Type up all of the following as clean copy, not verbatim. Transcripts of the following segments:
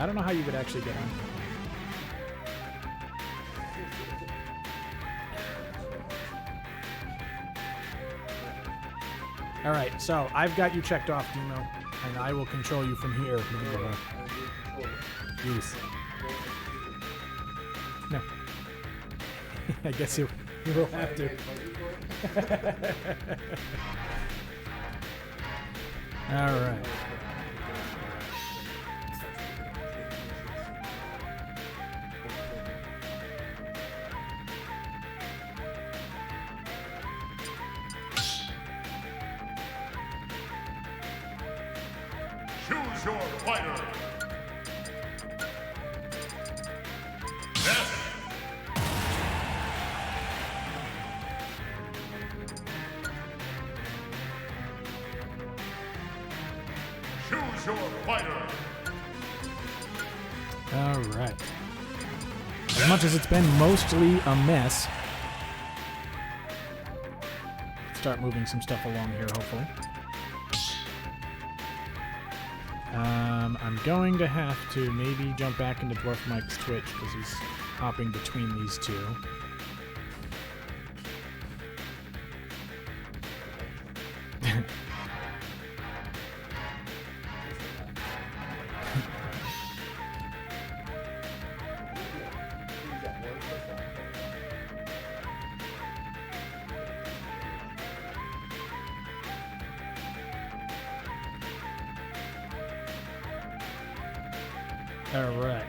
I don't know how you would actually get on. All right, so I've got you checked off, Demo, and I will control you from here. Yes. No. I guess you will have to. All right. Choose your fighter. Yes. Choose your fighter. All right. As much as it's been mostly a mess, start moving some stuff along here, hopefully. I'm going to have to maybe jump back into Dwarf Mike's Twitch because he's hopping between these two. All right.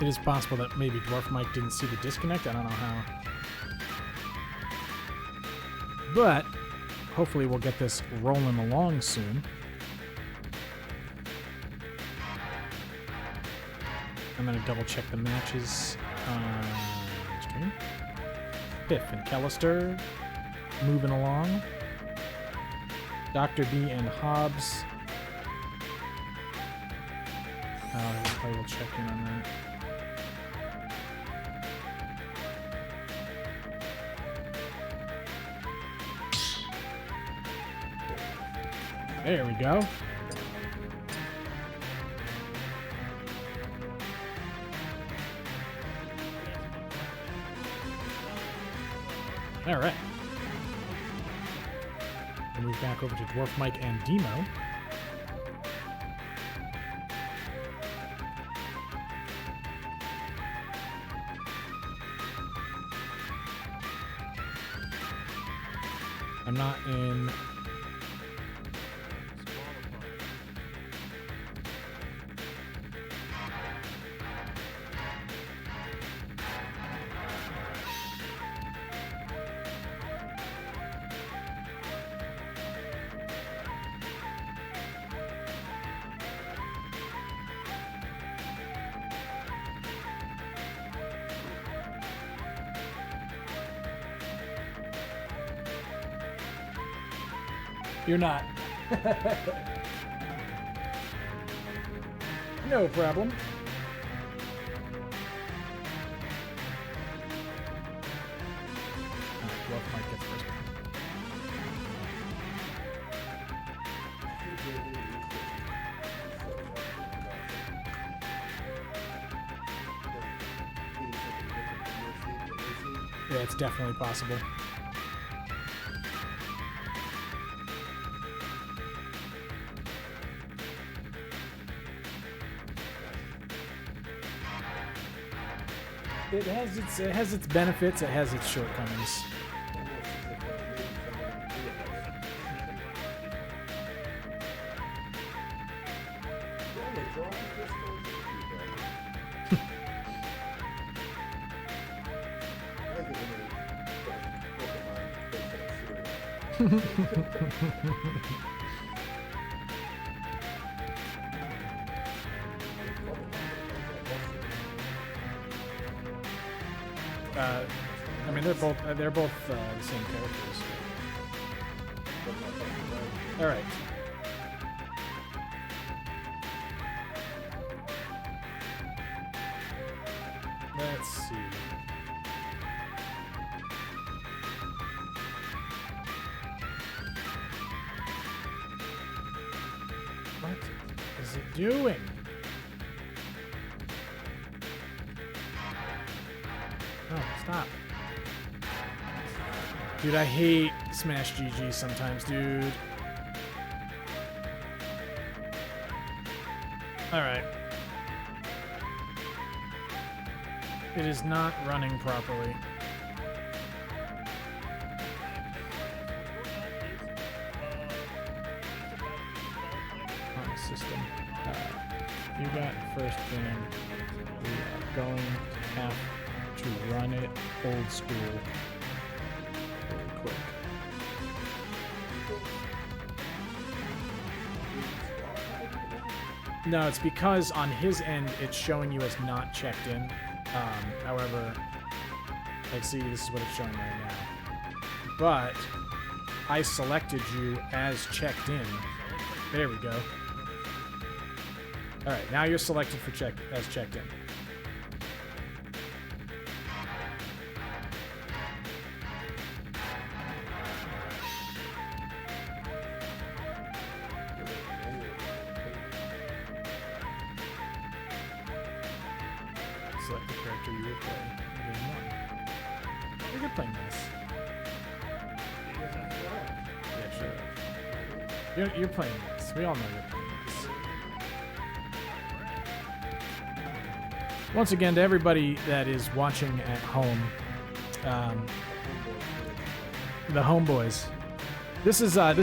It is possible that maybe Dwarf Mike didn't see the disconnect. I don't know how. But hopefully we'll get this rolling along soon. I'm going to double check the matches on stream. Piff and Kellister moving along. Dr. D and Hobbs. I will check in on that. There we go. All right. We'll move back over to Dwarf Mike and Demo. I'm not in... You're not. No problem. Dwarf Mike gets first. Yeah, it's definitely possible. It has its benefits, it has its shortcomings. I mean, they're both the same characters. All right. Let's see. What is it doing? No, stop. Dude, I hate Smash GG sometimes, dude. Alright. It is not running properly. On the system. You got first thing. We are going to have to run it old school really quick. No, it's because on his end it's showing you as not checked in. However, like, see, this is what it's showing right now. But I selected you as checked in. There we go. All right, now you're selected for as checked in. Select the character you will play. Game 1. You're good playing this. Yeah, sure. You're playing this. We all know you're playing this. Once again, to everybody that is watching at home, the homeboys, this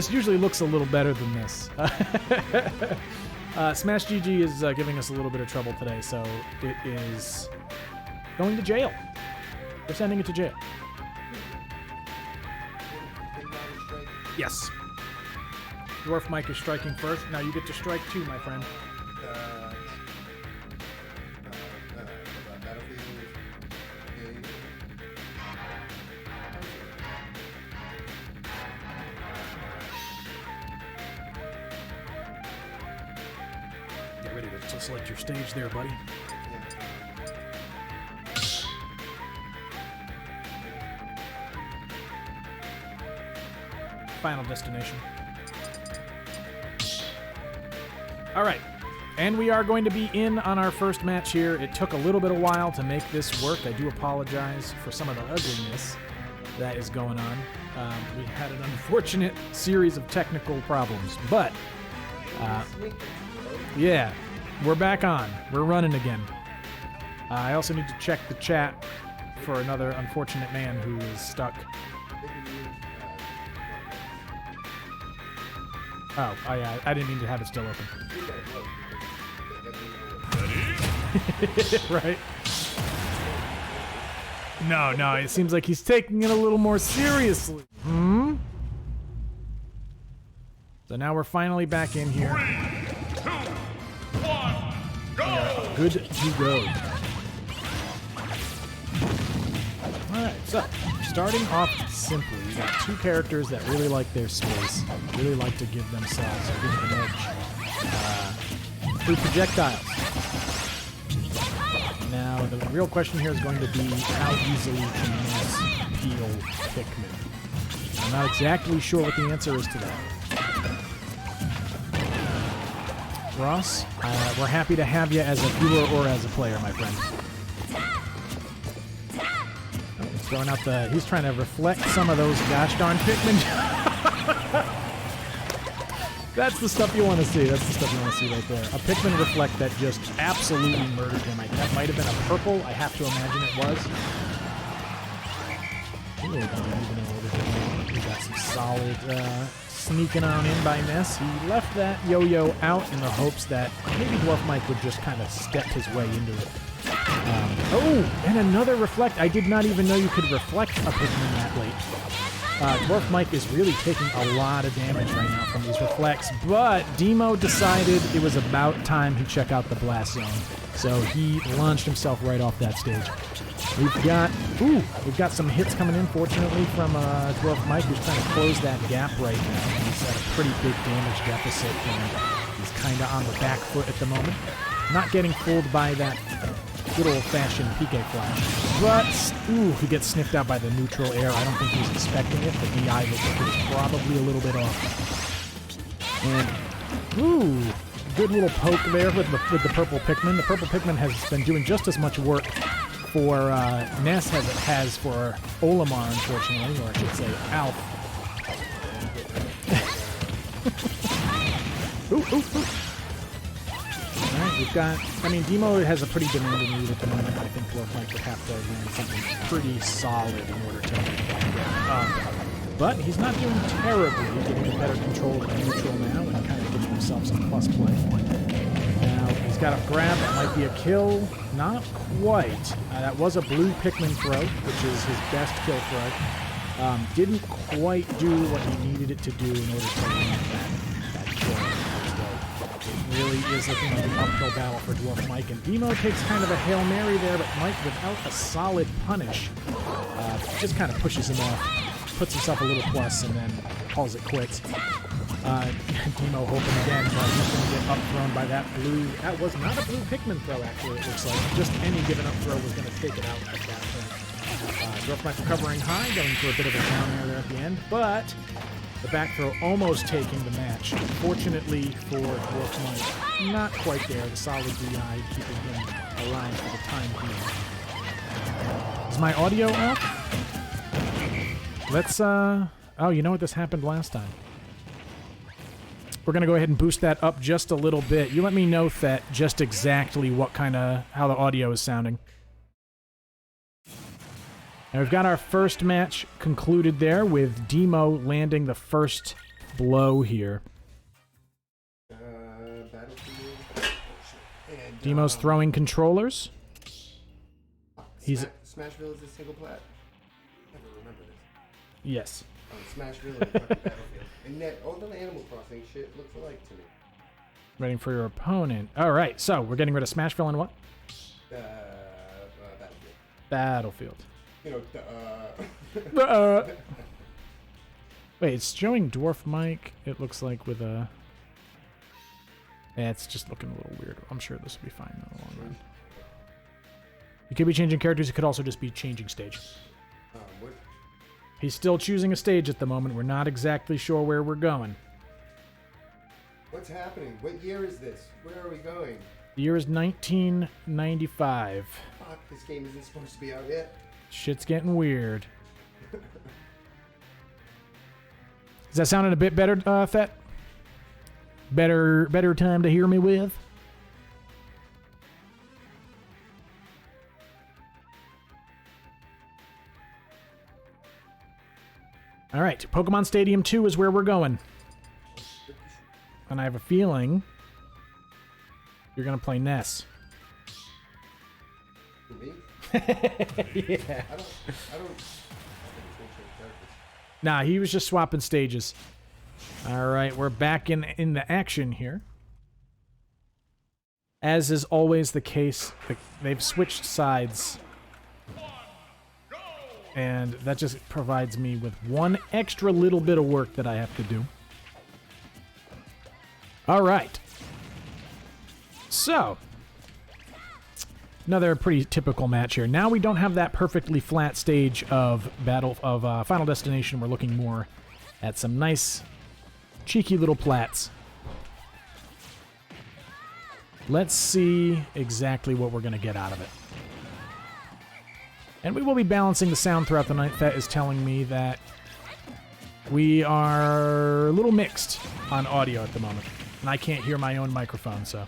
usually looks a little better than this. Smash GG is giving us a little bit of trouble today, so it is going to jail. They're sending it to jail. Yes. Dwarf Mike is striking first. Now you get to strike too, my friend. Get ready to select your stage there, buddy. Final destination. All right, and we are going to be in on our first match here. It took a little bit of while to make this work. I do apologize for some of the ugliness that is going on. We had an unfortunate series of technical problems, but yeah, we're back on. We're running again. I also need to check the chat for another unfortunate man who is stuck. Oh, I didn't mean to have it still open. Right? No, it seems like he's taking it a little more seriously. So now we're finally back in here. 3, 2, 1, go! Good to go. Alright, so starting off simply, we got two characters that really like their space, really like to give themselves a bit of an edge through projectiles. Now, the real question here is going to be how easily can this heal Pikmin? I'm not exactly sure what the answer is to that. Ross, we're happy to have you as a viewer or as a player, my friend. Oh, he's throwing out the... He's trying to reflect some of those gosh darn Pikmin. That's the stuff you want to see. That's the stuff you want to see right there. A Pikmin reflect that just absolutely murdered him. That might have been a purple. I have to imagine it was. We got some solid sneaking on in by Ness. He left that yo-yo out in the hopes that maybe Dwarf Mike would just kind of step his way into it. Oh, and another reflect. I did not even know you could reflect a Pikmin that late. Dwarf Mike is really taking a lot of damage right now from these reflects, but Demo decided it was about time he check out the blast zone, so he launched himself right off that stage. We've got some hits coming in, fortunately, from Dwarf Mike, who's trying to close that gap right now. He's at a pretty big damage deficit, and he's kind of on the back foot at the moment. Not getting fooled by that good old-fashioned PK flash. But, he gets sniffed out by the neutral air. I don't think he's expecting it. The DI looks like it was probably a little bit off. And, good little poke there with the purple Pikmin. The purple Pikmin has been doing just as much work for Ness as it has for Olimar, unfortunately, or I should say Alf. Alright, we've got... I mean, Demo has a pretty demanding lead at the moment. I think Dwarf Mike would have to land something pretty solid in order to make that get up. But he's not doing terribly. He's getting better control of the neutral now and kind of giving himself some plus play. Now, he's got a grab. That might be a kill. Not quite. That was a blue Pikmin throw, which is his best kill throw. Didn't quite do what he needed it to do in order to land that kill. So it really is looking like an uphill battle for Dwarf Mike. And Demo takes kind of a Hail Mary there, but Mike, without a solid punish, just kind of pushes him off, puts himself a little plus, and then calls it quits. Demo hoping again, but he's going to get up-thrown by that blue. That was not a blue Pikmin throw, actually, it looks like. Just any given up throw was going to take it out at that point. Dwarf Mike recovering high, going for a bit of a down air there at the end, but the back throw almost taking the match. Fortunately for Dwarf Mike, not quite there. The solid DI keeping him alive for the time being. Is my audio off? Let's, oh, you know what? This happened last time. We're going to go ahead and boost that up just a little bit. You let me know, Thet, just exactly what how the audio is sounding. Now we've got our first match concluded there with Demo landing the first blow here. Demo's throwing controllers. Smashville is a single plat. I never remember this. Yes. Smashville is a fucking Battlefield. And that all the Animal Crossing shit looks alike to me. Waiting for your opponent. All right, so we're getting rid of Smashville and what? Battlefield. Battlefield. You know, Wait, it's showing Dwarf Mike, it looks like, with a... Yeah, it's just looking a little weird. I'm sure this will be fine in the long run. You could be changing characters, it could also just be changing stage. what? He's still choosing a stage at the moment. We're not exactly sure where we're going. What's happening? What year is this? Where are we going? The year is 1995. Fuck, this game isn't supposed to be out yet. Shit's getting weird. Is that sounding a bit better, Thet? Better time to hear me with? All right, Pokemon Stadium 2 is where we're going. And I have a feeling you're going to play Ness. Me? Yeah. I don't Nah, he was just swapping stages. All right, we're back in the action here. As is always the case, they've switched sides. And that just provides me with one extra little bit of work that I have to do. All right. So, another pretty typical match here. Now we don't have that perfectly flat stage of Final Destination. We're looking more at some nice, cheeky little plats. Let's see exactly what we're going to get out of it. And we will be balancing the sound throughout the night. That is telling me that we are a little mixed on audio at the moment. And I can't hear my own microphone, so...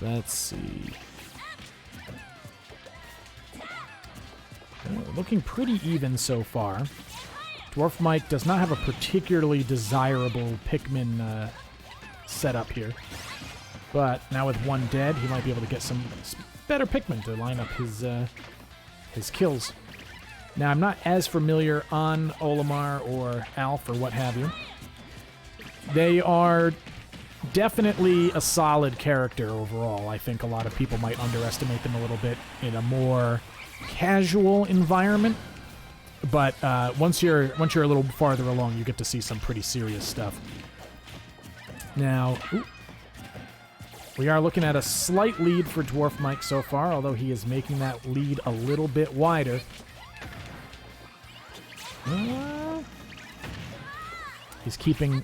Let's see. Looking pretty even so far. Dwarf Mike does not have a particularly desirable Pikmin setup here. But now with one dead, he might be able to get some better Pikmin to line up his kills. Now, I'm not as familiar on Olimar or Alf or what have you. They are definitely a solid character overall. I think a lot of people might underestimate them a little bit in a more casual environment. But once you're a little farther along, you get to see some pretty serious stuff. Now, we are looking at a slight lead for Dwarf Mike so far, although he is making that lead a little bit wider. He's keeping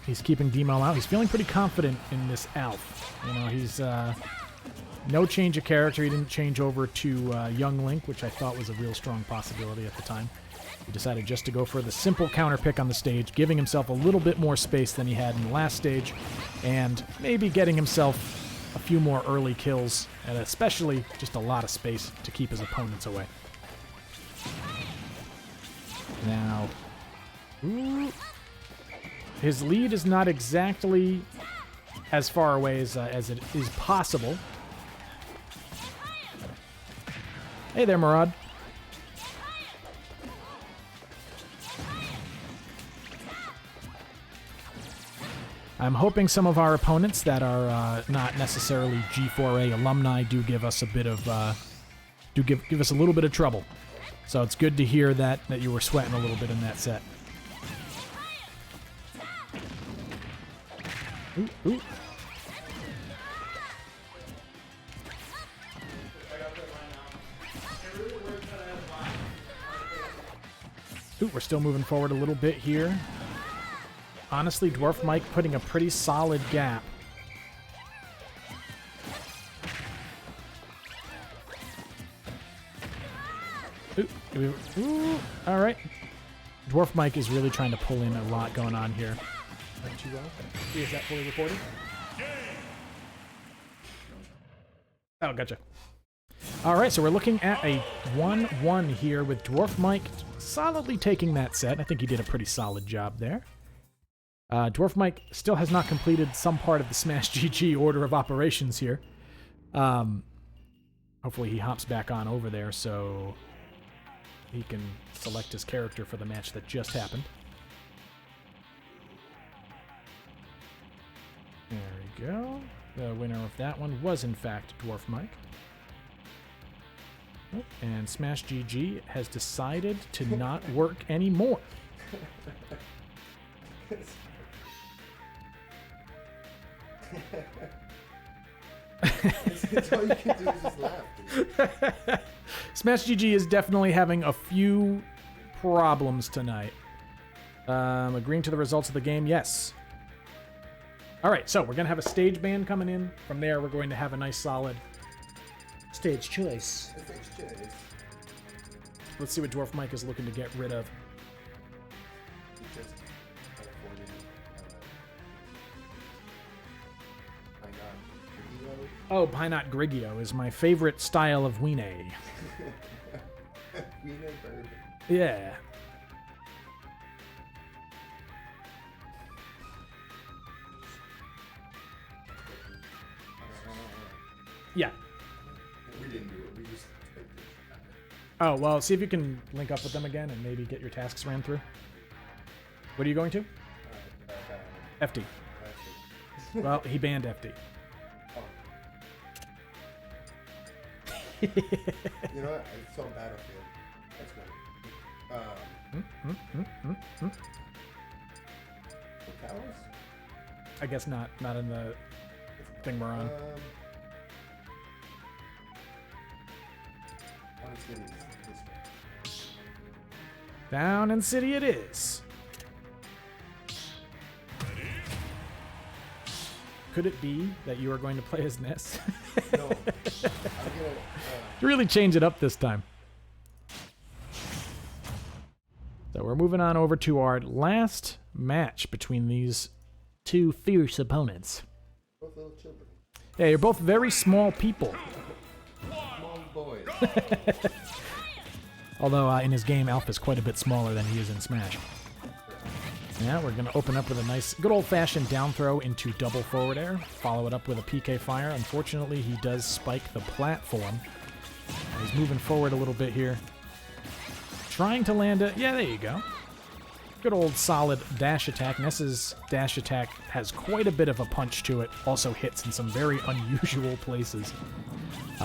Demo out. He's feeling pretty confident in this Alf. You know, he's no change of character. He didn't change over to Young Link, which I thought was a real strong possibility at the time. He decided just to go for the simple counter pick on the stage, giving himself a little bit more space than he had in the last stage, and maybe getting himself a few more early kills, and especially just a lot of space to keep his opponents away. Now, his lead is not exactly as far away as it is possible. Hey there, Murad. I'm hoping some of our opponents that are not necessarily G4A alumni do give us a bit of give us a little bit of trouble. So it's good to hear that you were sweating a little bit in that set. Ooh. Ooh, we're still moving forward a little bit here. Honestly, Dwarf Mike putting a pretty solid gap. Ooh, all right. Dwarf Mike is really trying to pull in a lot going on here. Is that fully recorded? Oh, gotcha. All right, so we're looking at a 1-1 here with Dwarf Mike solidly taking that set. I think he did a pretty solid job there. Dwarf Mike still has not completed some part of the Smash GG order of operations here. Hopefully he hops back on over there so he can select his character for the match that just happened. There we go. The winner of that one was, in fact, Dwarf Mike. Oh, and Smash GG has decided to not work anymore. It's all you can do is just laugh. Smash GG is definitely having a few problems tonight. Agreeing to the results of the game, yes. All right, so we're going to have a stage ban coming in. From there, we're going to have a nice, solid stage choice. Let's see what Dwarf Mike is looking to get rid of. Oh, Pinot Grigio is my favorite style of Wiener. Wiener bourbon. Yeah. Yeah. We didn't do it. We just picked it. Oh, well, see if you can link up with them again and maybe get your tasks ran through. What are you going to? FD. Well, he banned FD. You know what? I saw Battlefield. That's good. The towers? I guess not. Not in the thing we're on. Down in City it is. Could it be that you are going to play as Ness? No. I'm gonna really change it up this time. So we're moving on over to our last match between these two fierce opponents. both little children. Yeah, you're both very small people. Small boys. Although in his game, Alpha is quite a bit smaller than he is in Smash. Yeah, we're going to open up with a nice, good old-fashioned down throw into double forward air. Follow it up with a PK fire. Unfortunately, he does spike the platform. He's moving forward a little bit here. Trying to land it. Yeah, there you go. Good old solid dash attack. Ness's dash attack has quite a bit of a punch to it. Also hits in some very unusual places.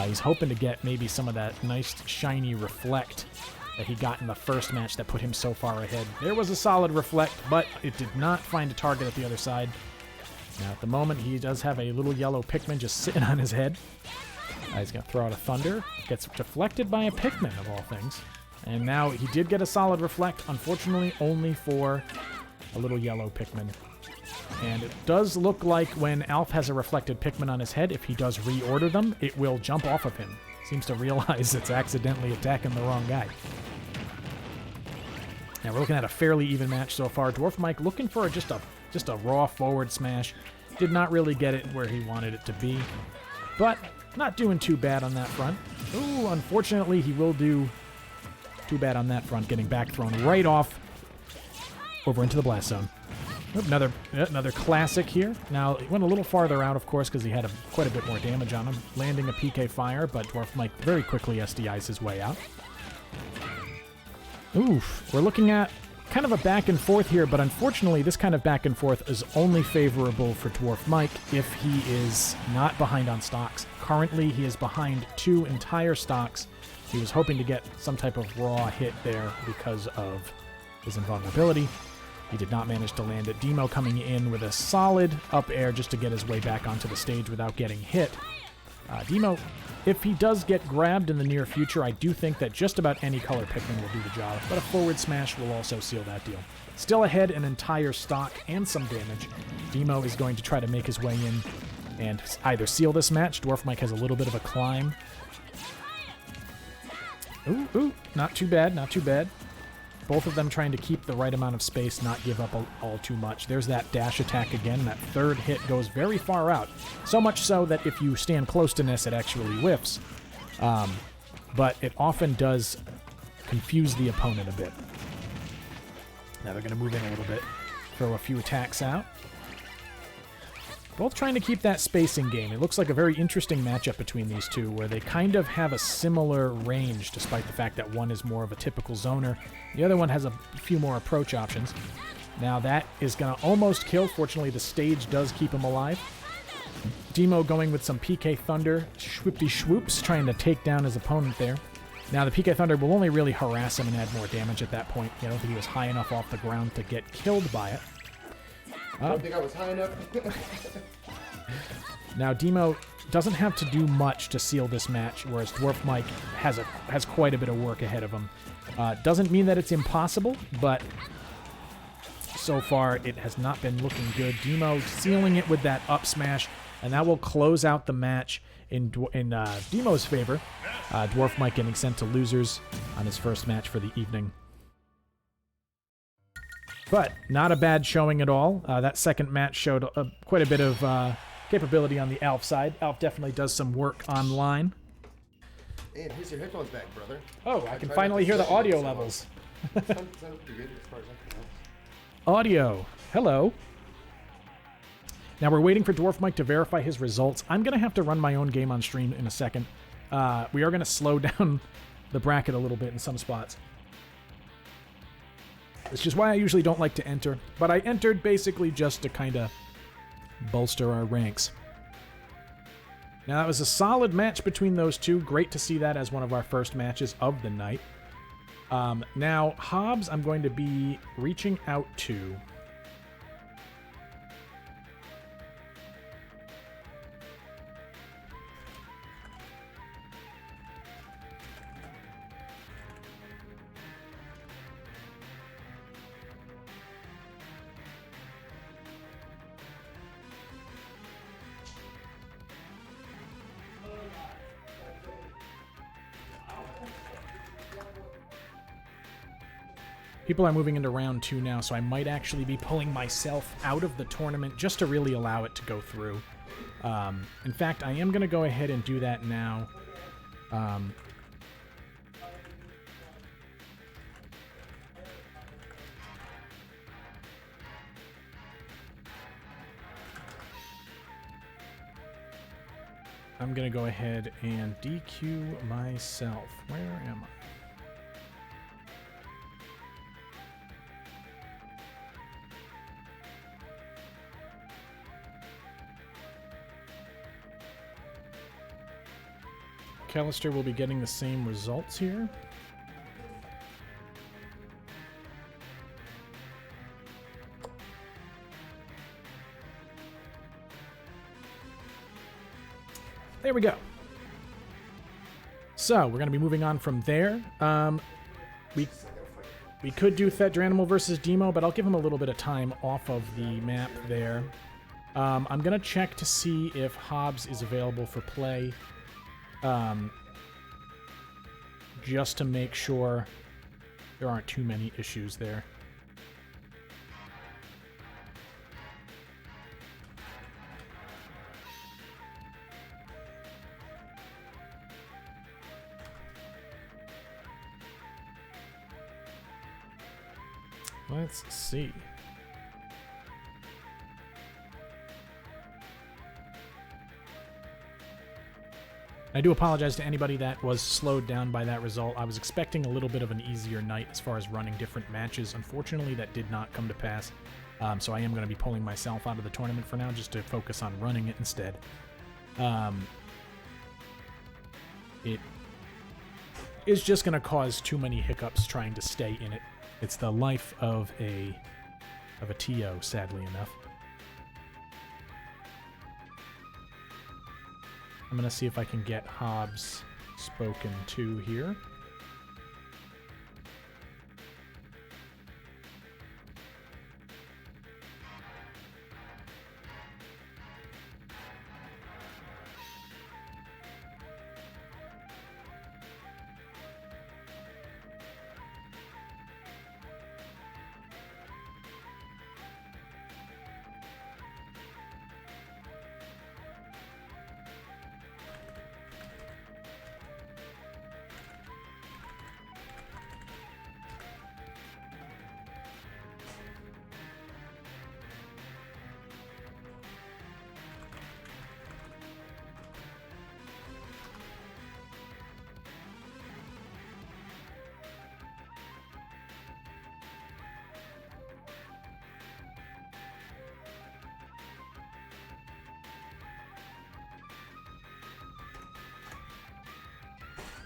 He's hoping to get maybe some of that nice shiny reflect that he got in the first match that put him so far ahead. There was a solid reflect, but it did not find a target at the other side. Now at the moment, he does have a little yellow Pikmin just sitting on his head. He's going to throw out a Thunder. Gets deflected by a Pikmin, of all things. And now he did get a solid reflect, unfortunately only for a little yellow Pikmin. And it does look like when Alf has a reflected Pikmin on his head, if he does reorder them, it will jump off of him. Seems to realize it's accidentally attacking the wrong guy. Now we're looking at a fairly even match so far. Dwarf Mike looking for just a raw forward smash. Did not really get it where he wanted it to be. But not doing too bad on that front. Ooh, unfortunately he will do too bad on that front, getting back thrown right off over into the blast zone. Another classic here. Now, he went a little farther out, of course, because he had quite a bit more damage on him, landing a PK Fire, but Dwarf Mike very quickly SDIs his way out. Oof, we're looking at kind of a back and forth here, but unfortunately, this kind of back and forth is only favorable for Dwarf Mike if he is not behind on stocks. Currently, he is behind 2 entire stocks. He was hoping to get some type of raw hit there because of his invulnerability. He did not manage to land it. Demo coming in with a solid up air just to get his way back onto the stage without getting hit. Demo, if he does get grabbed in the near future, I do think that just about any color Pikmin will do the job, but a forward smash will also seal that deal. Still ahead an entire stock and some damage. Demo is going to try to make his way in and either seal this match. Dwarf Mike has a little bit of a climb. Ooh, not too bad, not too bad. Both of them trying to keep the right amount of space, not give up all too much. There's that dash attack again. That third hit goes very far out. So much so that if you stand close to Ness, it actually whiffs. But it often does confuse the opponent a bit. Now they're going to move in a little bit. Throw a few attacks out. Both trying to keep that spacing game. It looks like a very interesting matchup between these two, where they kind of have a similar range, despite the fact that one is more of a typical zoner. The other one has a few more approach options. Now that is going to almost kill. Fortunately, the stage does keep him alive. Demo going with some PK Thunder. Schwoopty Schwoops, trying to take down his opponent there. Now the PK Thunder will only really harass him and add more damage at that point. I don't think he was high enough off the ground to get killed by it. I don't think I was high enough. Now, Demo doesn't have to do much to seal this match, whereas Dwarf Mike has quite a bit of work ahead of him. Doesn't mean that it's impossible, but so far it has not been looking good. Demo sealing it with that up smash, and that will close out the match in Demo's favor. Dwarf Mike getting sent to losers on his first match for the evening. But not a bad showing at all. That second match showed quite a bit of capability on the Alf side. Alf definitely does some work online. And here's your headphones back, brother. Oh, I can finally hear the audio levels. Sound pretty good as far as I can tell. Audio. Hello. Now we're waiting for Dwarf Mike to verify his results. I'm going to have to run my own game on stream in a second. We are going to slow down the bracket a little bit in some spots. Which is why I usually don't like to enter. But I entered basically just to kind of bolster our ranks. Now, that was a solid match between those two. Great to see that as one of our first matches of the night. Now, Hobbs, I'm going to be reaching out to. People are moving into round 2 now, so I might actually be pulling myself out of the tournament just to really allow it to go through. In fact, I am going to go ahead and do that now. I'm going to go ahead and DQ myself. Where am I? Callister will be getting the same results here. There we go. So, we're going to be moving on from there. We could do Thet Dranimal versus Demo, but I'll give him a little bit of time off of the map there. I'm going to check to see if Hobbs is available for play. Just to make sure there aren't too many issues there. Let's see. I do apologize to anybody that was slowed down by that result. I was expecting a little bit of an easier night as far as running different matches. Unfortunately, that did not come to pass. So I am going to be pulling myself out of the tournament for now just to focus on running it instead. It is just going to cause too many hiccups trying to stay in it. It's the life of a TO, sadly enough. I'm going to see if I can get Hobbs spoken to here.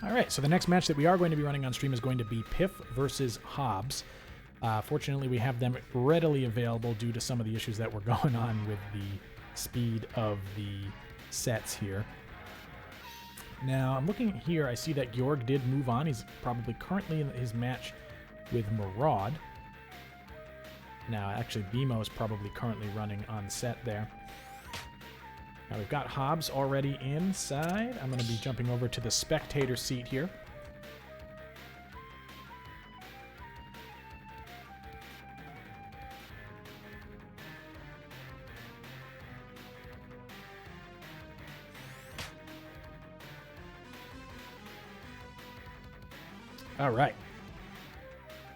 All right, so the next match that we are going to be running on stream is going to be Piff versus Hobbs. Fortunately, we have them readily available due to some of the issues that were going on with the speed of the sets here. Now, I'm looking here. I see that Georg did move on. He's probably currently in his match with Maraud. Now, actually, BMO is probably currently running on set there. Now we've got Hobbs already inside. I'm going to be jumping over to the spectator seat here. All right.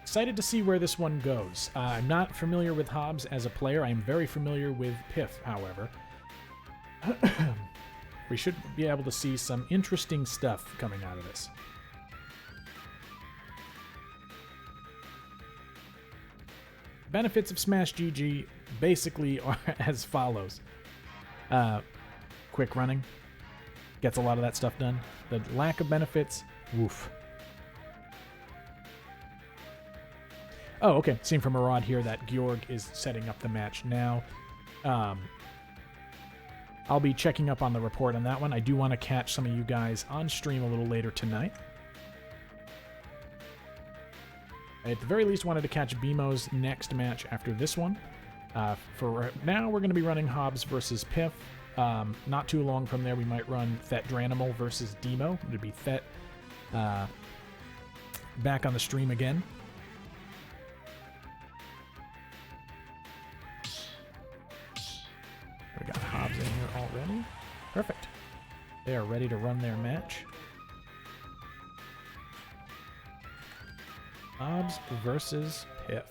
Excited to see where this one goes. I'm not familiar with Hobbs as a player. I am very familiar with Piff, however. We should be able to see some interesting stuff coming out of this. Benefits of Smash GG basically are as follows. Quick running. Gets a lot of that stuff done. The lack of benefits, woof. Oh, okay. Seen from Maraud here that Georg is setting up the match now. I'll be checking up on the report on that one. I do want to catch some of you guys on stream a little later tonight. I at the very least wanted to catch BMO's next match after this one. For now, we're going to be running Hobbs versus Piff. Not too long from there, we might run Thet Dranimal versus Demo. It would be Thet back on the stream again. We got Hobbs in here already. Perfect. They are ready to run their match. Hobbs versus Piff.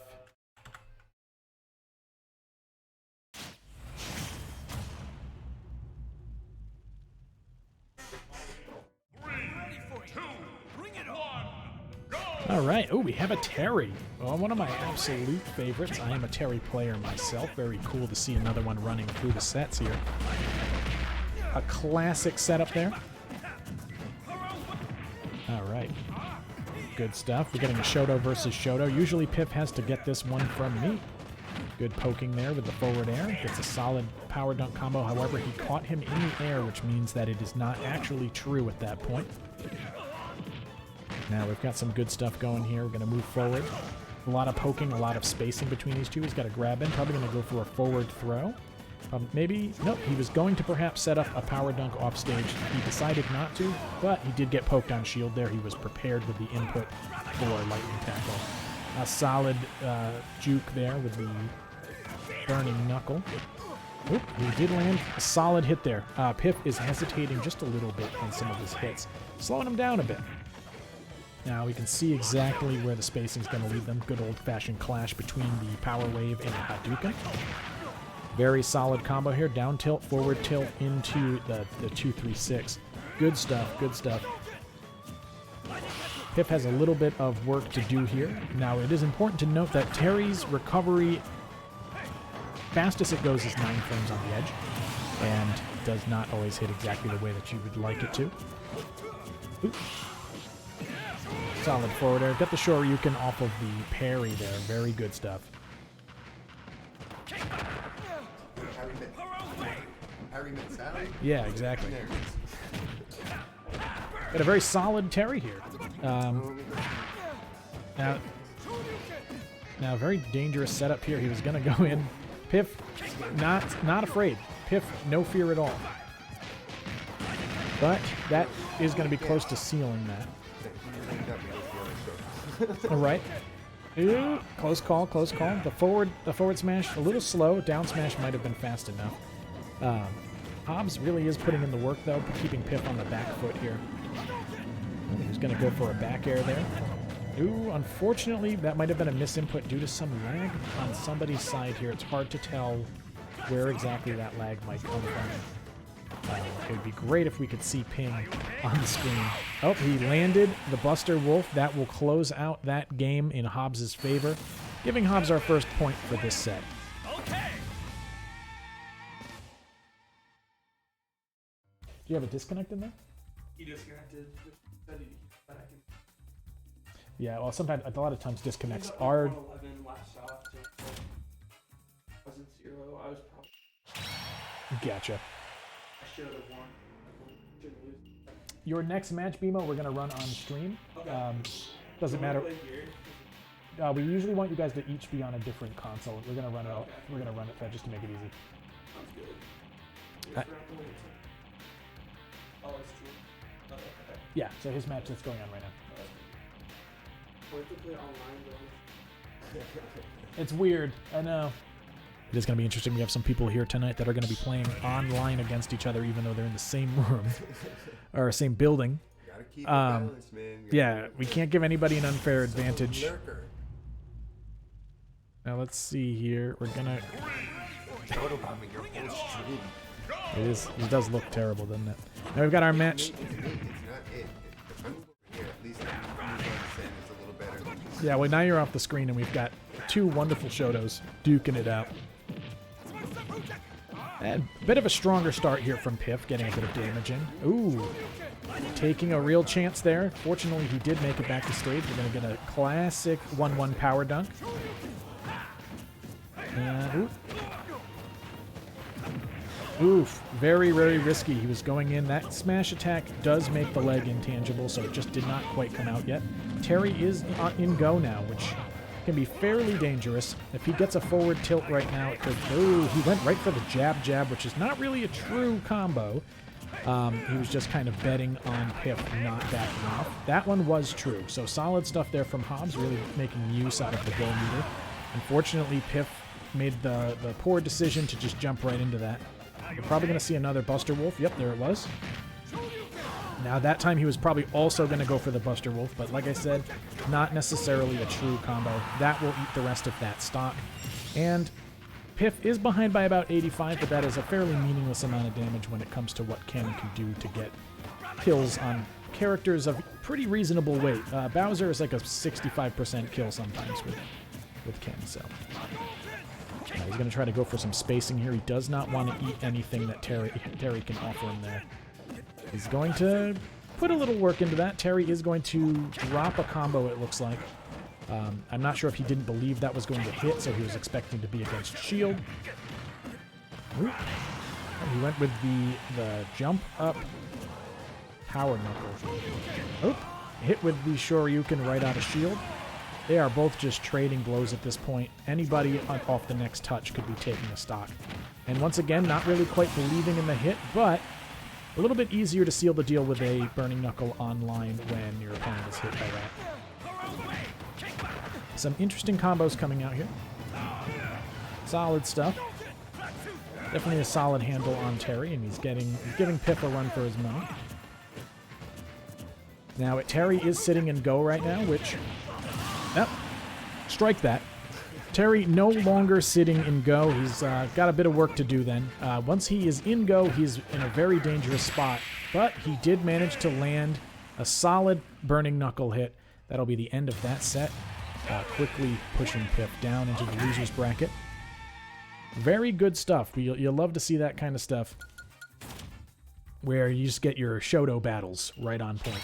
All right. Oh, we have a Terry. Well, one of my absolute favorites. I am a Terry player myself. Very cool to see another one running through the sets here. A classic setup there. All right. Good stuff. We're getting a Shoto versus Shoto. Usually Piff has to get this one from me. Good poking there with the forward air. Gets a solid power dunk combo. However, he caught him in the air, which means that it is not actually true at that point. Now we've got some good stuff going here. We're going to move forward. A lot of poking, a lot of spacing between these two. He's got to grab in. Probably going to go for a forward throw. Maybe, nope, he was going to perhaps set up a power dunk off stage. He decided not to, but he did get poked on shield there. He was prepared with the input for lightning tackle. A solid juke there with the burning knuckle. Oop, he did land a solid hit there. Piff is hesitating just a little bit on some of his hits, slowing him down a bit. Now we can see exactly where the spacing is going to lead them. Good old-fashioned clash between the power wave and the Hadouken. Very solid combo here. Down tilt, forward tilt into the 2-3-6. Good stuff, good stuff. Piff has a little bit of work to do here. Now, it is important to note that Terry's recovery, fastest it goes is 9 frames on the edge, and does not always hit exactly the way that you would like it to. Oop. Solid forward air. Got the Shoryuken off of the parry there. Very good stuff. Yeah, exactly. Got a very solid Terry here. Now, very dangerous setup here. He was going to go in. Piff, not afraid. Piff, no fear at all. But that is going to be close to sealing that. All right. Ooh, close call, close call. The forward smash, a little slow. Down smash might have been fast enough. Hobbs really is putting in the work, though, keeping Piff on the back foot here. He's going to go for a back air there. Ooh, unfortunately, that might have been a misinput due to some lag on somebody's side here. It's hard to tell where exactly that lag might come from. It would be great if we could see ping on the screen. Oh, he landed the Buster Wolf. That will close out that game in Hobbs' favor, giving Hobbs our first point for this set. Do you have a disconnect in there? He disconnected. Yeah, well, sometimes, a lot of times disconnects are... 111 last shot, so wasn't 0. I was probably... Gotcha. I should have won. Shouldn't lose. Your next match, BMO, we're going to run on stream. Okay. Doesn't matter. Play here? We usually want you guys to each be on a different console. We're going to run it. Okay. We're going to run it that just to make it easy. Sounds good. Uh, Yes, we're at the win. Oh, it's true. Okay. Yeah, so his match that's going on right now. We have to play online, though. It's weird. I know. It is going to be interesting. We have some people here tonight that are going to be playing online against each other, even though they're in the same room or same building. Gotta keep it balanced, man. Yeah, we can't give anybody an unfair advantage. Now let's see here. We're gonna. It does look terrible, doesn't it? Now we've got our match. Yeah, well, now you're off the screen, and we've got 2 wonderful Shotos duking it out. And a bit of a stronger start here from Piff, getting a bit of damage in. Ooh, taking a real chance there. Fortunately, he did make it back to stage. We're going to get a classic 1-1 power dunk. Oof, very, very risky. He was going in. That smash attack does make the leg intangible, so it just did not quite come out yet. Terry is in go now, which can be fairly dangerous. If he gets a forward tilt right now, it could... Ooh, he went right for the jab, which is not really a true combo. He was just kind of betting on Piff not backing off. That one was true, so solid stuff there from Hobbs, really making use out of the go meter. Unfortunately, Piff made the poor decision to just jump right into that. We're probably going to see another Buster Wolf. Yep, there it was. Now, that time he was probably also going to go for the Buster Wolf, but like I said, not necessarily a true combo. That will eat the rest of that stock. And Piff is behind by about 85, but that is a fairly meaningless amount of damage when it comes to what Ken can do to get kills on characters of pretty reasonable weight. Bowser is like a 65% kill sometimes with Ken, so... he's going to try to go for some spacing here. He does not want to eat anything that Terry can offer him there. He's going to put a little work into that. Terry is going to drop a combo, it looks like. I'm not sure if he didn't believe that was going to hit, so he was expecting to be against shield. Ooh. He went with the jump up power knuckle. Oh, hit with the Shoryuken right out of shield. They are both just trading blows at this point. Anybody off the next touch could be taking a stock. And once again, not really quite believing in the hit, but a little bit easier to seal the deal with a Burning Knuckle online when your opponent is hit by that. Some interesting combos coming out here. Solid stuff. Definitely a solid handle on Terry, and he's giving Pip a run for his money. Now, Terry is sitting in go right now, which... Yep. Strike that. Terry no longer sitting in go. He's got a bit of work to do then. Once he is in go, he's in a very dangerous spot. But he did manage to land a solid Burning Knuckle hit. That'll be the end of that set. Quickly pushing Pip down into the loser's bracket. Very good stuff. You'll love to see that kind of stuff. Where you just get your Shoto battles right on point.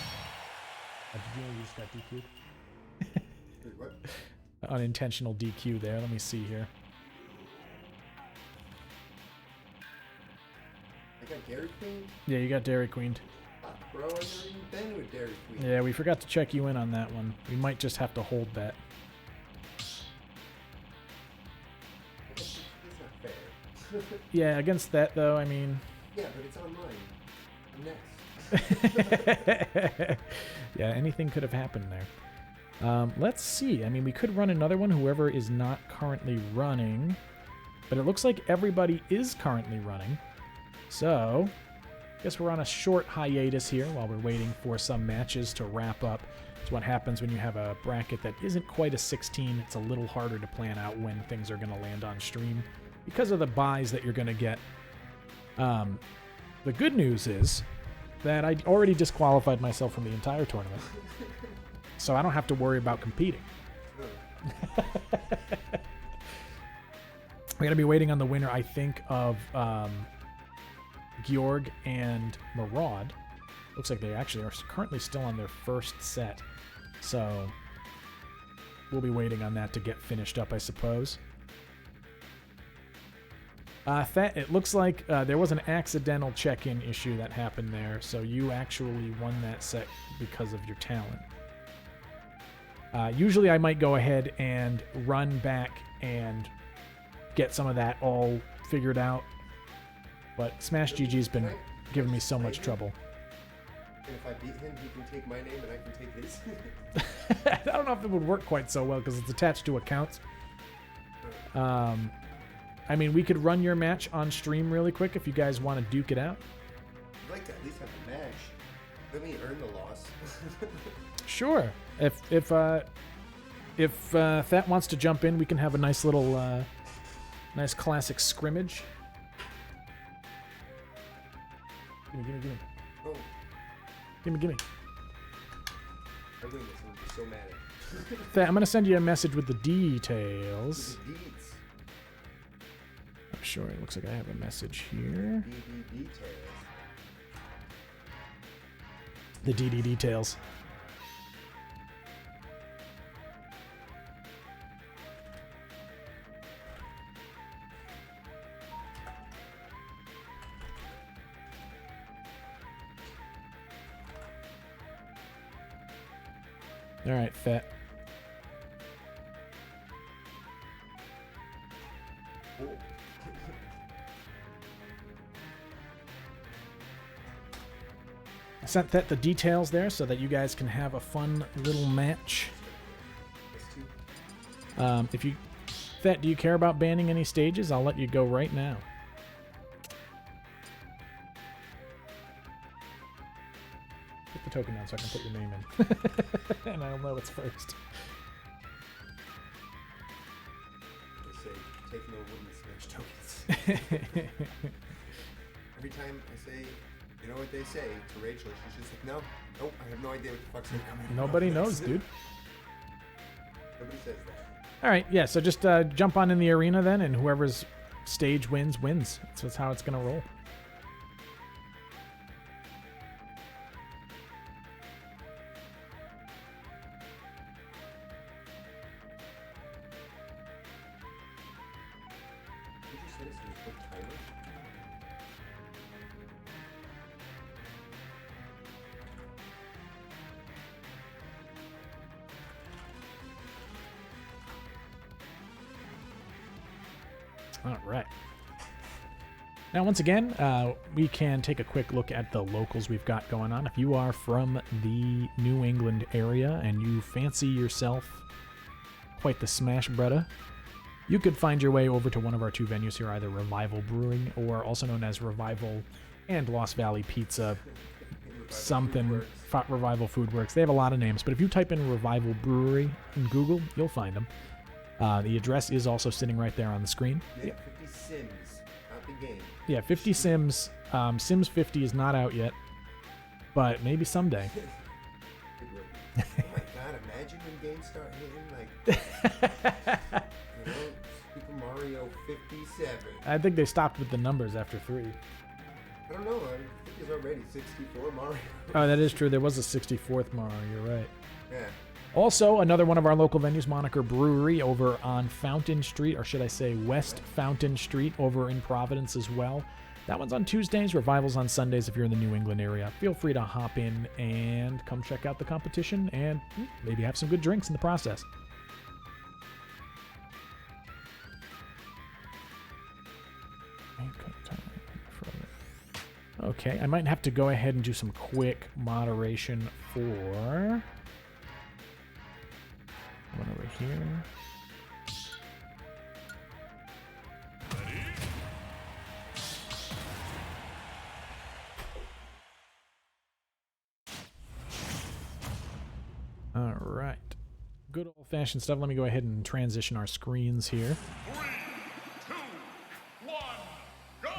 Did you know you just got DQ'd? What? Unintentional DQ there. Let me see here. I got Dairy Queen? Yeah, you got Dairy Queen. Bro, I've never even been with Dairy Queen. Yeah, we forgot to check you in on that one. We might just have to hold that. It's not fair. Yeah, against that, though, I mean... Yeah, but it's online. I'm next. Yeah, anything could have happened there. Let's see. I mean, we could run another one, whoever is not currently running. But it looks like everybody is currently running. So, I guess we're on a short hiatus here while we're waiting for some matches to wrap up. It's what happens when you have a bracket that isn't quite a 16. It's a little harder to plan out when things are going to land on stream because of the buys that you're going to get. The good news is that I already disqualified myself from the entire tournament. So I don't have to worry about competing. We're going to be waiting on the winner, I think, of Georg and Maraud. Looks like they actually are currently still on their first set. So we'll be waiting on that to get finished up, I suppose. It looks like there was an accidental check-in issue that happened there, so you actually won that set because of your talent. Usually I might go ahead and run back and get some of that all figured out, but Smash GG's been giving me so much trouble. And if I beat him, he can take my name and I can take his. I don't know if it would work quite so well because it's attached to accounts. I mean, we could run your match on stream really quick if you guys want to duke it out. I'd like to at least have a match. Let me earn the loss. Sure. If That wants to jump in, we can have a nice little, nice classic scrimmage. Gimme. Oh, Gimme. I win this. I'm so mad at you. That, I'm going to send you a message with the details. Deeds. I'm sure it looks like I have a message here. Details. The DD details. All right, Fat. Cool. I sent Thet the details there so that you guys can have a fun little match. If you, Thet, do you care about banning any stages? I'll let you go right now. Put the token down so I can put your name in. And I'll know it's first. They say, take no wooden Smash tokens. Every time I say, you know what they say to Rachel, she's just like, no, nope, I have no idea what the fuck's going on. Nobody knows, dude. Nobody says that. All right, yeah, so just jump on in the arena then, and whoever's stage wins. That's how it's going to roll. citizens put timers? All right. Now, once again, we can take a quick look at the locals we've got going on. If you are from the New England area and you fancy yourself quite the smash brother, you could find your way over to one of our two venues here, either Revival Brewing or also known as Revival and Lost Valley Pizza, something, Revival Food Works. They have a lot of names, but if you type in Revival Brewery in Google, you'll find them. The address is also sitting right there on the screen. Yeah, 50 Sims, not the game. Yeah, 50 Sims. Sims 50 is not out yet, but maybe someday. Oh my god, imagine when games start hitting like, you know, Super Mario 57. I think they stopped with the numbers after 3. I don't know, I think there's already 64 Mario. Oh, that is true. There was a 64th Mario, you're right. Yeah. Also, another one of our local venues, Moniker Brewery, over on Fountain Street, or should I say West Fountain Street, over in Providence as well. That one's on Tuesdays, Revival's on Sundays if you're in the New England area. Feel free to hop in and come check out the competition and maybe have some good drinks in the process. Okay, I might have to go ahead and do some quick moderation for one over here. All right. Good old-fashioned stuff. Let me go ahead and transition our screens here. 3, 2, 1, go!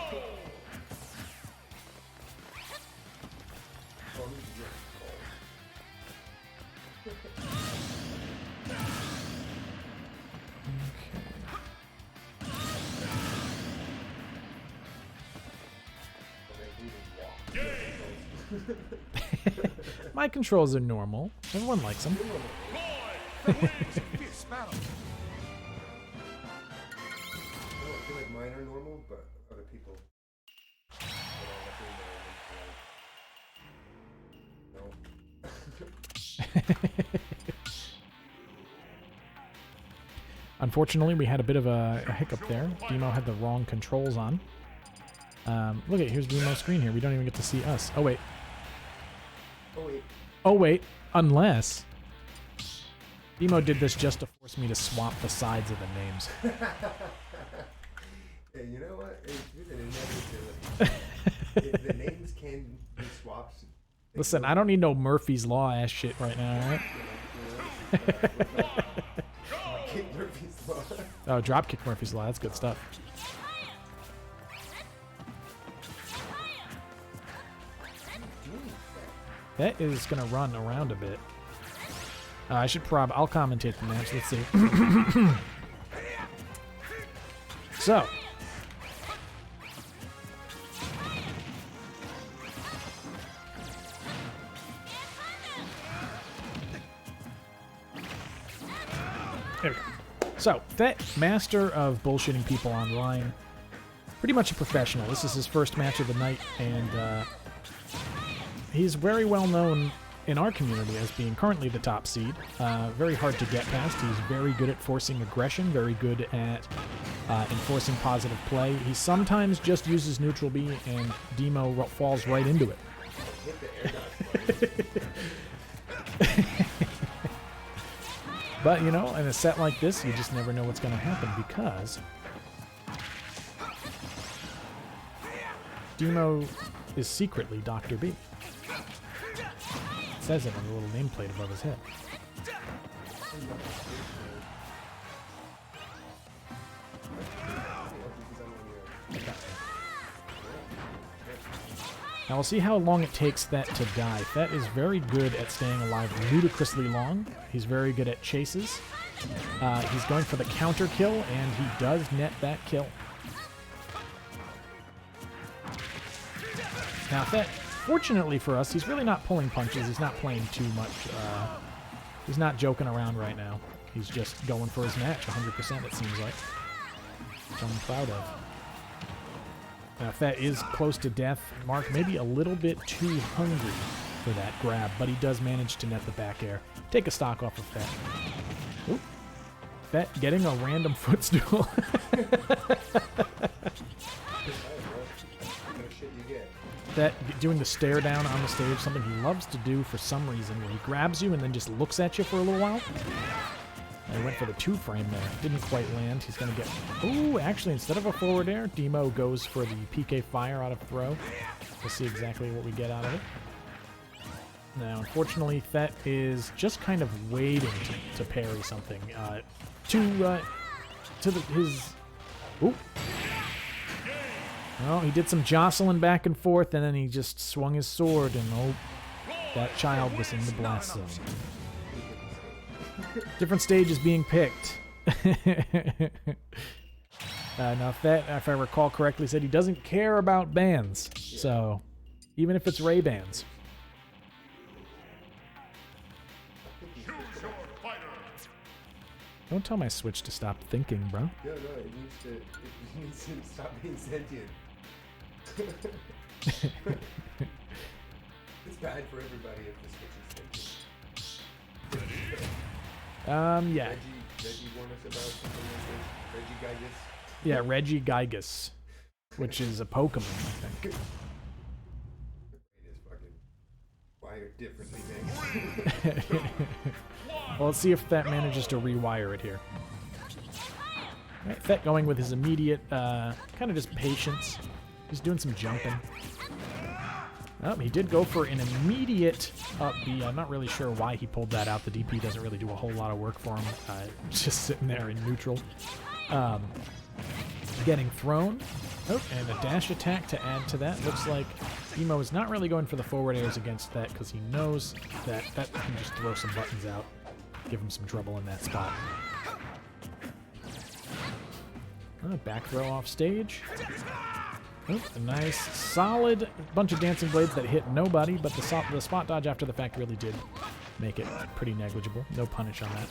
My controls are normal. Everyone likes them. Boy wins this battle. I feel like mine are normal, but other people. Unfortunately, we had a bit of a hiccup there. Demo had the wrong controls on. Look at, here's Demo's screen here. We don't even get to see us. Oh, wait. Oh wait. Oh, wait. Unless Demo did this just to force me to swap the sides of the names. Hey, you know what? It's an inevitability. If the names can be swapped. Listen, I don't need no Murphy's Law ass shit right now, alright? Kick Murphy's Law. Oh, Dropkick Murphy's Law. That's good stuff. That is going to run around a bit. I should I'll commentate the match. Let's see. So. There we go. So, that master of bullshitting people online, pretty much a professional. This is his first match of the night, and he's very well known in our community as being currently the top seed. Very hard to get past. He's very good at forcing aggression, very good at enforcing positive play. He sometimes just uses neutral B, and Demo falls right into it. But, you know, in a set like this, you just never know what's going to happen because Demo is secretly Dr. B. It says it on the little nameplate above his head. Now we'll see how long it takes that to die. That is very good at staying alive ludicrously long. He's very good at chases. He's going for the counter kill, and he does net that kill. Now, fortunately for us, he's really not pulling punches. He's not playing too much. He's not joking around right now. He's just going for his match 100%, it seems like. Which I'm proud of. Now, Fett is close to death. Mark maybe a little bit too hungry for that grab, but he does manage to net the back air. Take a stock off of Fett. Oop. Fett getting a random footstool. That doing the stare down on the stage, something he loves to do for some reason, where he grabs you and then just looks at you for a little while. And he went for the 2-frame there. Didn't quite land. He's going to get... Ooh, actually, instead of a forward air, Demo goes for the PK Fire out of throw. We'll see exactly what we get out of it. Now, unfortunately, Fett is just kind of waiting to parry something. His... Ooh. Well, he did some jostling back and forth, and then he just swung his sword, and oh, that child was in the blast zone. Different stage is being picked. Now, Fett, if I recall correctly, said he doesn't care about bands. So, even if it's Ray bands. Don't tell my Switch to stop thinking, bro. No, it needs to stop being sentient. It's bad for everybody if the Switch is sentient. Yeah. Reggie warned us about something like this. Reggie Gygus. Yeah, Reggie Gygus, which is a Pokemon, I think. It is fucking wired differently, man. Well, let's see if Fett manages to rewire it here. Right, Fett going with his immediate, kind of just patience. He's doing some jumping. Oh, he did go for an immediate up B. I'm not really sure why he pulled that out. The DP doesn't really do a whole lot of work for him. Just sitting there in neutral. Getting thrown. Oh, and a dash attack to add to that. Looks like Emo is not really going for the forward airs against that because he knows that that can just throw some buttons out. Give him some trouble in that spot. Back throw off stage. Oh, a nice, solid bunch of dancing blades that hit nobody, but the spot dodge after the fact really did make it pretty negligible. No punish on that.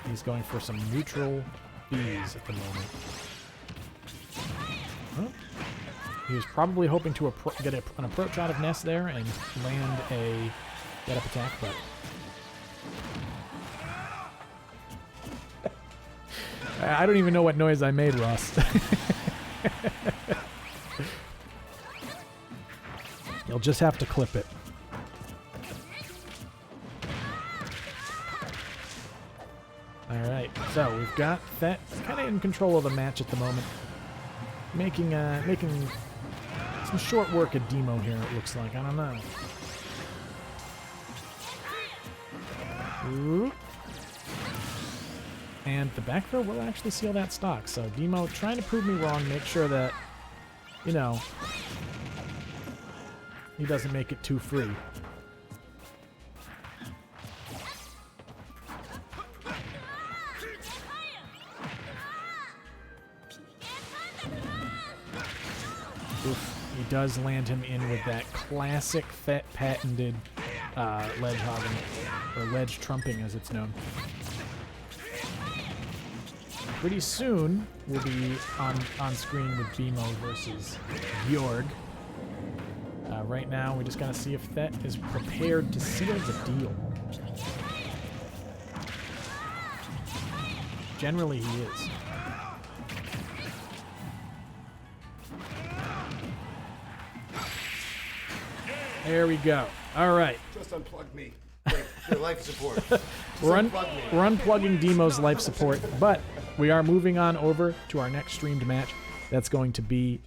He's going for some neutral Bs at the moment. Oh. He was probably hoping to get an approach out of Ness there and land a get-up attack, but... I don't even know what noise I made, Ross. You'll just have to clip it. Alright, so we've got Fett kind of in control of the match at the moment. Making some short work of Demo here, it looks like. I don't know. Ooh. And the back throw will actually seal that stock. So Demo trying to prove me wrong, make sure that, you know, he doesn't make it too free. Oof. He does land him in with that classic Fett patented ledge hogging, or ledge trumping as it's known. Pretty soon, we'll be on screen with Bimo versus Bjorg. Right now, we just gotta see if Fett is prepared to seal the deal. Generally, he is. There we go. All right. Just unplug me. Wait, the life support. We're unplugging Demo's life support, but we are moving on over to our next streamed match. That's going to be...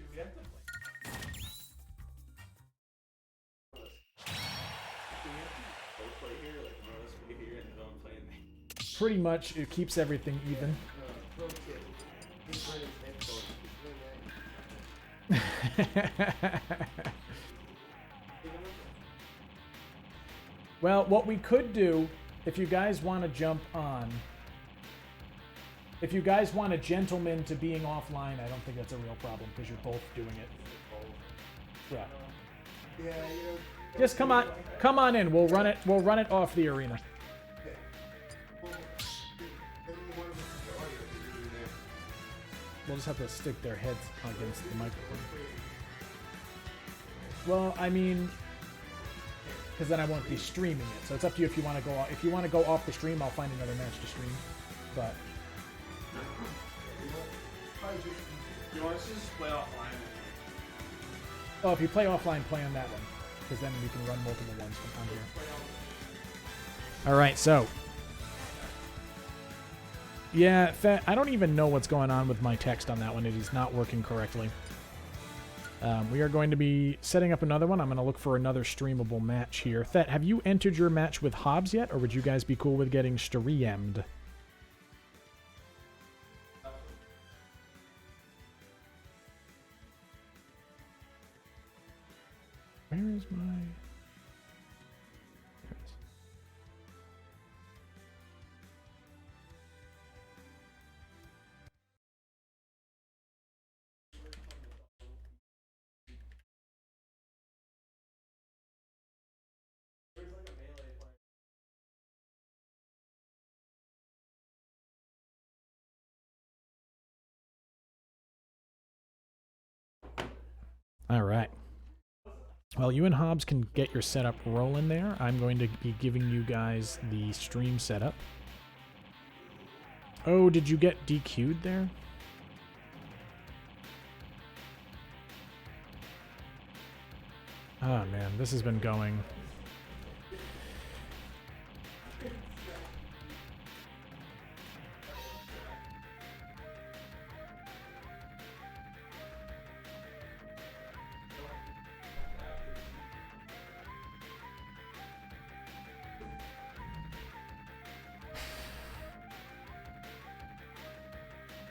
Pretty much, it keeps everything even. Well, what we could do, if you guys want to jump on, if you guys want a gentleman to being offline, I don't think that's a real problem because you're both doing it. Yeah. Yeah, you know. Just come on in. We'll run it off the arena. We'll just have to stick their heads against the microphone. Well, I mean, because then I won't be streaming it. So it's up to you if you want to go. If you want to go off the stream, I'll find another match to stream. But You want us to just play offline? oh, if you play offline, play on that one, because then we can run multiple ones from on here. All right, so yeah, I don't even know what's going on with my text on that one. It is not working correctly. We are going to be setting up another one. I'm going to look for another streamable match here. Thet, have you entered your match with Hobbs yet, or would you guys be cool with getting streamed? Where is my... There it is. All right. Well, you and Hobbs can get your setup rolling there. I'm going to be giving you guys the stream setup. Oh, did you get DQ'd there? Oh man, this has been going.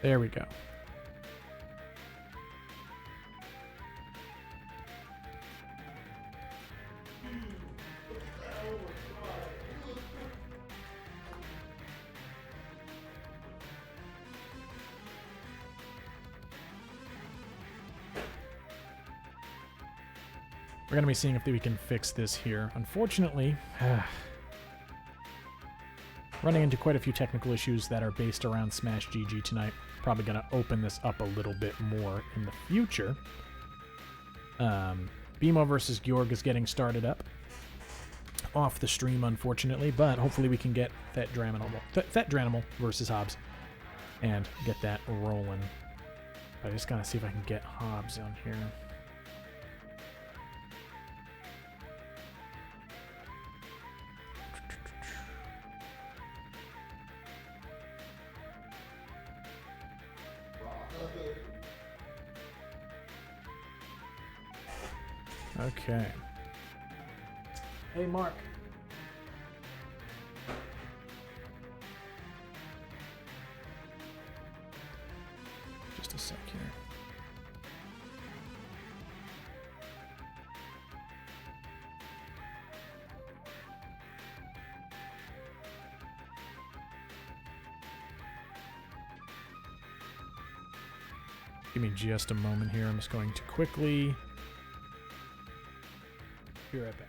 There we go. We're going to be seeing if we can fix this here. Unfortunately, running into quite a few technical issues that are based around Smash GG tonight. Probably going to open this up a little bit more in the future. BMO versus Georg is getting started up. Off the stream, unfortunately, but hopefully we can get Thet Dranimal versus Hobbs and get that rolling. I just got to see if I can get Hobbs on here. Okay. Hey, Mark. Just a sec here. Give me just a moment here. I'm just going to quickly... Be right back.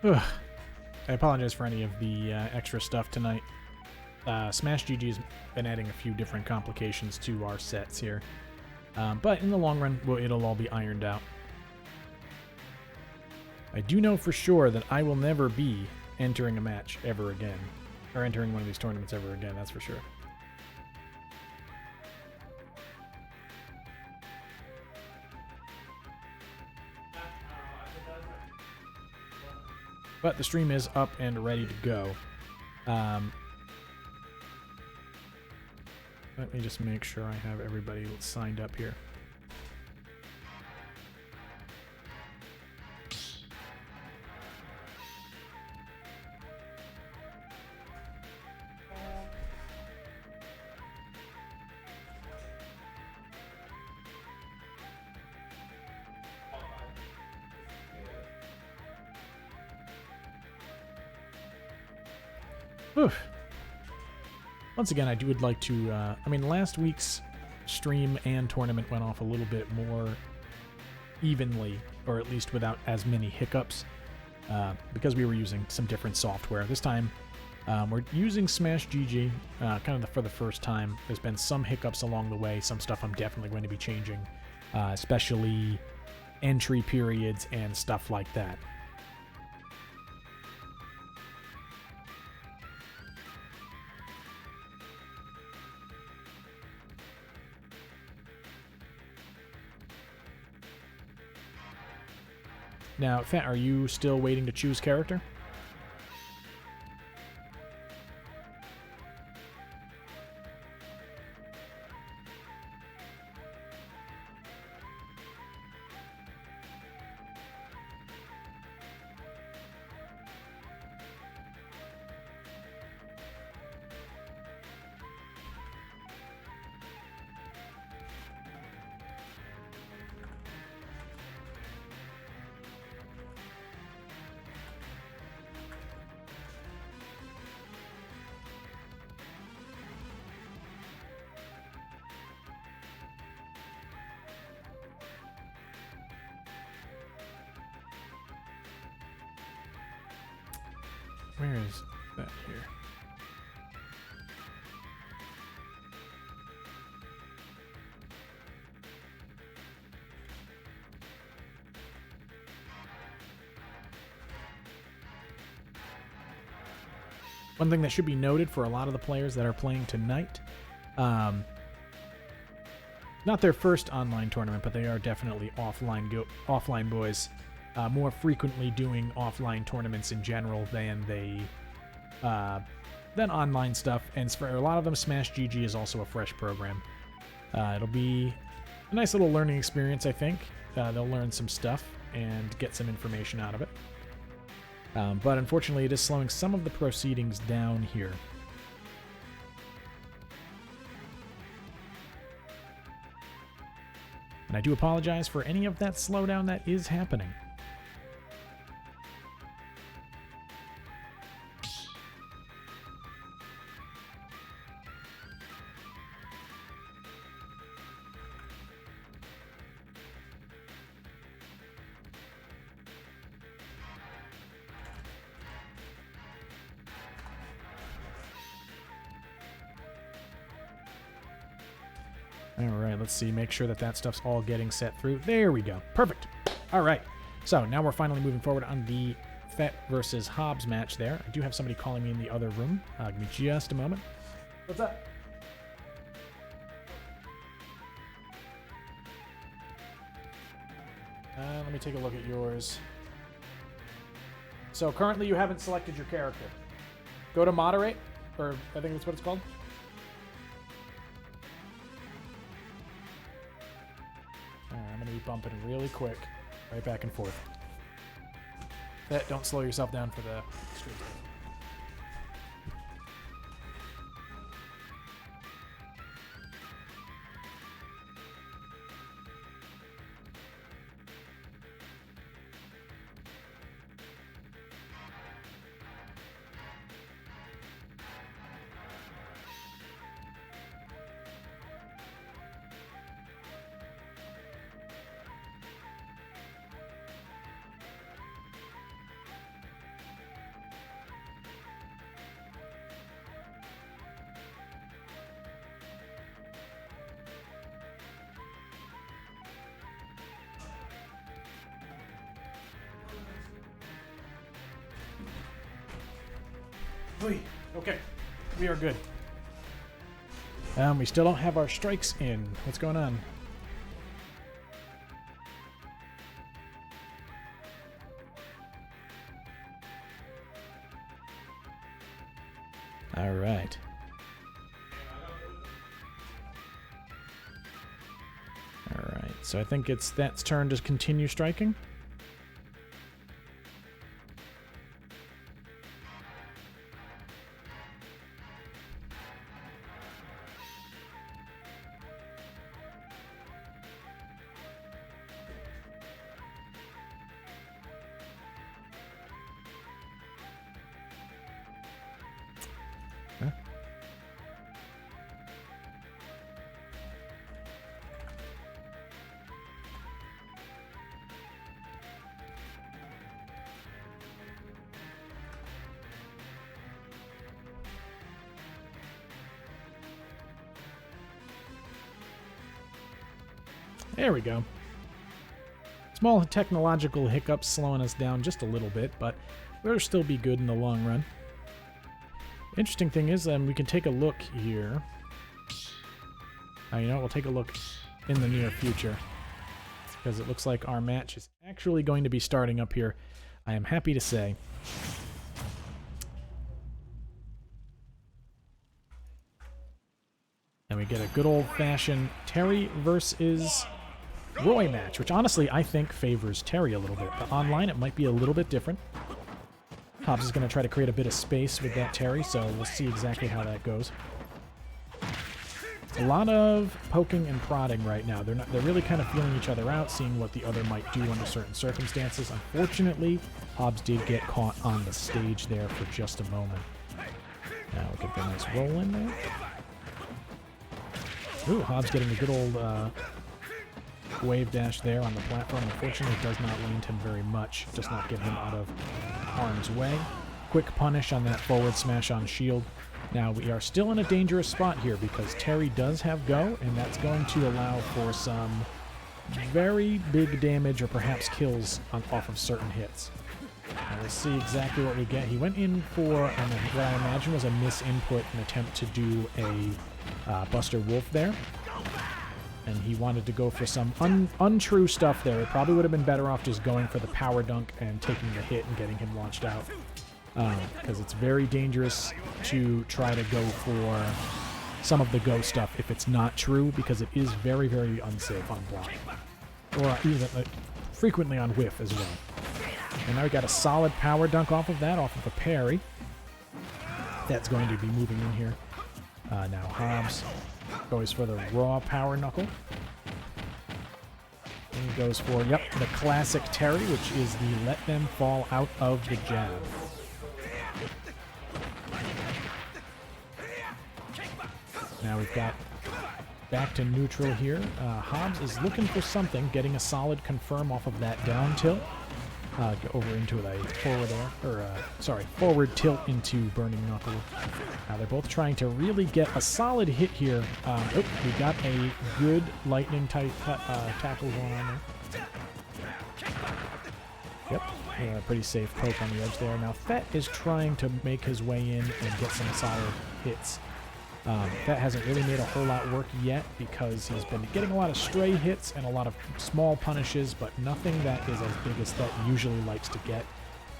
Ugh. I apologize for any of the extra stuff tonight. Smash GG's been adding a few different complications to our sets here. But in the long run, well, it'll all be ironed out. I do know for sure that I will never be entering a match ever again. Or entering one of these tournaments ever again, that's for sure. But the stream is up and ready to go. Let me just make sure I have everybody signed up here. Whew. Once again, I would like to, I mean, last week's stream and tournament went off a little bit more evenly, or at least without as many hiccups, because we were using some different software. This time, we're using Smash GG, for the first time. There's been some hiccups along the way, some stuff I'm definitely going to be changing, especially entry periods and stuff like that. Now, Fat, are you still waiting to choose character? Where is that here? One thing that should be noted for a lot of the players that are playing tonight, not their first online tournament, but they are definitely offline boys. More frequently doing offline tournaments in general than online stuff, and for a lot of them, Smash GG is also a fresh program. It'll be a nice little learning experience, I think. They'll learn some stuff and get some information out of it. But unfortunately, it is slowing some of the proceedings down here. And I do apologize for any of that slowdown that is happening. Alright, let's see. Make sure that that stuff's all getting set through. There we go. Perfect. Alright. So, now we're finally moving forward on the Fett versus Hobbs match there. I do have somebody calling me in the other room. Give me just a moment. What's up? Let me take a look at yours. So, currently you haven't selected your character. Go to moderate, or I think that's what it's called. I'm going to be bumping really quick, right back and forth. Don't slow yourself down for the stream. Okay, we are good. We still don't have our strikes in. What's going on? All right. All right. So I think it's that's turn to continue striking. There we go. Small technological hiccups slowing us down just a little bit, but we'll still be good in the long run. Interesting thing is, we can take a look here. You know, we'll take a look in the near future, because it looks like our match is actually going to be starting up here, I am happy to say. And we get a good old-fashioned Terry versus Roy match, which honestly I think favors Terry a little bit. But online it might be a little bit different. Hobbs is going to try to create a bit of space with that Terry, so we'll see exactly how that goes. A lot of poking and prodding right now. They're really kind of feeling each other out, seeing what the other might do under certain circumstances. Unfortunately, Hobbs did get caught on the stage there for just a moment. Now we get the nice roll in there. Ooh, Hobbs getting a good old wave dash there on the platform. Unfortunately, it does not land him very much. Does not get him out of harm's way. Quick punish on that forward smash on shield. Now, we are still in a dangerous spot here because Terry does have go, and that's going to allow for some very big damage or perhaps kills off of certain hits. Now, we'll see exactly what we get. He went in for what I imagine was a misinput, an attempt to do a Buster Wolf there. And he wanted to go for some untrue stuff there. It probably would have been better off just going for the power dunk and taking the hit and getting him launched out. Because it's very dangerous to try to go for some of the go stuff if it's not true, because it is very, very unsafe on block. Or even frequently on whiff as well. And now we got a solid power dunk off of that, off of a parry. That's going to be moving in here. Now Hobbs goes for the raw power knuckle. And he goes for, yep, the classic Terry, which is the let them fall out of the jab. Now we've got back to neutral here. Hobbs is looking for something, getting a solid confirm off of that down tilt. Over into a forward tilt into Burning Knuckle. Now they're both trying to really get a solid hit here. We got a good lightning type tackle going on there. Yep, pretty safe poke on the edge there. Now Fett is trying to make his way in and get some solid hits. That hasn't really made a whole lot work yet because he's been getting a lot of stray hits and a lot of small punishes, but nothing that is as big as Fett usually likes to get.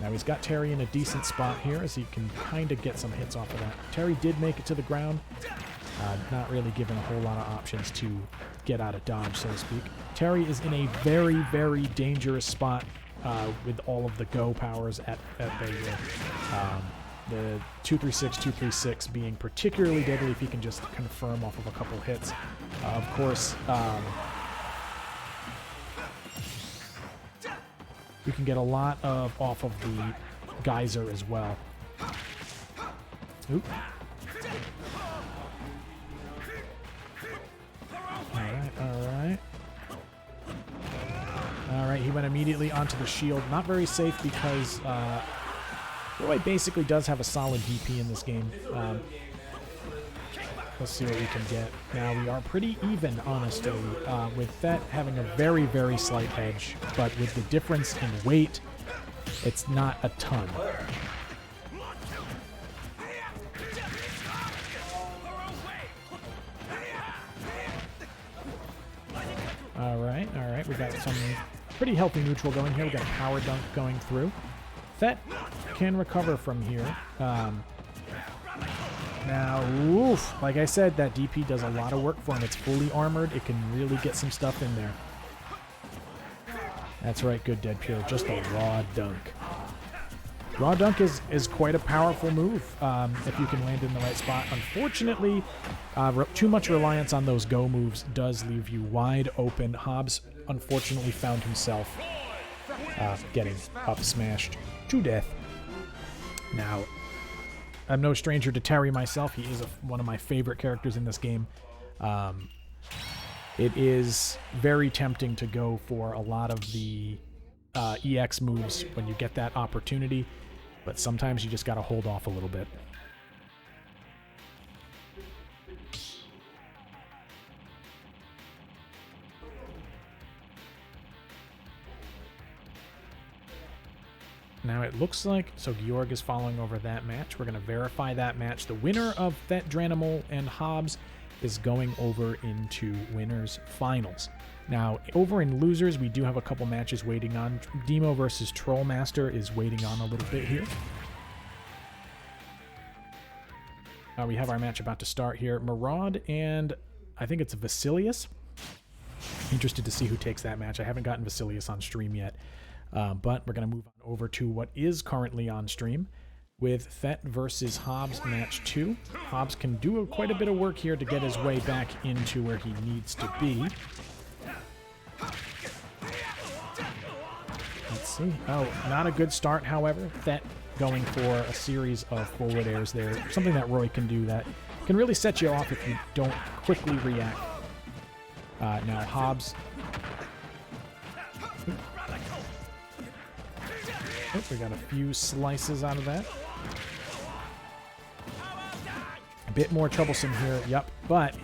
Now he's got Terry in a decent spot here as he can kind of get some hits off of that. Terry did make it to the ground, not really given a whole lot of options to get out of dodge, so to speak. Terry is in a very, very dangerous spot with all of the go powers at the 236, 236 being particularly deadly if he can just confirm off of a couple hits. Of course, we can get a lot off of the geyser as well. Oop. Alright. Alright, he went immediately onto the shield. Not very safe because Roy basically does have a solid DP in this game. Let's see what we can get. Now, we are pretty even, honestly, with Fett having a very, very slight edge, but with the difference in weight, it's not a ton. We got some pretty healthy neutral going here. We got a power dunk going through. Thet can recover from here. Now, oof, like I said, that DP does a lot of work for him. It's fully armored. It can really get some stuff in there. That's right, good Dead Pure. Just a raw dunk. Raw dunk is quite a powerful move if you can land in the right spot. Unfortunately, too much reliance on those go moves does leave you wide open. Hobbs unfortunately found himself getting up smashed to death. Now, I'm no stranger to Terry myself. He is one of my favorite characters in this game. It is very tempting to go for a lot of the EX moves when you get that opportunity, but sometimes you just got to hold off a little bit. Now it looks like, so Georg is following over that match. We're going to verify that match. The winner of Thet, Dranimal, and Hobbs is going over into winners finals. Now, over in losers, we do have a couple matches waiting on. Demo versus Trollmaster is waiting on a little bit here. We have our match about to start here. Maraud and I think it's Vasilius. Interested to see who takes that match. I haven't gotten Vasilius on stream yet. But we're going to move on over to what is currently on stream with Thet versus Hobbs match 2. Hobbs can do quite a bit of work here to get his way back into where he needs to be. Let's see. Oh, not a good start, however. Thet going for a series of forward airs there. Something that Roy can do that can really set you off if you don't quickly react. Now Hobbs... Oh, we got a few slices out of that. A bit more troublesome here, yep. But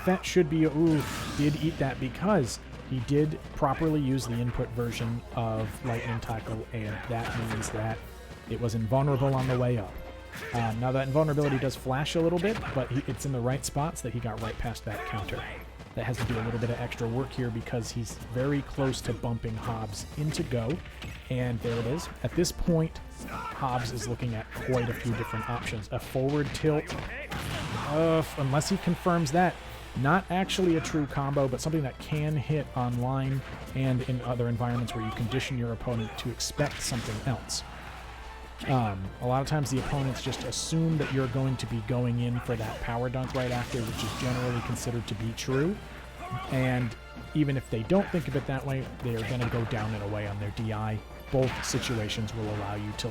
that should be, ooh, did eat that because he did properly use the input version of Lightning Tackle, and that means that it was invulnerable on the way up. Now that invulnerability does flash a little bit, but it's in the right spots that he got right past that counter. That has to do a little bit of extra work here because he's very close to bumping Hobbs into go. And there it is. At this point, Hobbs is looking at quite a few different options. A forward tilt, unless he confirms that. Not actually a true combo, but something that can hit online and in other environments where you condition your opponent to expect something else. A lot of times the opponents just assume that you're going to be going in for that power dunk right after, which is generally considered to be true. And even if they don't think of it that way, they are going to go down and away on their DI. Both situations will allow you to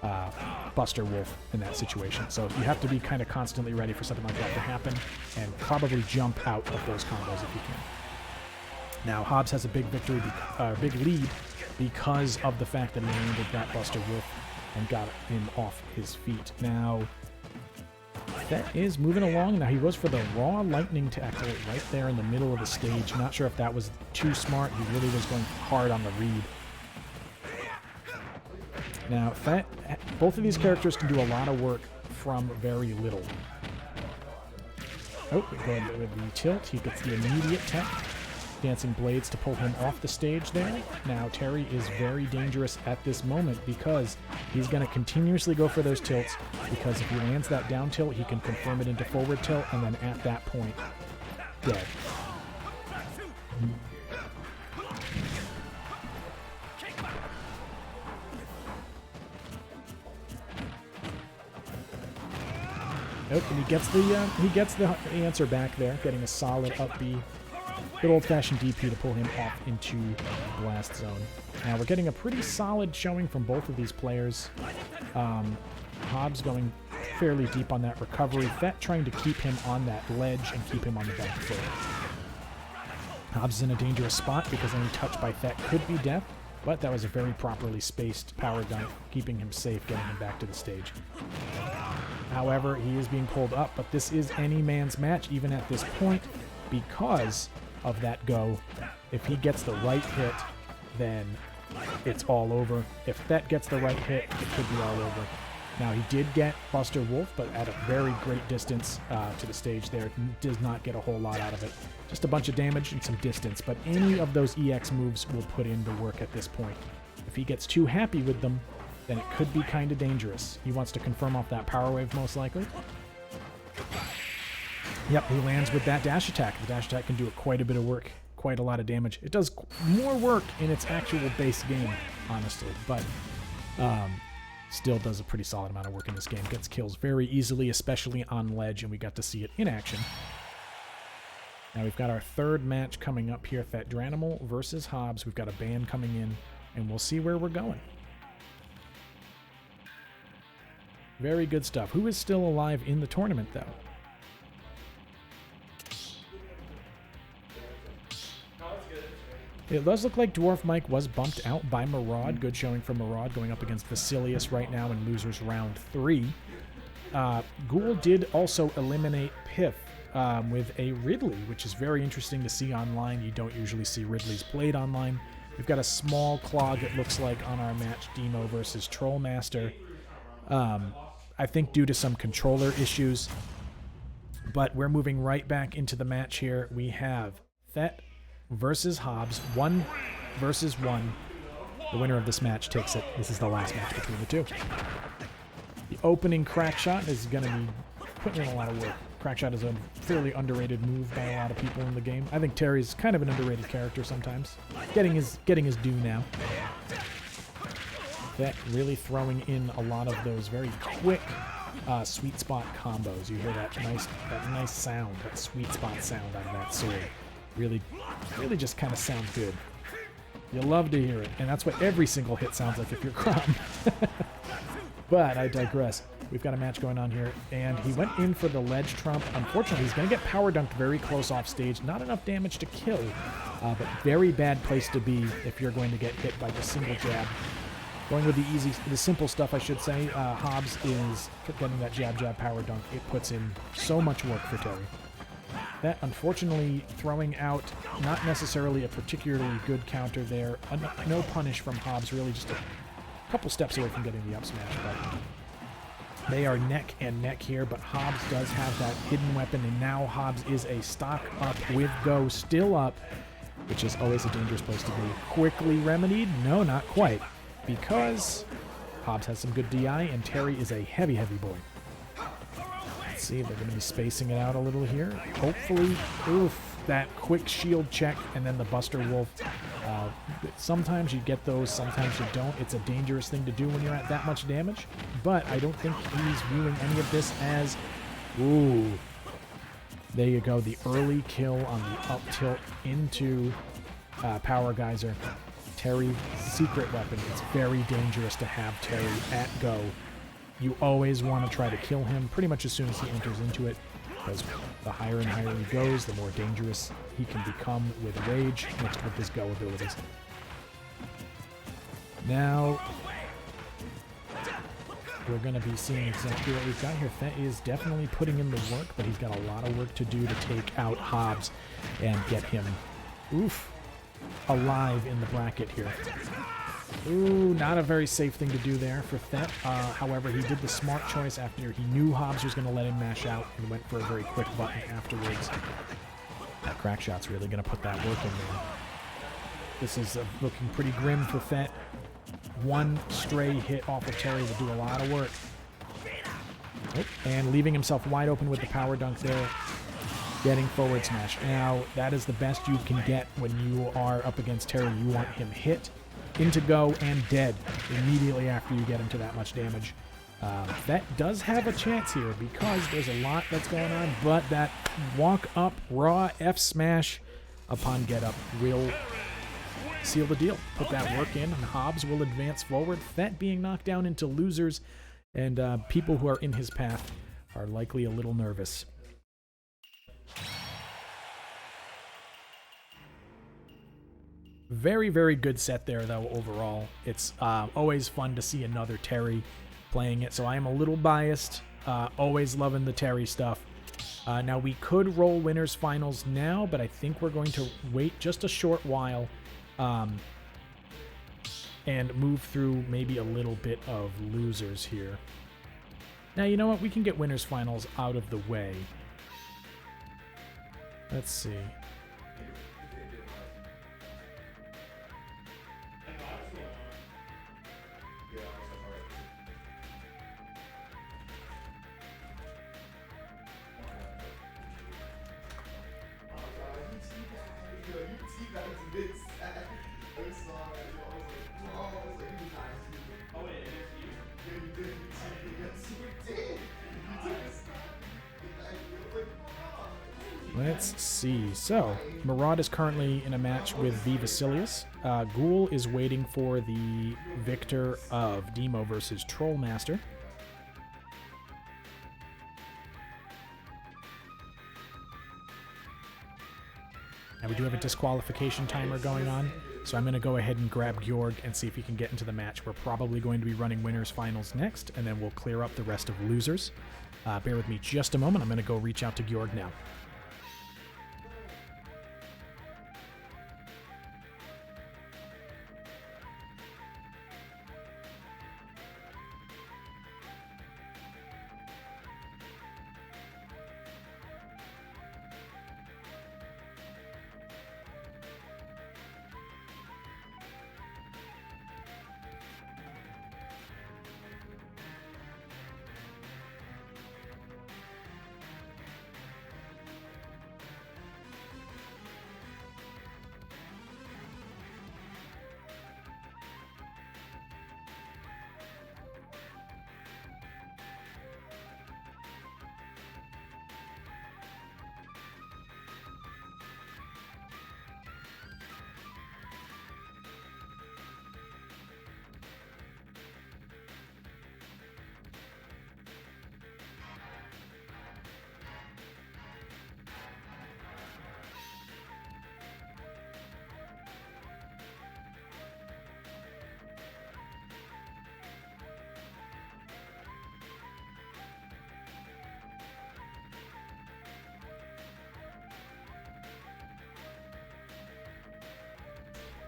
land Buster Wolf in that situation. So you have to be kind of constantly ready for something like that to happen and probably jump out of those combos if you can. Now Hobbs has a big victory, big lead because of the fact that he landed that Buster Wolf and got him off his feet. Now that is moving along. Now he goes for the raw lightning tackle right there in the middle of the stage. Not sure if that was too smart. He really was going hard on the read. Now, both of these characters can do a lot of work from very little. Oh, we go with the tilt. He gets the immediate tech. Dancing Blades to pull him off the stage there. Now, Terry is very dangerous at this moment because he's going to continuously go for those tilts, because if he lands that down tilt, he can confirm it into forward tilt, and then at that point, dead. Nope, and he gets the answer back there, getting a solid up B. Good old-fashioned DP to pull him off into Blast Zone. Now we're getting a pretty solid showing from both of these players. Hobbs going fairly deep on that recovery. Thet trying to keep him on that ledge and keep him on the back foot. Hobbs is in a dangerous spot because any touch by Thet could be death, but that was a very properly spaced power dunk, keeping him safe, getting him back to the stage. However, he is being pulled up, but this is any man's match even at this point because of that go. If he gets the right hit, then it's all over. If Thet gets the right hit, it could be all over. Now, he did get Buster Wolf, but at a very great distance to the stage there. Does not get a whole lot out of it. Just a bunch of damage and some distance, but any of those EX moves will put in the work at this point. If he gets too happy with them, then it could be kind of dangerous. He wants to confirm off that Power Wave, most likely. Yep, he lands with that dash attack. The dash attack can do quite a bit of work, quite a lot of damage. It does more work in its actual base game, honestly, but still does a pretty solid amount of work in this game. Gets kills very easily, especially on ledge, and we got to see it in action. Now we've got our third match coming up here, Thetranimal versus Hobbs. We've got a band coming in, and we'll see where we're going. Very good stuff. Who is still alive in the tournament, though? It does look like Dwarf Mike was bumped out by Maraud. Good showing from Maraud going up against Vasilius right now in losers round 3. Ghoul did also eliminate Piff with a Ridley, which is very interesting to see online. You don't usually see Ridleys played online. We've got a small clog, it looks like, on our match, Demo versus Trollmaster. I think due to some controller issues. But we're moving right back into the match here. We have Thet versus Hobbs, 1 versus 1. The winner of this match takes it. This is the last match between the two. The opening crack shot is going to be putting in a lot of work. Crack shot is a fairly underrated move by a lot of people in the game. I think Terry's kind of an underrated character sometimes. Getting his due now. That really throwing in a lot of those very quick sweet spot combos. You hear that nice sound, that sweet spot sound out of that sword. Really just kind of sound good. You love to hear it, and that's what every single hit sounds like if you're Crom. But I digress. We've got a match going on here, and he went in for the ledge trump. Unfortunately, he's going to get power dunked very close off stage. Not enough damage to kill, but very bad place to be if you're going to get hit by just single jab. Going with the simple stuff, I should say. Hobbs is getting that jab power dunk. It puts in so much work for Terry. That, unfortunately, throwing out not necessarily a particularly good counter there. No punish from Hobbs, really just a couple steps away from getting the up smash, but they are neck and neck here, but Hobbs does have that hidden weapon, and now Hobbs is a stock up with Go still up, which is always a dangerous place to be. Quickly remedied? No, not quite, because Hobbs has some good DI, and Terry is a heavy boy. Let's see, they're going to be spacing it out a little here. Hopefully, that quick shield check, and then the Buster Wolf. Sometimes you get those, sometimes you don't. It's a dangerous thing to do when you're at that much damage, but I don't think he's viewing any of this as, ooh. There you go, the early kill on the up tilt into Power Geyser. Terry's secret weapon. It's very dangerous to have Terry at Go. You always want to try to kill him pretty much as soon as he enters into it, because the higher and higher he goes, the more dangerous he can become with Rage mixed with his Go abilities. Now, we're going to be seeing exactly what we've got here. Thet is definitely putting in the work, but he's got a lot of work to do to take out Hobbs and get him, alive in the bracket here. Ooh, not a very safe thing to do there for Thet. However, he did the smart choice after he knew Hobbs was going to let him mash out and went for a very quick button afterwards. That crack shot's really going to put that work in there. This is looking pretty grim for Thet. One stray hit off of Terry will do a lot of work. And leaving himself wide open with the power dunk there. Getting forward smash. Now, that is the best you can get when you are up against Terry. You want him hit, into Go, and dead immediately after you get him to that much damage. That does have a chance here because there's a lot that's going on, but that walk up raw F smash upon get up will seal the deal. Put that work in, and Hobbs will advance forward. Thet being knocked down into losers, and people who are in his path are likely a little nervous. Very, very good set there, though, overall. It's always fun to see another Terry playing it, so I am a little biased. Always loving the Terry stuff. Now, we could roll winners finals now, but I think we're going to wait just a short while and move through maybe a little bit of losers here. Now, you know what? We can get winners finals out of the way. Let's see. Let's see. So, Murad is currently in a match with V. Vasilius. Ghoul is waiting for the victor of Demo versus Trollmaster. Now, we do have a disqualification timer going on, so I'm going to go ahead and grab Georg and see if he can get into the match. We're probably going to be running winners finals next, and then we'll clear up the rest of losers. Bear with me just a moment. I'm going to go reach out to Georg now.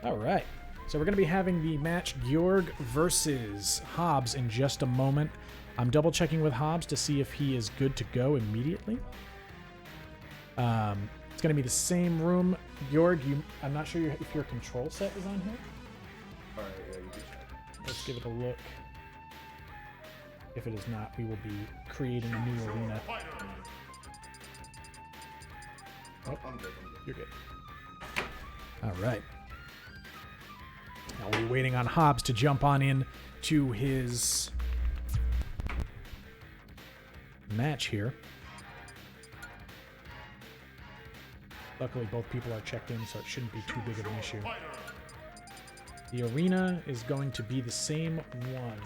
All right. So we're going to be having the match Georg versus Hobbs in just a moment. I'm double checking with Hobbs to see if he is good to go immediately. It's going to be the same room. Georg, I'm not sure if your control set is on here. All right, yeah, you can check. Let's give it a look. If it is not, we will be creating a new arena. Oh, I'm good. you're good. All right. Now we'll be waiting on Hobbs to jump on in to his match here. Luckily, both people are checked in, so it shouldn't be too big of an issue. The arena is going to be the same one.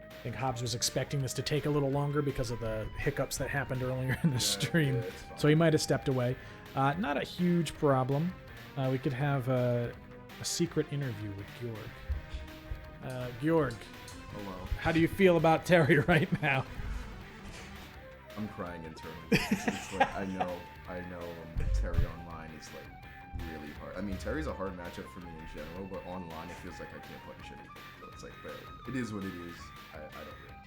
I think Hobbs was expecting this to take a little longer because of the hiccups that happened earlier in the stream, so he might have stepped away. Not a huge problem. We could have a secret interview with Georg. Georg, Hello. how do you feel about Terry right now? I'm crying internally. It's like I know Terry online is like really hard. I mean, Terry's a hard matchup for me in general, but online it feels like I can't punish anything. So it's like, but it is what it is. I don't really.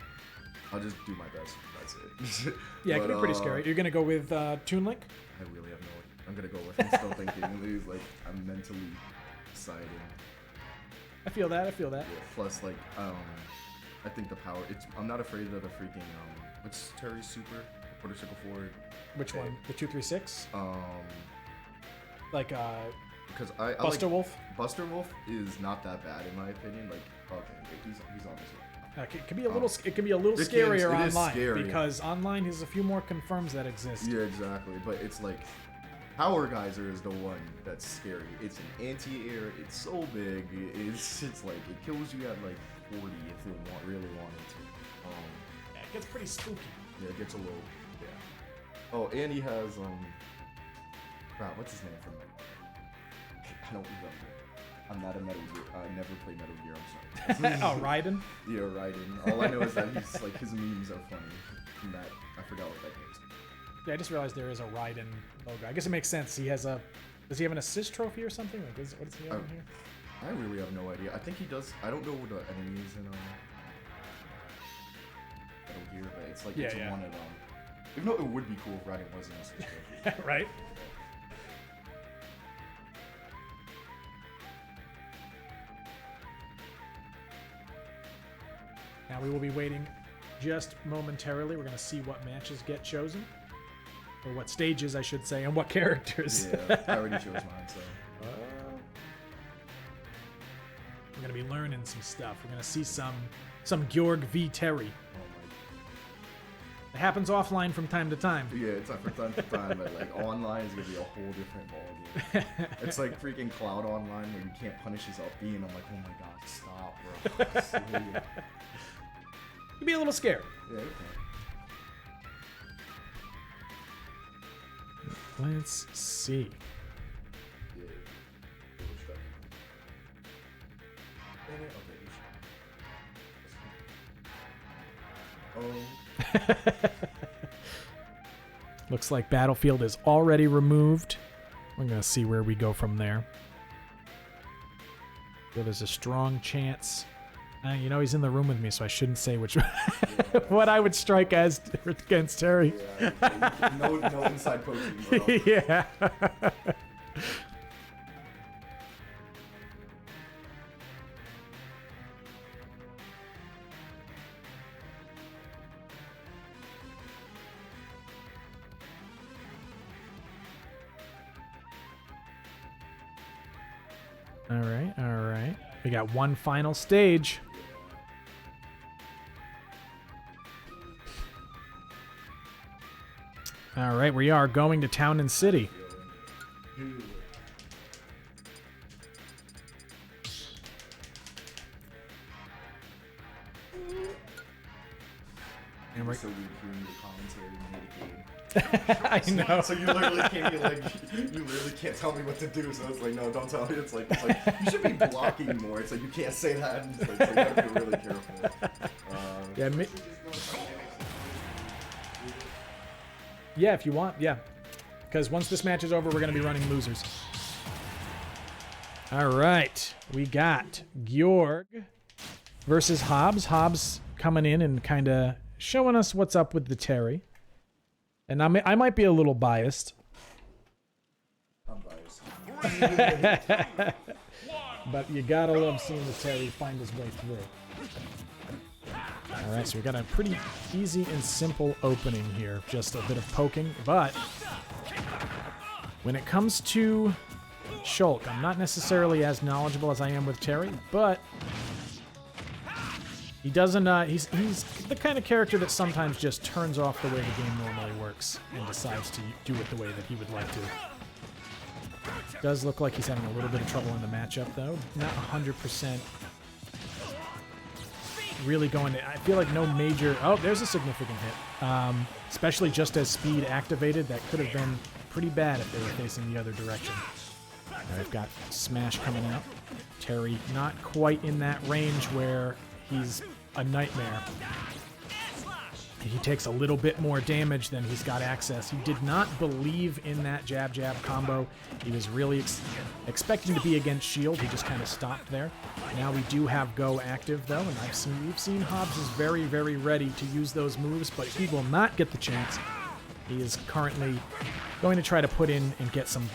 I'll just do my best. That's it. Yeah, it could be pretty scary. You're gonna go with Toon Link? I really have no. I'm gonna go with. I'm still thinking. It's like I'm mentally deciding. I feel that. Yeah, plus, like, I think the power. I'm not afraid of the freaking. What's Terry's super? Motorcycle forward. Which one? The 236? Like Because I Buster like, Wolf? Buster Wolf is not that bad in my opinion. Like, okay, wait, he's on this one. It can be a little. It can be a little It scarier is online scary. because online has a few more confirms that exist. Yeah, exactly. But it's like, Power Geyser is the one that's scary. It's an anti-air. It's so big. It's like it kills you at like 40 if you really wanted to. Yeah, it gets pretty spooky. Yeah, it gets a little. Yeah. Oh, and he has crap. What's his name from? I don't remember. I'm not a Metal Gear. I never play Metal Gear. I'm sorry. Oh, Raiden? Yeah, Raiden. All I know is that he's like his memes are funny. And that I forgot what that game's. Yeah, I just realized there is a Raiden logo. I guess it makes sense. He has a... Does he have an assist trophy or something? Like, what does he have in here? I really have no idea. I think he does. I don't know what the enemies in Metal Gear, but it's like it's one of them. Even though it would be cool if Raiden was an assist trophy. Right? Now we will be waiting just momentarily. We're going to see what matches get chosen. Or what stages, I should say, and what characters. Yeah, I already chose mine, so. We're going to be learning some stuff. We're going to see some Georg v. Terry. Oh It happens offline from time to time. my. Yeah, it's not from time to time, but like online is gonna be a whole different ballgame. It's like freaking Cloud Online where you can't punish his up B, and I'm like, oh my god, stop, bro. Seriously. You'd be a little scared. Yeah, okay. Let's see. Yeah. Looks like Battlefield is already removed. We're going to see where we go from there. So there's a strong chance. You know, he's in the room with me, so I shouldn't say which what I would strike as against Terry. Yeah, no inside coaching, bro. Yeah. All right. We got one final stage. All right, we are going to Town and City. And we're so weird hearing the commentary mid game. I know. So you literally can't be like, you literally can't tell me what to do. So it's like, no, don't tell me. It's like you should be blocking more. It's like you can't say that. And it's like, so you have to be really careful. Yeah, yeah, if you want, yeah. Because once this match is over, we're going to be running losers. All right, we got Georg versus Hobbs. Hobbs coming in and kind of showing us what's up with the Terry. And I might be a little biased. I'm biased. But you gotta love seeing the Terry find his way through. All right, so we got a pretty easy and simple opening here. Just a bit of poking, but when it comes to Shulk, I'm not necessarily as knowledgeable as I am with Terry, but he doesn't. He's the kind of character that sometimes just turns off the way the game normally works and decides to do it the way that he would like to. Does look like he's having a little bit of trouble in the matchup, though. Not 100%. Really going to... I feel like no major... Oh, there's a significant hit. Especially just as speed activated. That could have been pretty bad if they were facing the other direction. I've got Smash coming out. Terry not quite in that range where he's a nightmare. He takes a little bit more damage than he's got access. He did not believe in that jab-jab combo. He was really expecting to be against shield. He just kind of stopped there. Now we do have Go active, though, and we've seen Hobbs is very, very ready to use those moves, but he will not get the chance. He is currently going to try to put in and get some,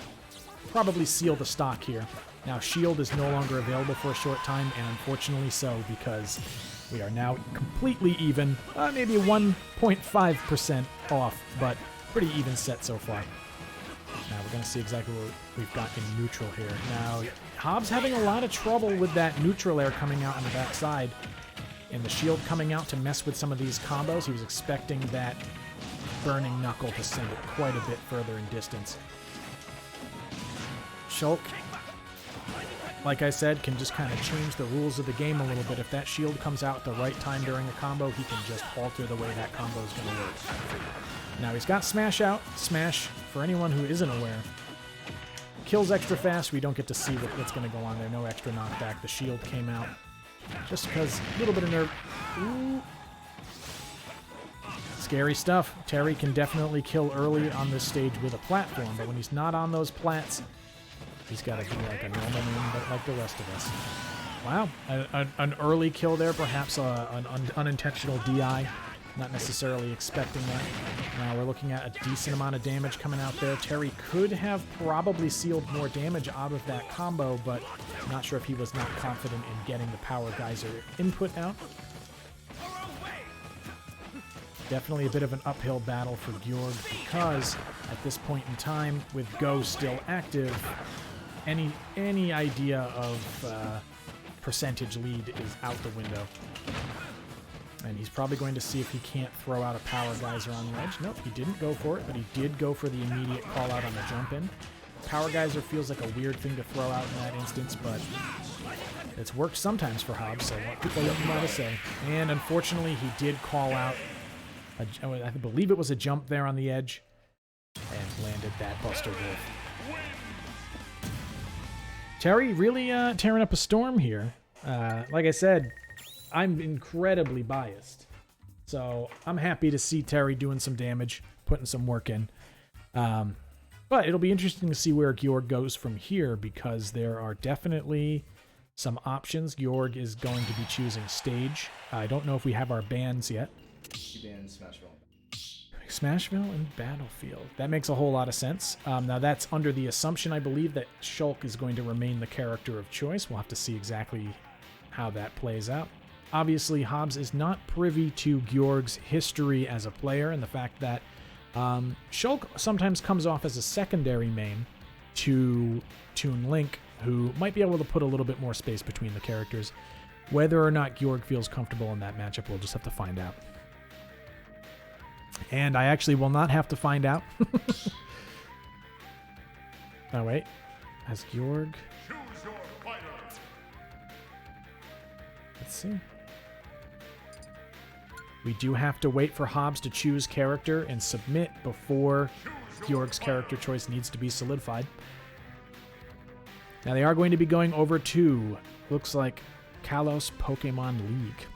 probably seal the stock here. Now, shield is no longer available for a short time, and unfortunately so, because we are now completely even, maybe 1.5% off, but pretty even set so far. Now we're going to see exactly what we've got in neutral here. Now, Hobbs having a lot of trouble with that neutral air coming out on the backside, and the shield coming out to mess with some of these combos. He was expecting that burning knuckle to send it quite a bit further in distance. Shulk, like I said, can just kind of change the rules of the game a little bit. If that shield comes out at the right time during a combo, he can just alter the way that combo is going to work. Now he's got Smash out. Smash, for anyone who isn't aware, kills extra fast. We don't get to see what's going to go on there. No extra knockback. The shield came out just because a little bit of nerve. Ooh. scary stuff. Terry can definitely kill early on this stage with a platform, but when he's not on those plats, he's got to be like a normal man, but like the rest of us. Wow, an early kill there, perhaps an unintentional DI. Not necessarily expecting that. Now we're looking at a decent amount of damage coming out there. Terry could have probably sealed more damage out of that combo, but I'm not sure if he was not confident in getting the Power Geyser input out. Definitely a bit of an uphill battle for Georg because at this point in time, with Go still active, any idea of percentage lead is out the window. And he's probably going to see if he can't throw out a Power Geyser on the edge. Nope, he didn't go for it, but he did go for the immediate call out on the jump in. Power Geyser feels like a weird thing to throw out in that instance, but it's worked sometimes for Hobbs, so what people don't know how to say. And unfortunately, he did call out, I believe it was a jump there on the edge, and landed that Buster Wolf. Terry really tearing up a storm here. Like I said, I'm incredibly biased. So I'm happy to see Terry doing some damage, putting some work in. But it'll be interesting to see where Georg goes from here because there are definitely some options. Georg is going to be choosing stage. I don't know if we have our bans yet. He banned Smashville. Smashville and Battlefield. That makes a whole lot of sense. Now that's under the assumption, I believe, that Shulk is going to remain the character of choice. We'll have to see exactly how that plays out. Obviously, Hobbs is not privy to Georg's history as a player and the fact that Shulk sometimes comes off as a secondary main to Toon Link, who might be able to put a little bit more space between the characters. Whether or not Georg feels comfortable in that matchup, we'll just have to find out. And I actually will not have to find out. Oh, wait. Has Georg... Choose your fighter. Let's see. We do have to wait for Hobbs to choose character and submit before Georg's character choice needs to be solidified. Now they are going to be going over to, looks like, Kalos Pokemon League.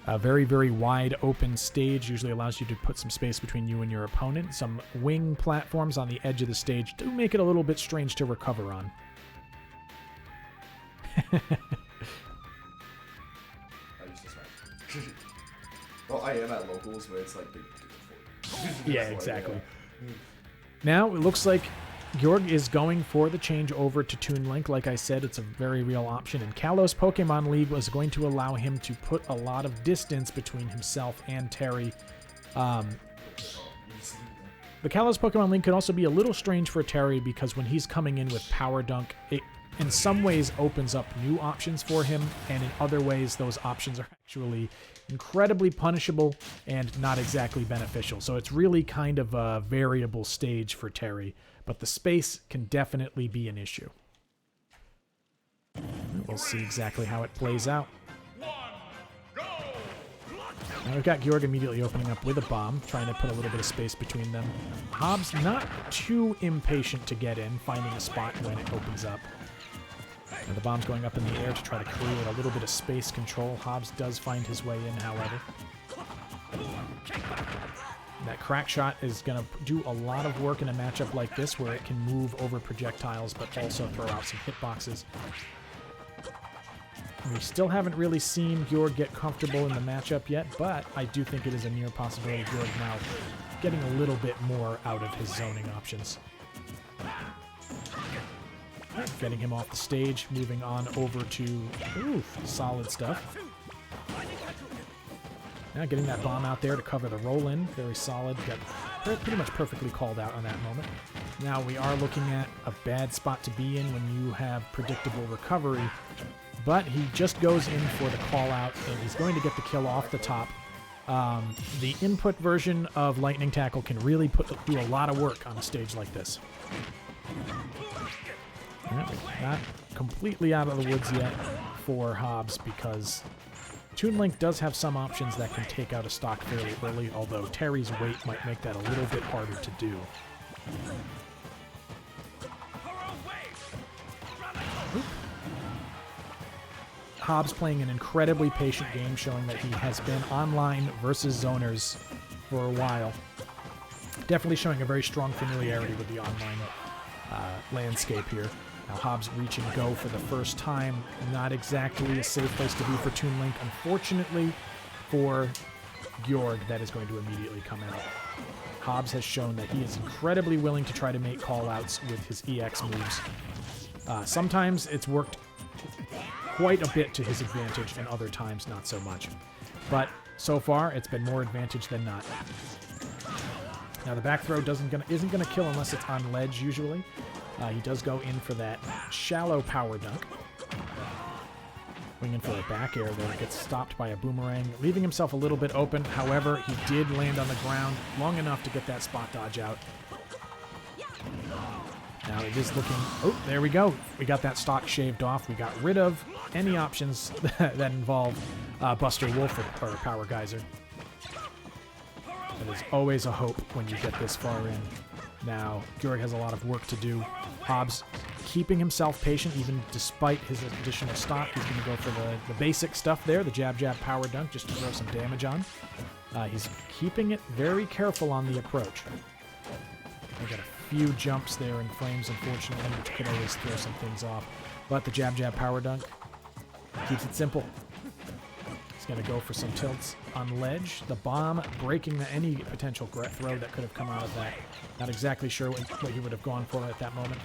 A very, very wide open stage usually allows you to put some space between you and your opponent. Some wing platforms on the edge of the stage do make it a little bit strange to recover on. I used to smash. Well, I am at locals, but it's like big. Yeah, exactly. Now it looks like Georg is going for the change over to Toon Link. Like I said, it's a very real option. And Kalos Pokemon League was going to allow him to put a lot of distance between himself and Terry. The Kalos Pokemon League could also be a little strange for Terry because when he's coming in with Power Dunk, it in some ways opens up new options for him, and in other ways those options are actually incredibly punishable and not exactly beneficial. So it's really kind of a variable stage for Terry, but the space can definitely be an issue. We'll see exactly how it plays out. Now we've got Georg immediately opening up with a bomb, trying to put a little bit of space between them. Hobbs not too impatient to get in, finding a spot when it opens up. And the bomb's going up in the air to try to create a little bit of space control. Hobbs does find his way in, however. That crack shot is going to do a lot of work in a matchup like this where it can move over projectiles but also throw out some hitboxes. We still haven't really seen Georg get comfortable in the matchup yet, but I do think it is a near possibility Georg now getting a little bit more out of his zoning options. Getting him off the stage, moving on over to solid stuff. Now getting that bomb out there to cover the roll-in, very solid. Got pretty much perfectly called out on that moment. Now we are looking at a bad spot to be in when you have predictable recovery, but he just goes in for the call out and he's going to get the kill off the top. The input version of Lightning Tackle can really do a lot of work on a stage like this. Not completely out of the woods yet for Hobbs because Toon Link does have some options that can take out a stock fairly early, although Terry's weight might make that a little bit harder to do. Hobbs playing an incredibly patient game, showing that he has been online versus zoners for a while. Definitely showing a very strong familiarity with the online landscape here. Now Hobbs reach and go for the first time. Not exactly a safe place to be for Toon Link. Unfortunately for Georg, that is going to immediately come out. Hobbs has shown that he is incredibly willing to try to make call-outs with his EX moves. Sometimes it's worked quite a bit to his advantage, and other times not so much. But so far, it's been more advantage than not. Now the back throw isn't gonna kill unless it's on ledge usually. He does go in for that shallow power dunk. Going in for a back air there, gets stopped by a boomerang, leaving himself a little bit open. However, he did land on the ground long enough to get that spot dodge out. Now it is looking... Oh, there we go. We got that stock shaved off. We got rid of any options that involve Buster Wolf or Power Geyser. That is always a hope when you get this far in. Now, Georg has a lot of work to do. Hobbs keeping himself patient even despite his additional stock. He's going to go for the basic stuff there, the jab, jab, power dunk, just to throw some damage on. He's keeping it very careful on the approach. I got a few jumps there in frames, unfortunately, which could always throw some things off. But the jab, jab, power dunk keeps it simple. He's going to go for some tilts on ledge. The bomb breaking any potential throw that could have come out of that. Not exactly sure what he would have gone for at that moment.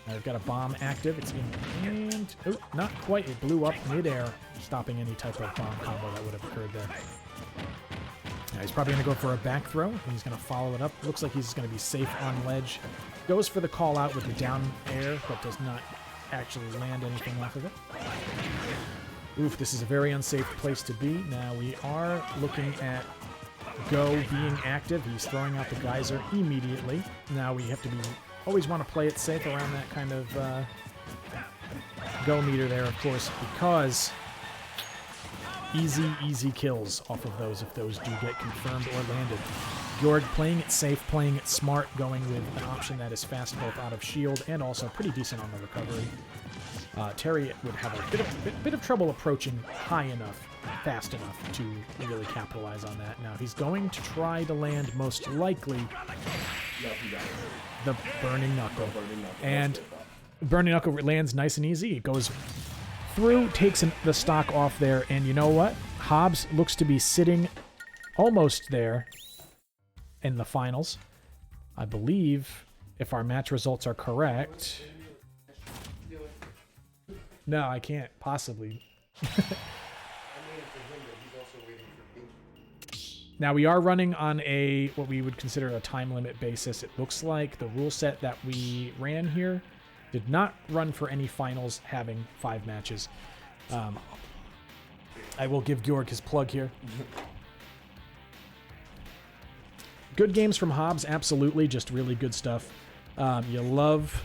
Now we've got a bomb active. It's in, and oh, not quite. It blew up midair, stopping any type of bomb combo that would have occurred there. Now he's probably going to go for a back throw, and he's going to follow it up. Looks like he's going to be safe on ledge. Goes for the call out with the down air, but does not actually land anything off of it. Oof, this is a very unsafe place to be. Now we are looking at Go being active. He's throwing out the geyser immediately. Now we have to always want to play it safe around that kind of Go meter there, of course, because easy kills off of those if those do get confirmed or landed. Georg playing it safe, playing it smart, going with an option that is fast both out of shield and also pretty decent on the recovery. Terry would have a bit of trouble approaching high enough, fast enough to really capitalize on that. Now he's going to try to land most likely the Burning Knuckle. And Burning Knuckle lands nice and easy. It goes through, takes the stock off there, and you know what? Hobbs looks to be sitting almost there in the finals. I believe, if our match results are correct... No, I can't possibly. Now we are running on what we would consider a time limit basis. It looks like the rule set that we ran here did not run for any finals having 5 matches. I will give Georg his plug here. Good games from Hobbs, absolutely, just really good stuff. You love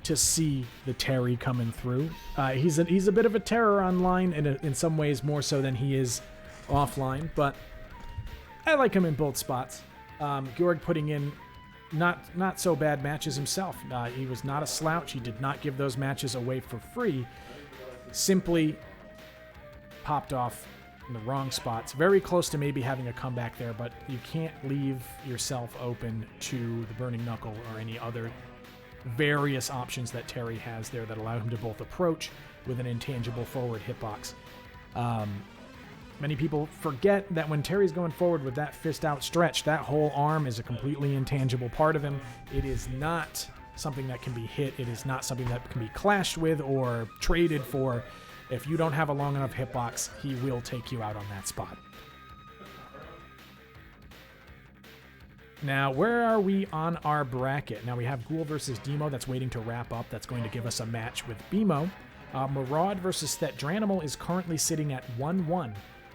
to see the Terry coming through. He's a bit of a terror online, in some ways more so than he is offline, but I like him in both spots. Georg putting in not so bad matches himself. He was not a slouch. He did not give those matches away for free. Simply popped off in the wrong spots. Very close to maybe having a comeback there, but you can't leave yourself open to the Burning Knuckle or any other various options that Terry has there that allow him to both approach with an intangible forward hitbox. Many people forget that when Terry's going forward with that fist outstretched, that whole arm is a completely intangible part of him. It is not something that can be hit. It is not something that can be clashed with or traded for. If you don't have a long enough hitbox, he will take you out on that spot. Now, where are we on our bracket? Now, we have Ghoul versus Demo that's waiting to wrap up. That's going to give us a match with BMO. Maraud versus Thet-Dranimal is currently sitting at 1-1.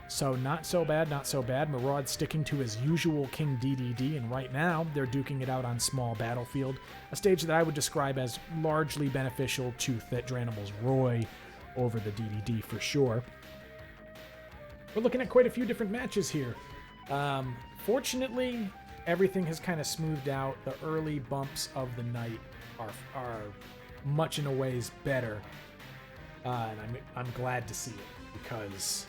So not so bad, not so bad. Maraud sticking to his usual King DDD, and right now they're duking it out on Small Battlefield, a stage that I would describe as largely beneficial to Thet-Dranimal's Roy over the DDD for sure. We're looking at quite a few different matches here. Fortunately, everything has kind of smoothed out. The early bumps of the night are much in a ways better. And I'm glad to see it, because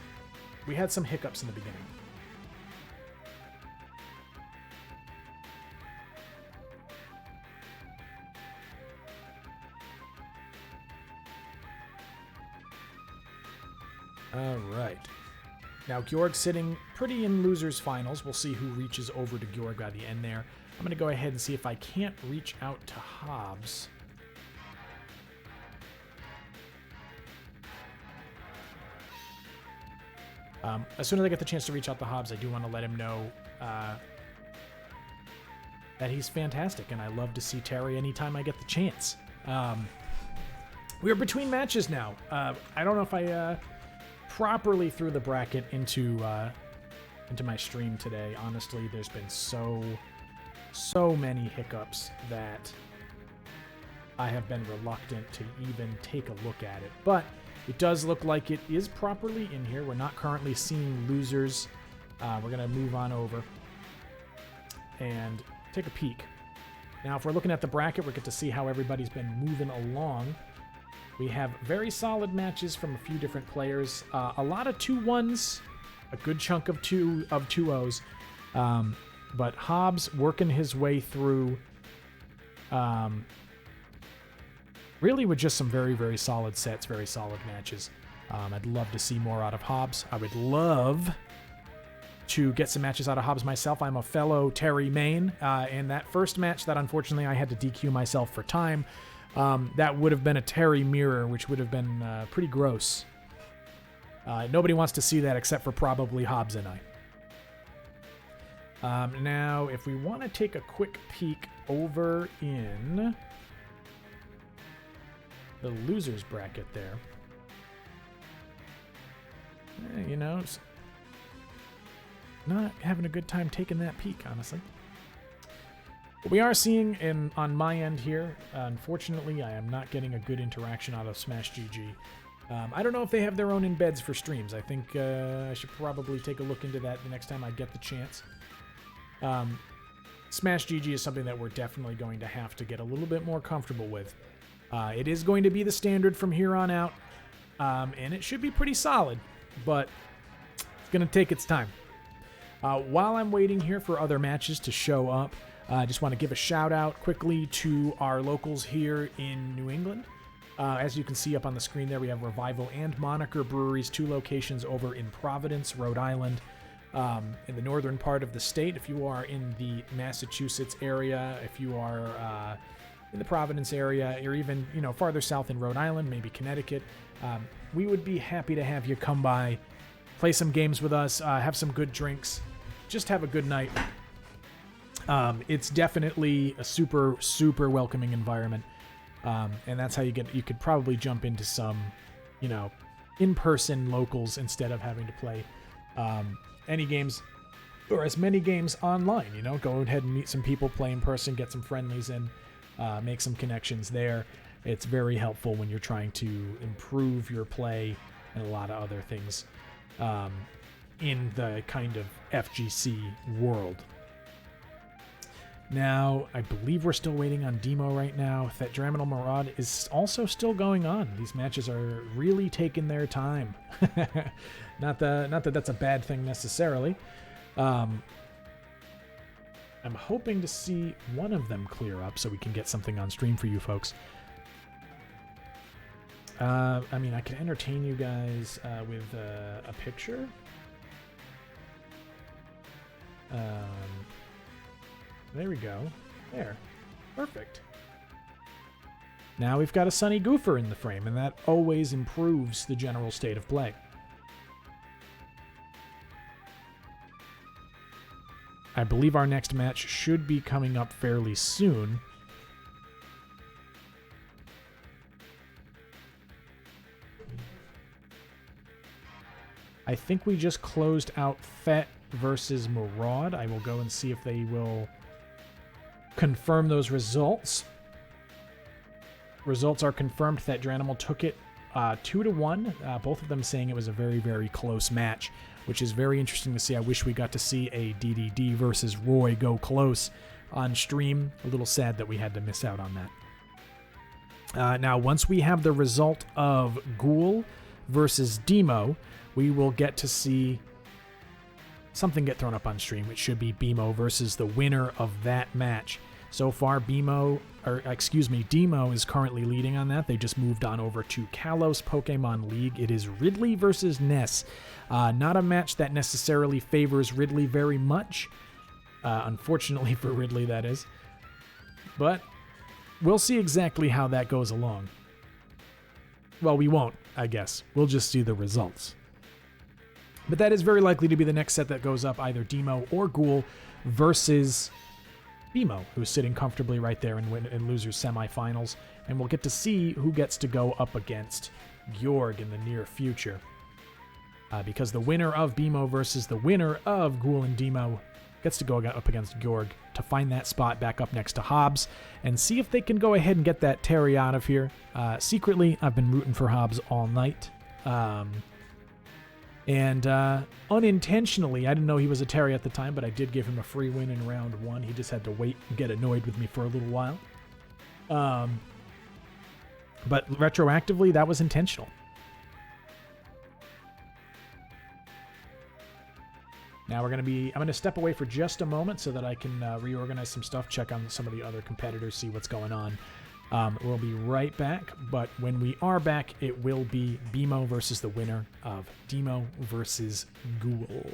we had some hiccups in the beginning. All right. Now, Georg's sitting pretty in losers finals. We'll see who reaches over to Georg by the end there. I'm going to go ahead and see if I can't reach out to Hobbs. As soon as I get the chance to reach out to Hobbs, I do want to let him know that he's fantastic, and I love to see Terry anytime I get the chance. We are between matches now. I don't know if I properly threw the bracket into my stream today. Honestly, there's been so many hiccups that I have been reluctant to even take a look at it. But it does look like it is properly in here. We're not currently seeing losers. We're going to move on over and take a peek. Now, if we're looking at the bracket, we get to see how everybody's been moving along. We have very solid matches from a few different players. A lot of 2-1s, a good chunk of 2-0s. But Hobbs working his way through really with just some very, very solid sets, very solid matches. I'd love to see more out of Hobbs. I would love to get some matches out of Hobbs myself. I'm a fellow Terry main, and that first match that unfortunately I had to DQ myself for time, that would have been a Terry mirror, which would have been pretty gross. Nobody wants to see that except for probably Hobbs and I. Now, if we want to take a quick peek over in the losers bracket there, you know, not having a good time taking that peek, honestly. What we are seeing on my end here, unfortunately, I am not getting a good interaction out of Smash GG. I don't know if they have their own embeds for streams. I think I should probably take a look into that the next time I get the chance. Smash GG is something that we're definitely going to have to get a little bit more comfortable with. It is going to be the standard from here on out, and it should be pretty solid, but it's going to take its time. While I'm waiting here for other matches to show up, I just want to give a shout out quickly to our locals here in New England. As you can see up on the screen there, we have Revival and Moniker Breweries, 2 locations over in Providence, Rhode Island, in the northern part of the state. If you are in the Massachusetts area, if you are in the Providence area, or even, you know, farther south in Rhode Island, maybe Connecticut, we would be happy to have you come by, play some games with us, have some good drinks, just have a good night. It's definitely a super, super welcoming environment. And that's how you could probably jump into some, you know, in-person locals instead of having to play any games or as many games online. You know, go ahead and meet some people, play in person, get some friendlies in, make some connections there. It's very helpful when you're trying to improve your play and a lot of other things in the kind of FGC world. Now, I believe we're still waiting on Demo right now. That Draminal Maraud is also still going on. These matches are really taking their time. Not that that's a bad thing necessarily. I'm hoping to see one of them clear up so we can get something on stream for you folks. I mean, I can entertain you guys with a picture. There we go. There. Perfect. Now we've got a Sunny Goofer in the frame, and that always improves the general state of play. I believe our next match should be coming up fairly soon. I think we just closed out Fet versus Maraud. I will go and see if they will confirm those results. Results are confirmed that Dranimal took it 2-1. Both of them saying it was a very, very close match, which is very interesting to see. I wish we got to see a DDD versus Roy go close on stream. A little sad that we had to miss out on that. Now, once we have the result of Ghoul versus Demo, we will get to see something get thrown up on stream, which should be BMO versus the winner of that match. So far, Demo is currently leading on that. They just moved on over to Kalos Pokemon League. It is Ridley versus Ness. Not a match that necessarily favors Ridley very much. Unfortunately for Ridley, that is. But we'll see exactly how that goes along. Well, we won't, I guess. We'll just see the results. But that is very likely to be the next set that goes up, either Demo or Ghoul versus Demo, who's sitting comfortably right there in losers semifinals. And we'll get to see who gets to go up against Georg in the near future. Because the winner of Demo versus the winner of Ghoul and Demo gets to go up against Georg to find that spot back up next to Hobbs and see if they can go ahead and get that Terry out of here. Secretly, I've been rooting for Hobbs all night. And unintentionally, I didn't know he was a Terry at the time, but I did give him a free win in round 1. He just had to wait and get annoyed with me for a little while. But retroactively, that was intentional. Now I'm going to step away for just a moment so that I can reorganize some stuff, check on some of the other competitors, see what's going on. We'll be right back, but when we are back, it will be Demo versus the winner of Demo versus Ghoul.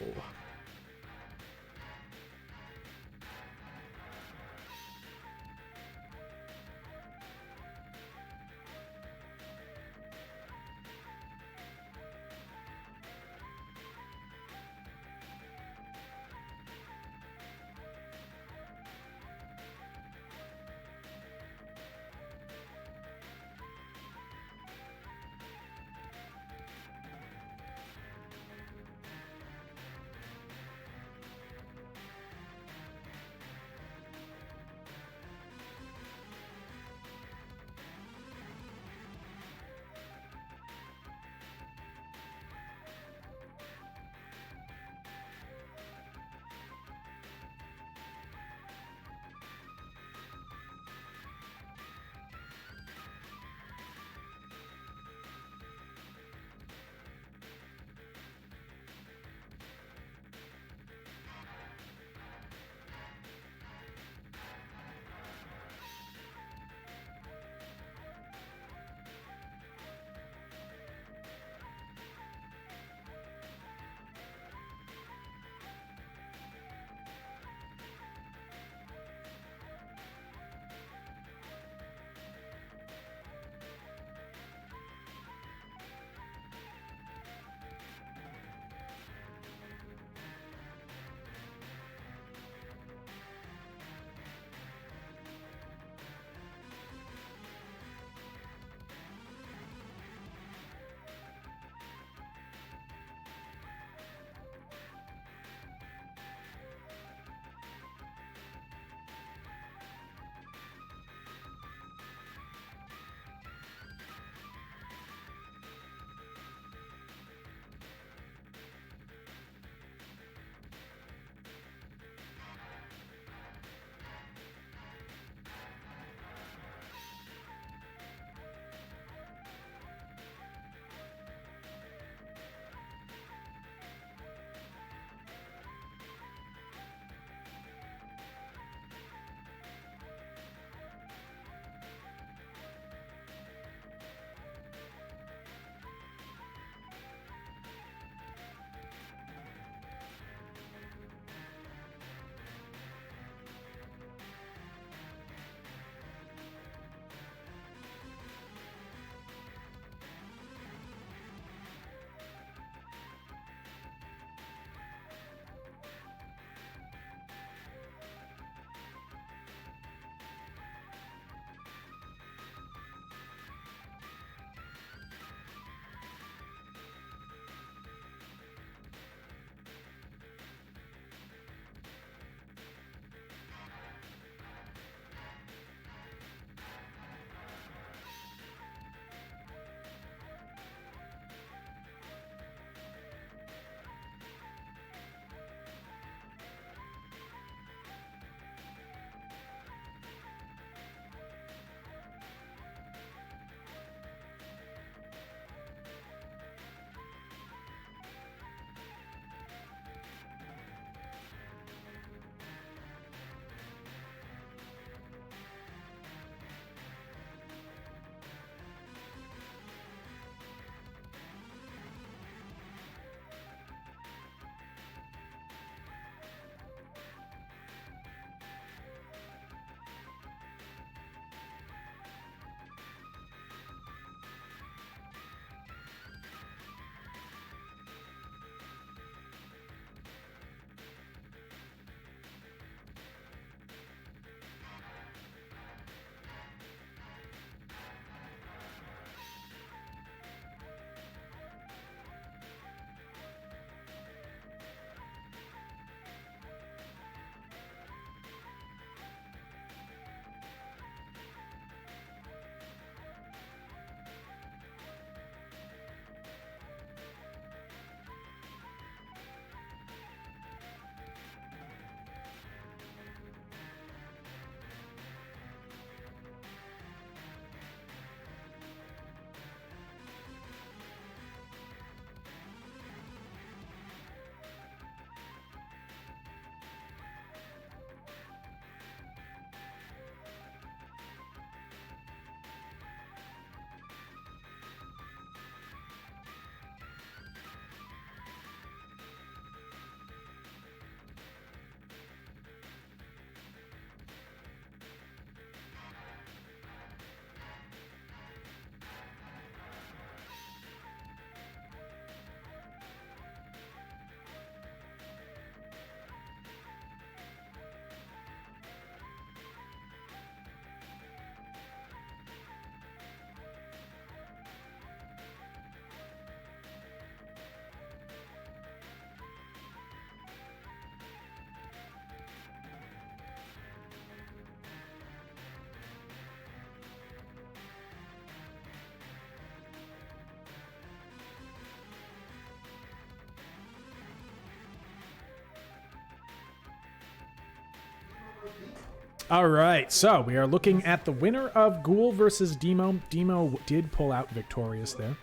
All right, so we are looking at the winner of Ghoul versus Demo. Demo did pull out victorious there.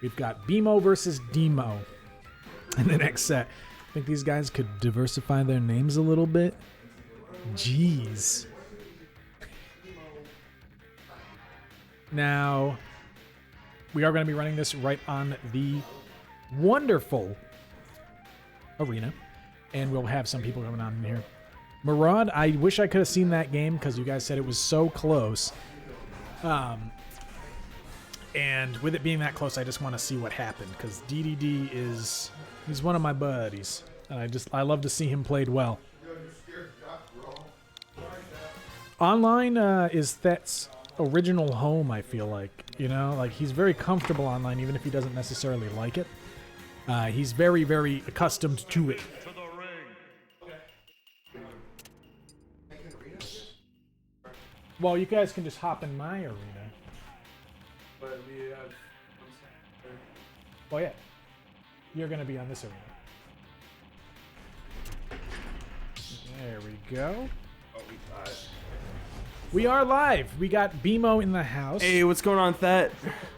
We've got Bemo versus Demo in the next set. I think these guys could diversify their names a little bit. Jeez. Now, we are going to be running this right on the wonderful arena, and we'll have some people coming on in here. Murad, I wish I could have seen that game because you guys said it was so close. And with it being that close, I just want to see what happened because DDD he's one of my buddies, and I love to see him played well. Online is Thet's original home, I feel like. You know, like he's very comfortable online even if he doesn't necessarily like it. He's very, very accustomed to it. To the ring. Well, you guys can just hop in my arena. But we have. Oh, yeah. You're going to be on this arena. There we go. Oh, we live. We are live. We got Bemo in the house. Hey, what's going on, Thet?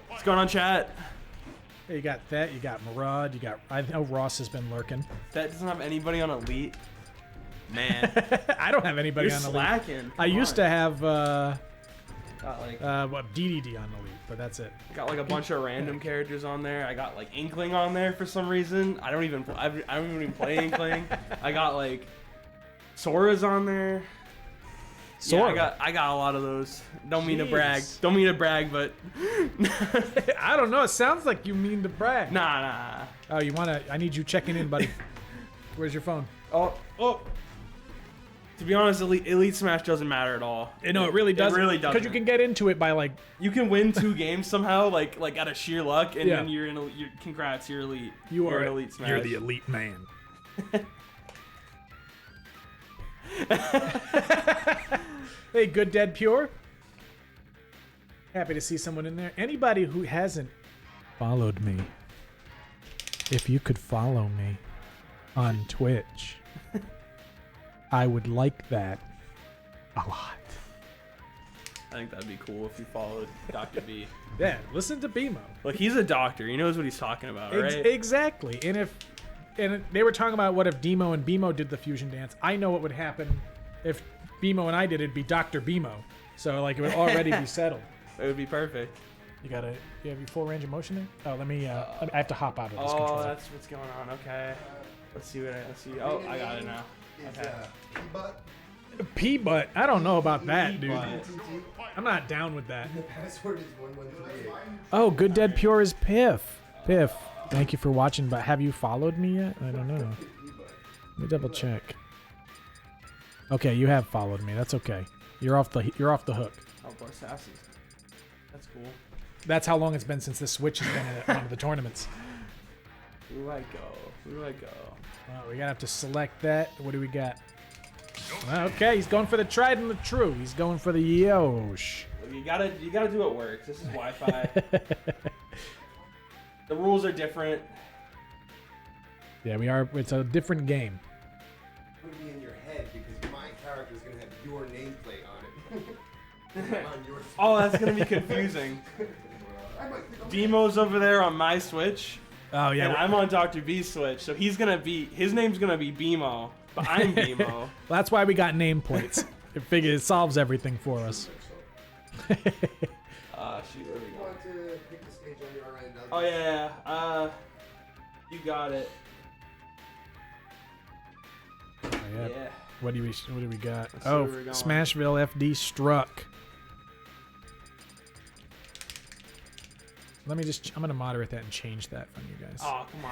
What's going on, chat? You got that. You got Murad. You got. I know Ross has been lurking. Thet doesn't have anybody on Elite. Man, I don't have anybody you're on the slacking. league. I used to have got like DDD on the league, but that's it. got like a bunch of random characters on there. I got like Inkling on there for some reason. I don't even play Inkling. I got like Sora's on there. Sora. Yeah, I got a lot of those. Don't mean to Jeez. brag. Don't mean to brag, but I don't know. It sounds like you mean to brag. nah. Oh, you wanna? I need you checking in, buddy. Where's your phone? Oh. To be honest, Elite Smash doesn't matter at all. No, it really doesn't. It really doesn't. Because you can get into it by like. You can win 2 games somehow, like out of sheer luck, and Yeah. then you're congrats, you're elite. You're an Elite Smash. You're the elite man. Hey, Good Dead Pure. Happy to see someone in there. Anybody who hasn't followed me, if you could follow me on Twitch, I would like that a lot. I think that'd be cool if you followed Dr. B. Yeah, listen to Bemo. Look, he's a doctor. He knows what he's talking about, right? Exactly. And they were talking about what if Demo and Bemo did the fusion dance. I know what would happen if Bemo and I did it. It'd be Dr. Bemo. So like it would already be settled. It would be perfect. You have your full range of motion there? Oh, I have to hop out of this Oh, controller. that's what's going on. Okay. Let's see. Oh, I got it now. Okay. P-Butt. P-Butt? I don't know about that, dude. P-Butt. I'm not down with that. The password is 1138. Oh, Good Dead Pure is Piff. Piff, thank you for watching, but have you followed me yet? I don't know. Let me double check. Okay, you have followed me. That's okay. You're off the hook. Oh, boy, Sassy. That's cool. That's how long it's been since the Switch has been at one of the tournaments. Where do I go? We gotta have to select that. What do we got? Okay, he's going for the tried and the true. He's going for the Yosh. Look, you gotta do what works. This is Wi-Fi. The rules are different. Yeah, we are. It's a different game. It's going to be in your head because my character is going to have your nameplate on it. On your Oh, that's gonna be confusing. I might pick up Demo's over there on my Switch, Oh yeah, and I'm on Dr. B's Switch, so his name's gonna be Bemo, but I'm Bemo. that's why we got nameplates. It solves everything for us. Shoot, where we You go? want to pick the stage on your end. Oh yeah. You got it. Oh, yeah. Yeah. What do we got? Let's see Oh, where we're going. Smashville FD struck. I'm gonna moderate that and change that from you guys. Oh, come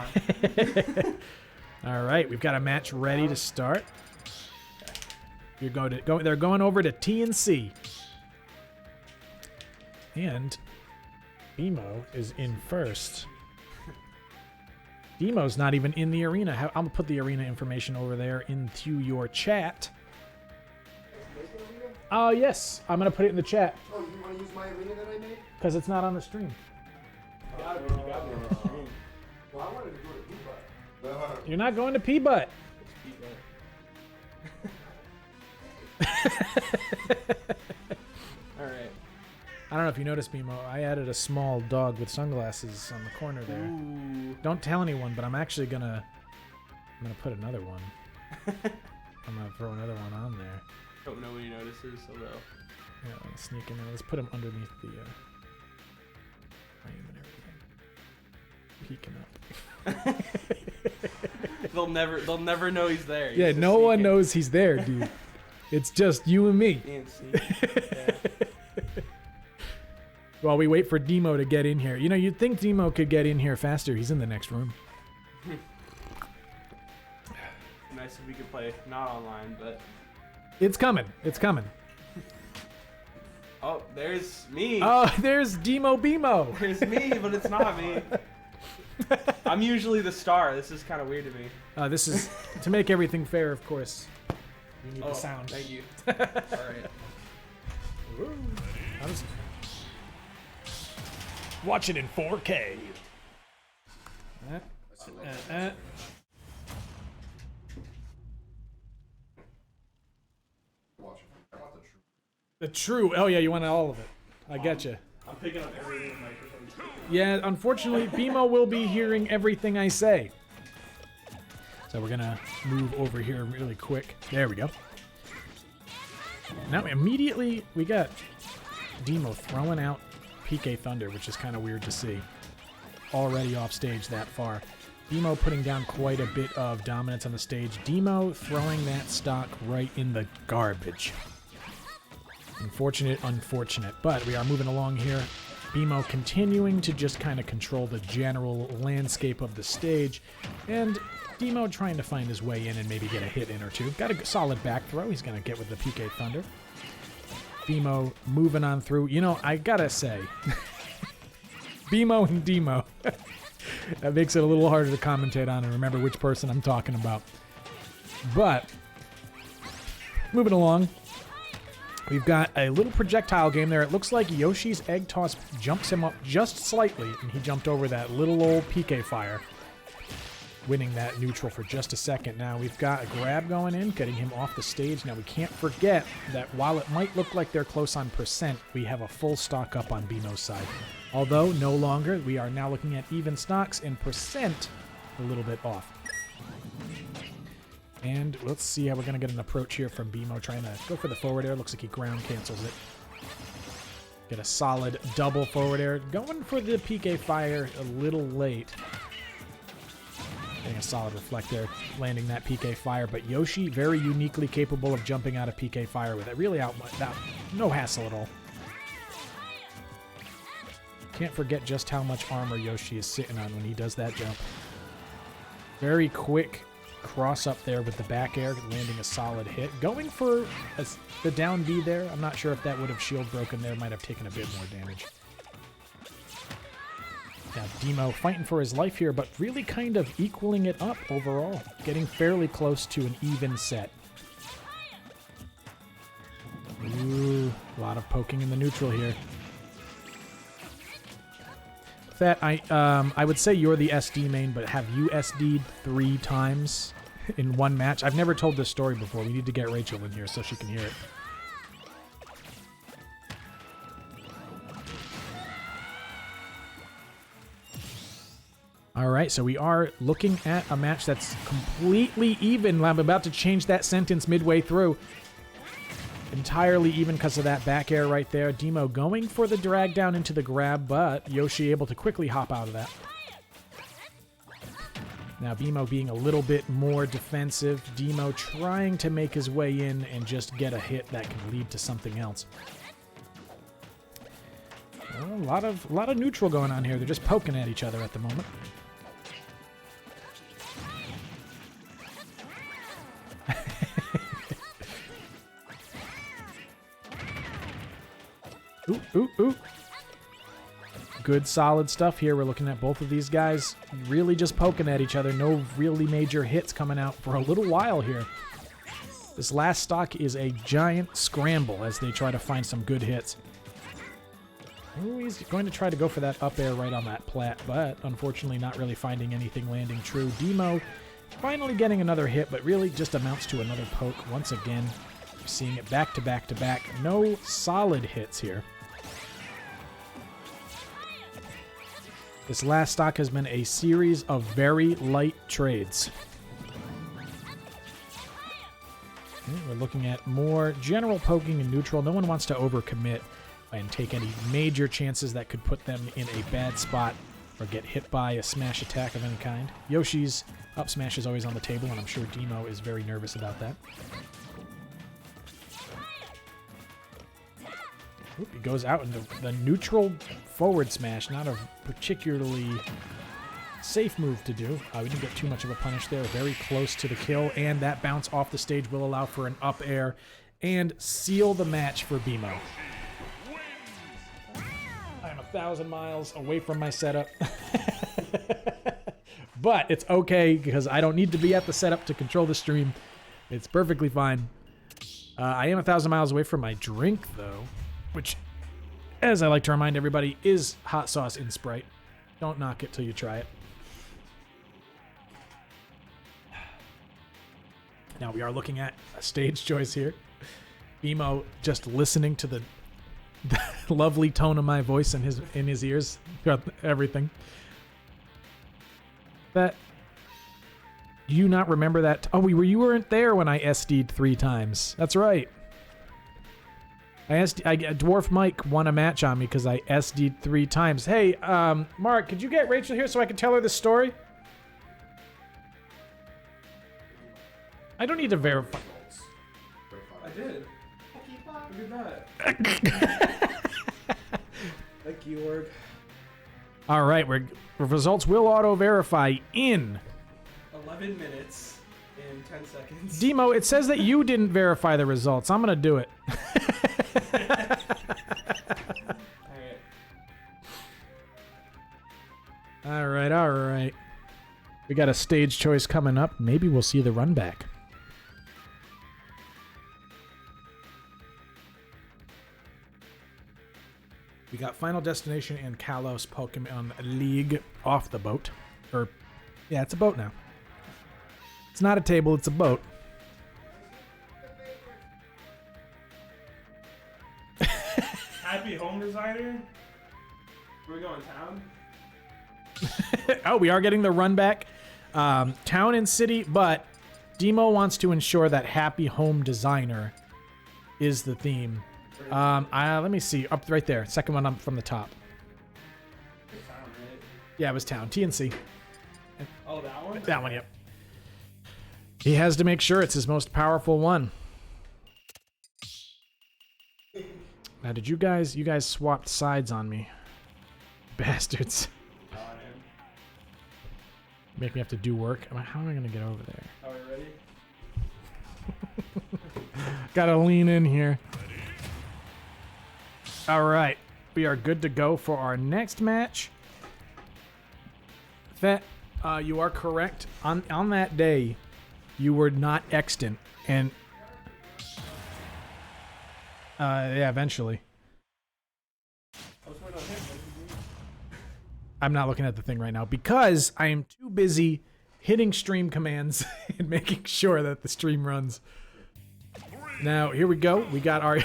on. All right, we've got a match ready to start. They're going over to TNC. And Bemo is in first. Demo's not even in the arena. I'm gonna put the arena information over there into your chat. Oh yes, I'm gonna put it in the chat Oh, you want to use my arena that I made? because it's not on the stream. Well, I wanted to go to P-Butt. You're not going to P-Butt. All right. I don't know if you noticed, Bimo. I added a small dog with sunglasses on the corner there. Ooh. Don't tell anyone, but I'm actually gonna put another one. I'm gonna throw another one on there. Hope nobody notices, although. Yeah, I'll sneak in there. Let's put him underneath the frame and everything. Peeking up. They'll never know he's there. He's Yeah, just no one sneaking. knows he's there, dude. It's just you and me. Damn, sneaking. Yeah. While we wait for Demo to get in here. You know, you'd think Demo could get in here faster. He's in the next room. Nice if we could play not online, but It's coming. It's coming. oh, there's me. Oh, there's Demo Bemo. There's me, but it's not me. I'm usually the star. This is kind of weird to me. This is to make everything fair, of course. You need Oh, the sound. thank you. All right. I was watching in 4K. The true. Oh yeah, you want all of it. I get you. I'm picking up everything with microphones. Yeah, unfortunately, Bemo will be hearing everything I say. So we're gonna move over here really quick. There we go. Now immediately we got Demo throwing out PK Thunder, which is kind of weird to see. Already off stage that far. Demo putting down quite a bit of dominance on the stage. Demo throwing that stock right in the garbage. Unfortunate, unfortunate. But we are moving along here. Bemo continuing to just kind of control the general landscape of the stage. And Demo trying to find his way in and maybe get a hit in or two. Got a solid back throw. He's going to get with the PK Thunder. Bemo moving on through. You know, I gotta say, Bemo and Demo. That makes it a little harder to commentate on and remember which person I'm talking about. But, moving along. We've got a little projectile game there. It looks like Yoshi's egg toss jumps him up just slightly, and he jumped over that little old PK fire, winning that neutral for just a second. Now we've got a grab going in, getting him off the stage. Now we can't forget that while it might look like they're close on percent, we have a full stock up on Bemo's side. Although no longer, we are now looking at even stocks and percent a little bit off. And let's see how we're going to get an approach here from Bemo, trying to go for the forward air. Looks like he ground cancels it. Get a solid double forward air. Going for the PK fire a little late. Getting a solid reflect there, landing that PK fire. But Yoshi, very uniquely capable of jumping out of PK fire with it. Really no hassle at all. Can't forget just how much armor Yoshi is sitting on when he does that jump. Very quick cross up there with the back air, landing a solid hit. Going for the down B there. I'm not sure if that would have shield broken there. Might have taken a bit more damage. Now Demo fighting for his life here, but really kind of equaling it up overall. Getting fairly close to an even set. Ooh, a lot of poking in the neutral here. That I would say you're the SD main, but have you SD'd 3 times in one match? I've never told this story before. We need to get Rachel in here so she can hear it. All right, so we are looking at a match that's completely even. I'm about to change that sentence midway through. Entirely even because of that back air right there. Demo going for the drag down into the grab, but Yoshi able to quickly hop out of that. Now Bemo being a little bit more defensive. Demo trying to make his way in and just get a hit that can lead to something else. Well, a lot of neutral going on here. They're just poking at each other at the moment. Ooh, ooh, ooh. Good, solid stuff here. We're looking at both of these guys really just poking at each other. No really major hits coming out for a little while here. This last stock is a giant scramble as they try to find some good hits. Ooh, he's going to try to go for that up air right on that plat, but unfortunately not really finding anything landing true. Demo finally getting another hit, but really just amounts to another poke once again. Seeing it back to back to back. No solid hits here. This last stock has been a series of very light trades. Okay, we're looking at more general poking and neutral. No one wants to overcommit and take any major chances that could put them in a bad spot or get hit by a smash attack of any kind. Yoshi's up smash is always on the table, and I'm sure Demo is very nervous about that. Oop, he goes out into the neutral forward smash. Not a particularly safe move to do. We didn't get too much of a punish there. Very close to the kill, and that bounce off the stage will allow for an up air and seal the match for Bimo. I'm 1,000 miles away from my setup. But it's okay because I don't need to be at the setup to control the stream. It's perfectly fine. I am 1,000 miles away from my drink, though, which, as I like to remind everybody, is hot sauce in Sprite. Don't knock it till you try it. Now we are looking at a stage choice here. Bimo just listening to the lovely tone of my voice in his ears throughout everything. That, do you not remember that? Oh, you weren't there when I SD'd 3 times. That's right. Dwarf Mike won a match on me because I SD'd 3 times. Hey, Mark, could you get Rachel here so I can tell her this story? I don't need to verify. I did. Look at that. Thank you, Org. All right, results will auto-verify in 11 minutes and 10 seconds. Demo, it says that you didn't verify the results. I'm going to do it. All right. We got a stage choice coming up. Maybe we'll see the run back. We got Final Destination and Kalos Pokemon League off the boat. Yeah, it's a boat now. It's not a table, it's a boat. Happy home designer? We're going town? Oh, we are getting the run back. Town and city, but Demo wants to ensure that happy home designer is the theme. Let me see. Up right there. Second one up from the top. Town, right? Yeah, it was town. TNC. Oh, that one? That one, yep. He has to make sure it's his most powerful one. Now, did you guys swapped sides on me? Bastards. Oh, I am. Make me have to do work. How am I going to get over there? Are we ready? Gotta lean in here. All right. We are good to go for our next match. That, you are correct. On that day, you were not extant. And yeah, eventually. I'm not looking at the thing right now because I am too busy hitting stream commands and making sure that the stream runs. Now, here we go. We got our...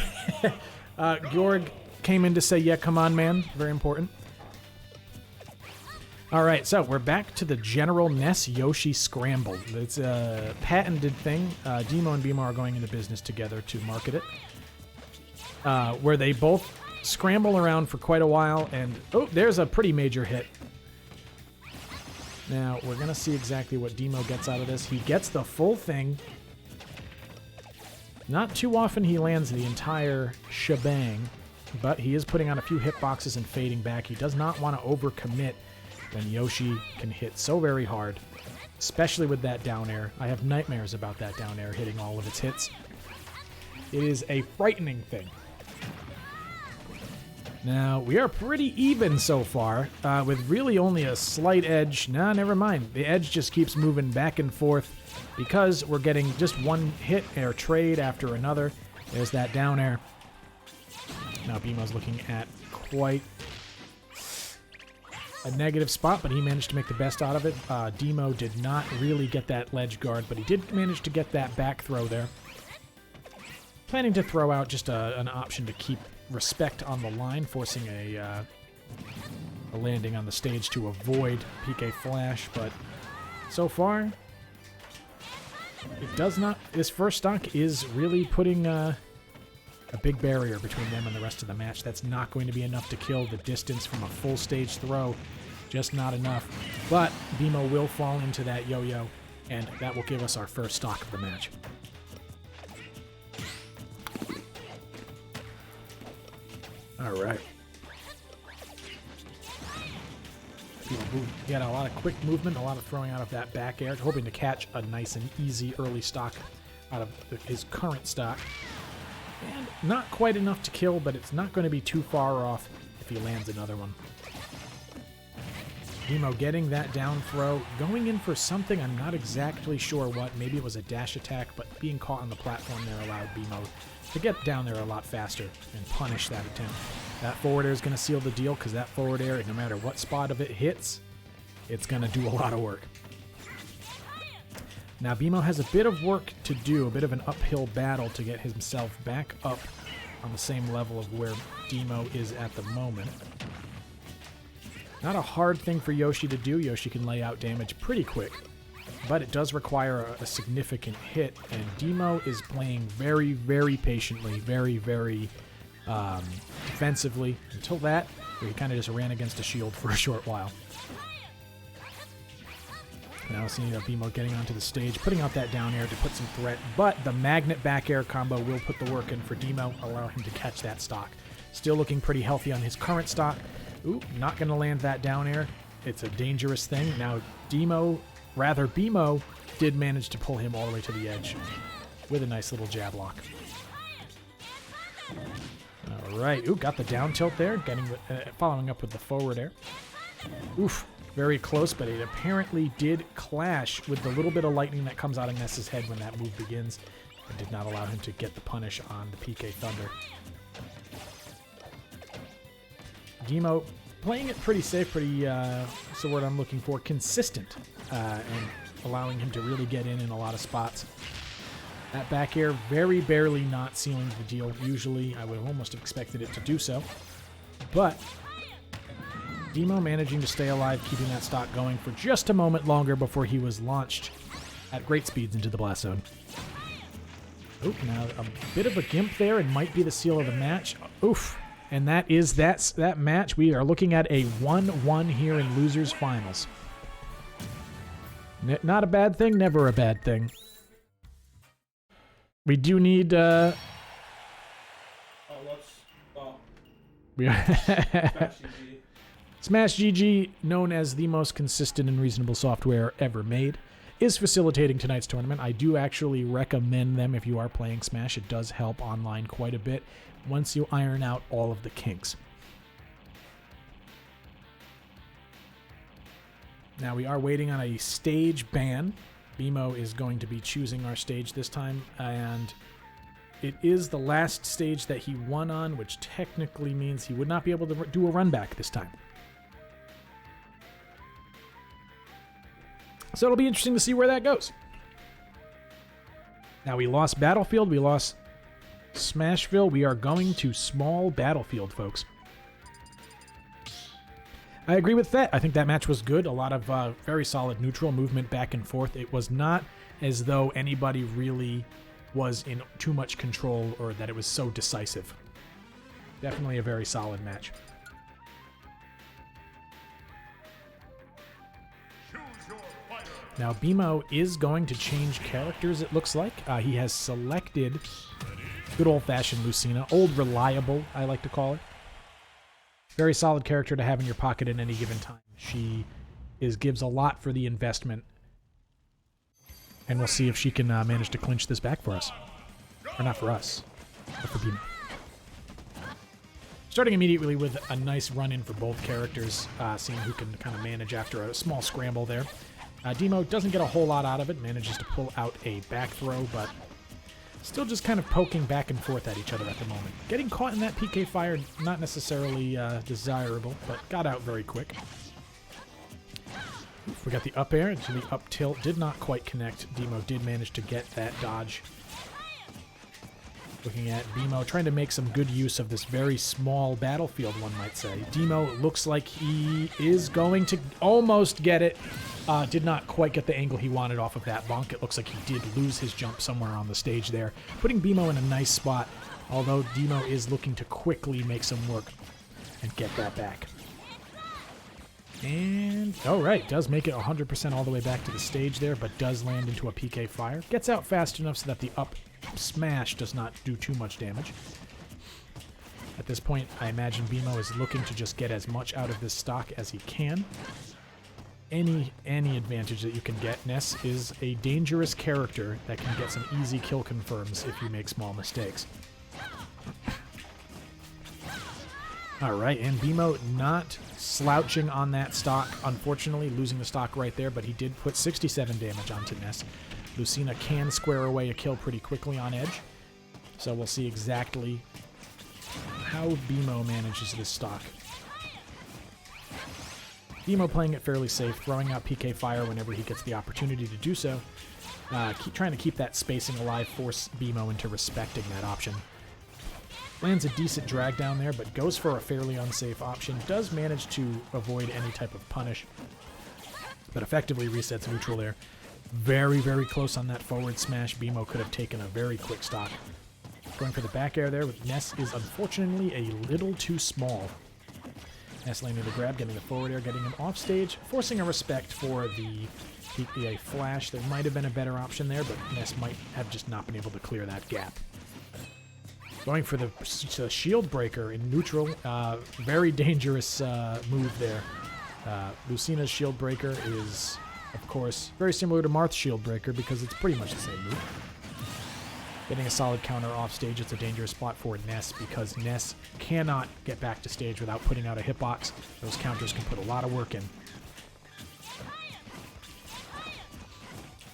Georg came in to say, yeah, come on, man. Very important. All right, so we're back to the General Ness Yoshi Scramble. It's a patented thing. Demo and Bimo are going into business together to market it. Where they both scramble around for quite a while, and oh, there's a pretty major hit. Now, we're going to see exactly what Demo gets out of this. He gets the full thing. Not too often he lands the entire shebang, but he is putting on a few hitboxes and fading back. He does not want to overcommit when Yoshi can hit so very hard, especially with that down air. I have nightmares about that down air hitting all of its hits. It is a frightening thing. Now, we are pretty even so far, with really only a slight edge. Nah, never mind. The edge just keeps moving back and forth because we're getting just one hit air trade after another. There's that down air. Now, Bimo's looking at quite a negative spot, but he managed to make the best out of it. Demo did not really get that ledge guard, but he did manage to get that back throw there. Planning to throw out just an option to keep respect on the line, forcing a landing on the stage to avoid PK Flash, but so far, it does not. This first stock is really putting a big barrier between them and the rest of the match. That's not going to be enough to kill the distance from a full stage throw. Just not enough. But BMO will fall into that yo-yo, and that will give us our first stock of the match. All right. He had a lot of quick movement, a lot of throwing out of that back air, hoping to catch a nice and easy early stock out of his current stock. And not quite enough to kill, but it's not going to be too far off if he lands another one. BMO getting that down throw, going in for something, I'm not exactly sure what. Maybe it was a dash attack, but being caught on the platform there allowed BMO to get down there a lot faster and punish that attempt. That forward air is going to seal the deal, because that forward air, no matter what spot of it hits, it's going to do a lot of work. Now BMO has a bit of work to do, a bit of an uphill battle to get himself back up on the same level of where Demo is at the moment. Not a hard thing for Yoshi to do. Yoshi can lay out damage pretty quick, but it does require a significant hit, and Demo is playing very, very patiently, very defensively until that, where he kind of just ran against a shield for a short while. Now seeing BMO getting onto the stage, putting out that down air to put some threat, but the magnet back air combo will put the work in for Demo, allow him to catch that stock. Still looking pretty healthy on his current stock. Ooh, not going to land that down air. It's a dangerous thing. Now BMO did manage to pull him all the way to the edge with a nice little jab lock. All right. Ooh, got the down tilt there, following up with the forward air. Oof. Very close, but it apparently did clash with the little bit of lightning that comes out of Ness's head when that move begins. It did not allow him to get the punish on the PK Thunder. Demo playing it pretty safe, what's the word I'm looking for, consistent, and allowing him to really get in a lot of spots. That back air very barely not sealing the deal. Usually I would have almost expected it to do so, but Demo managing to stay alive, keeping that stock going for just a moment longer before he was launched at great speeds into the blast zone. Oop, now a bit of a gimp there, and might be the seal of the match. Oof, and that's that match. We are looking at a 1-1 here in losers finals. Not a bad thing, never a bad thing. We do need Smash GG, known as the most consistent and reasonable software ever made, is facilitating tonight's tournament. I do actually recommend them if you are playing Smash. It does help online quite a bit once you iron out all of the kinks. Now we are waiting on a stage ban. BMO is going to be choosing our stage this time, and it is the last stage that he won on, which technically means he would not be able to do a run back this time. So it'll be interesting to see where that goes. Now we lost Battlefield, we lost Smashville. We are going to small Battlefield, folks. I agree with that. I think that match was good. A lot of very solid neutral movement back and forth. It was not as though anybody really was in too much control or that it was so decisive. Definitely a very solid match. Now, BMO is going to change characters, it looks like. He has selected good old-fashioned Lucina. Old reliable, I like to call it. Very solid character to have in your pocket at any given time. She gives a lot for the investment. And we'll see if she can manage to clinch this back for us. Or not for us, but for BMO. Starting immediately with a nice run-in for both characters, seeing who can kind of manage after a small scramble there. Demo doesn't get a whole lot out of it, manages to pull out a back throw, but still just kind of poking back and forth at each other at the moment. Getting caught in that PK fire, not necessarily desirable, but got out very quick. We got the up air into the up tilt, did not quite connect. Demo did manage to get that dodge Looking at Bimo trying to make some good use of this very small battlefield, one might say. Demo looks like he is going to almost get it. Did not quite get the angle he wanted off of that bonk. It looks like he did lose his jump somewhere on the stage there, putting Bimo in a nice spot, although Demo is looking to quickly make some work and get that back. And, all right, does make it 100% all the way back to the stage there, but does land into a PK fire. Gets out fast enough so that the up smash does not do too much damage. At this point, I imagine Bimo is looking to just get as much out of this stock as he can. Any advantage that you can get. Ness is a dangerous character that can get some easy kill confirms if you make small mistakes. All right, and Bimo not slouching on that stock, unfortunately, losing the stock right there, but he did put 67 damage onto Ness. Lucina can square away a kill pretty quickly on edge, so we'll see exactly how Bimo manages this stock. Bimo playing it fairly safe, throwing out PK fire whenever he gets the opportunity to do so. Trying to keep that spacing alive, force Bimo into respecting that option. Lands a decent drag down there, but goes for a fairly unsafe option. Does manage to avoid any type of punish, but effectively resets neutral there. Very, very close on that forward smash. Bimo could have taken a very quick stock. Going for the back air there with Ness is unfortunately a little too small. Ness landing the grab, getting the forward air, getting him off stage, forcing a respect for the PPA flash. There might have been a better option there, but Ness might have just not been able to clear that gap. Going for the shield breaker in neutral. Very dangerous move there. Lucina's shield breaker is, of course, very similar to Marth's shield breaker because it's pretty much the same move. Getting a solid counter off stage, it's a dangerous spot for Ness because Ness cannot get back to stage without putting out a hitbox. Those counters can put a lot of work in.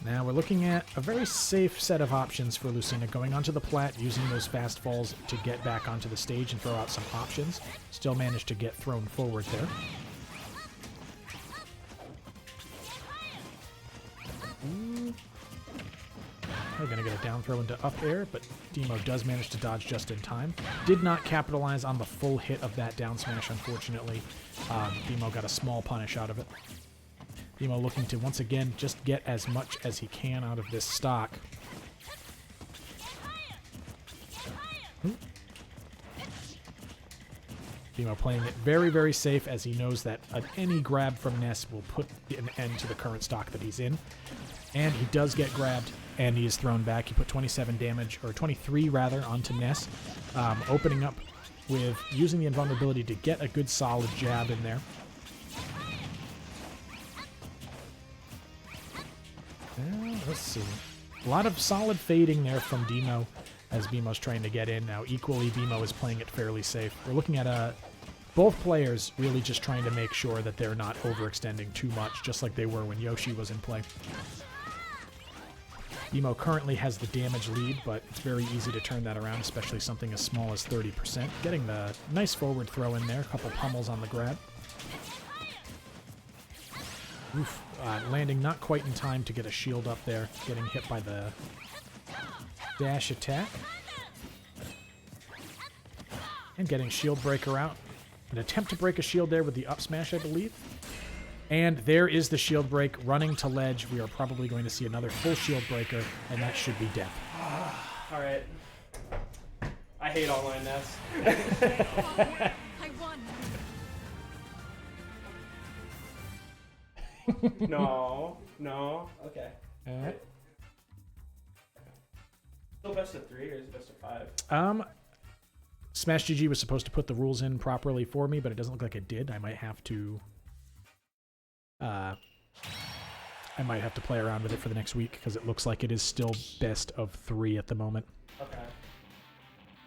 Now we're looking at a very safe set of options for Lucina, going onto the plat, using those fast falls to get back onto the stage and throw out some options. Still managed to get thrown forward there. We're going to get a down throw into up air, but Demo does manage to dodge just in time. Did not capitalize on the full hit of that down smash, unfortunately. Demo got a small punish out of it. Demo looking to, once again, just get as much as he can out of this stock. Demo playing it very, very safe as he knows that any grab from Ness will put an end to the current stock that he's in. And he does get grabbed, and he is thrown back. He put 27 damage, or 23 rather, onto Ness, opening up with using the invulnerability to get a good solid jab in there. Let's see. A lot of solid fading there from Demo as Bemo's trying to get in. Now, equally, Bimo is playing it fairly safe. We're looking at both players really just trying to make sure that they're not overextending too much, just like they were when Yoshi was in play. Bimo currently has the damage lead, but it's very easy to turn that around, especially something as small as 30%. Getting the nice forward throw in there, a couple pummels on the grab. Oof. Landing not quite in time to get a shield up there, getting hit by the dash attack. And getting shield breaker out. An attempt to break a shield there with the up smash, I believe. And there is the shield break running to ledge. We are probably going to see another full shield breaker, and that should be death. All right. I hate online Ness. I won. No. Okay. All right. Still best of 3 or is it best of 5? Smash GG was supposed to put the rules in properly for me, but it doesn't look like it did. I might have to play around with it for the next week because it looks like it is still best of 3 at the moment. Okay.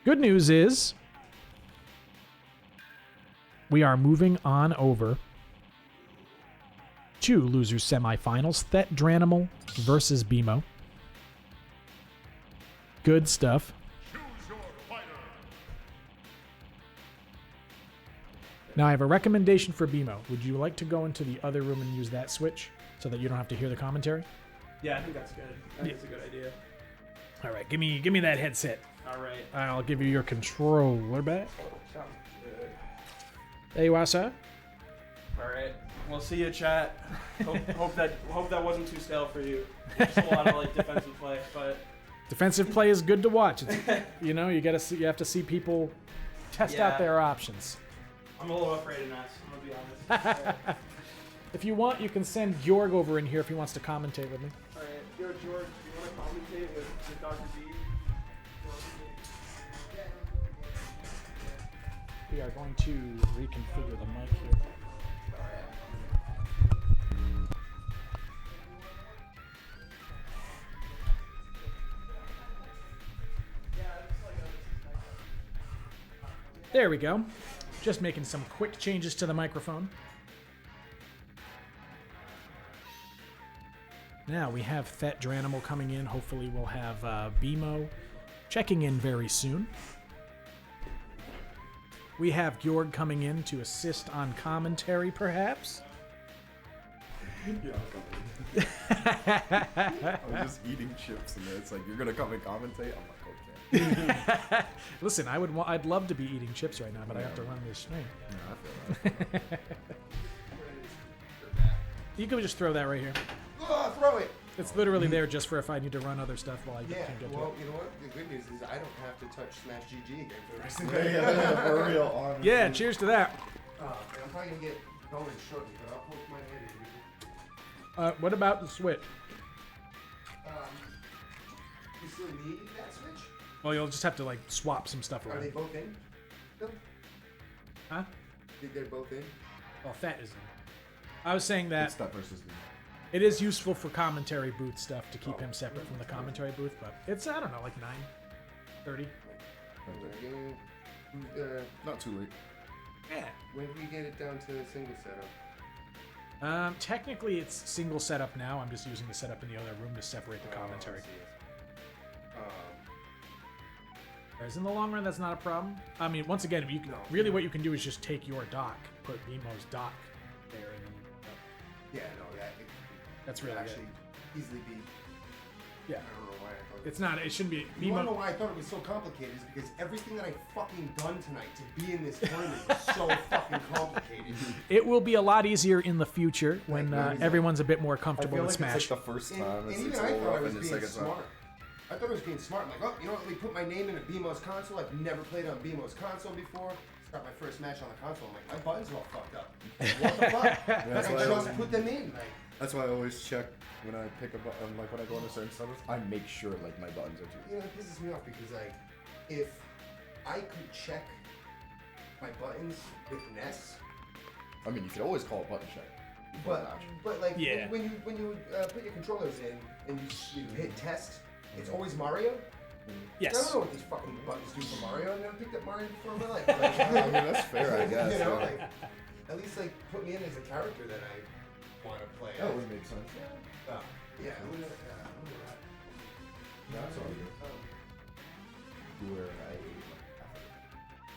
Good news is we are moving on over to losers semifinals. Thet Dranimal versus Bimo. Good stuff. Choose your fighter. Now I have a recommendation for Bimo. Would you like to go into the other room and use that switch so that you don't have to hear the commentary? Yeah, I think that's good. I think it's a good idea. All right, give me that headset. All right. I'll give you your controller back. Sounds good. There you are, sir. All right. We'll see you, chat. Hope that wasn't too stale for you. Just a lot of like defensive play, but Defensive play is good to watch. It's, you know, you have to see people test out Yeah. their options. I'm a little afraid of Ness. I'm gonna be honest. If you want, you can send Georg over in here if he wants to commentate with me. All right. Yo, George, do you want to commentate with Dr. D? We are going to reconfigure the mic here. There we go. Just making some quick changes to the microphone. Now we have Thet Dranimal coming in. Hopefully we'll have BMO checking in very soon. We have Georg coming in to assist on commentary, perhaps. I was just eating chips, and it's like, you're gonna come and commentate? I'm like, okay. Listen, I'd love to be eating chips right now, but I have to run this stream. Yeah, I feel that. You can just throw that right here. Oh, throw it. It's literally there just for if I need to run other stuff while I Yeah, can get to well, it. you know what? The good news is I don't have to touch Smash GG again for the rest of the Yeah, day. yeah, for real, honestly. Yeah, cheers to that. And I'm probably going to get going shortly, but I'll poke my head in. What about the Switch? You still need that switch? Well, you'll just have to like swap some stuff Are around. they both in? No? Huh? Think they're both in? Well, Thet is in. I was saying that It's that versus me. it is useful for commentary booth stuff to keep him separate from the commentary booth, but it's, I don't know, like 9:30. Not too late. Yeah. When do we get it down to single setup? Technically, it's single setup now. I'm just using the setup in the other room to separate the commentary. Whereas in the long run, that's not a problem. I mean, once again, you can really what you can do is just take your dock, put BMO's dock there, and Yeah, no, that's could really actually it. easily be. Yeah, I don't know why I thought it's not. It shouldn't be. You wanna know BMO. why I thought it was so complicated? Is because everything that I fucking done tonight to be in this tournament was so fucking complicated. It will be a lot easier in the future when Like, everyone's a bit more I comfortable feel with like Smash. it's like the first And, time. and It's, even it's I all thought I rough, was and the being second time. smart. I thought I was being smart. I'm like, oh, you know what? Let me put my name in a BMO's console. I've never played on BMO's console before. Start my first match on the console. I'm like, my buttons are all fucked up. What the fuck? that's I why I just was- put them in. Like, That's why I always check when I pick a button, like when I go into certain servers, I make sure like my buttons are too. you know, it pisses me off because like, if I could check my buttons with Ness, I mean, you could always call it button check before a match. but like Yeah. when you put your controllers in and you hit test, it's always Mario. I Yes. don't know what these fucking buttons do for Mario. I've never picked up Mario before in my life. Like, I mean, that's fair, I guess. You know, yeah. like, at least like put me in as a character that I want to play. That as. would make sense. Yeah. That's all good. Where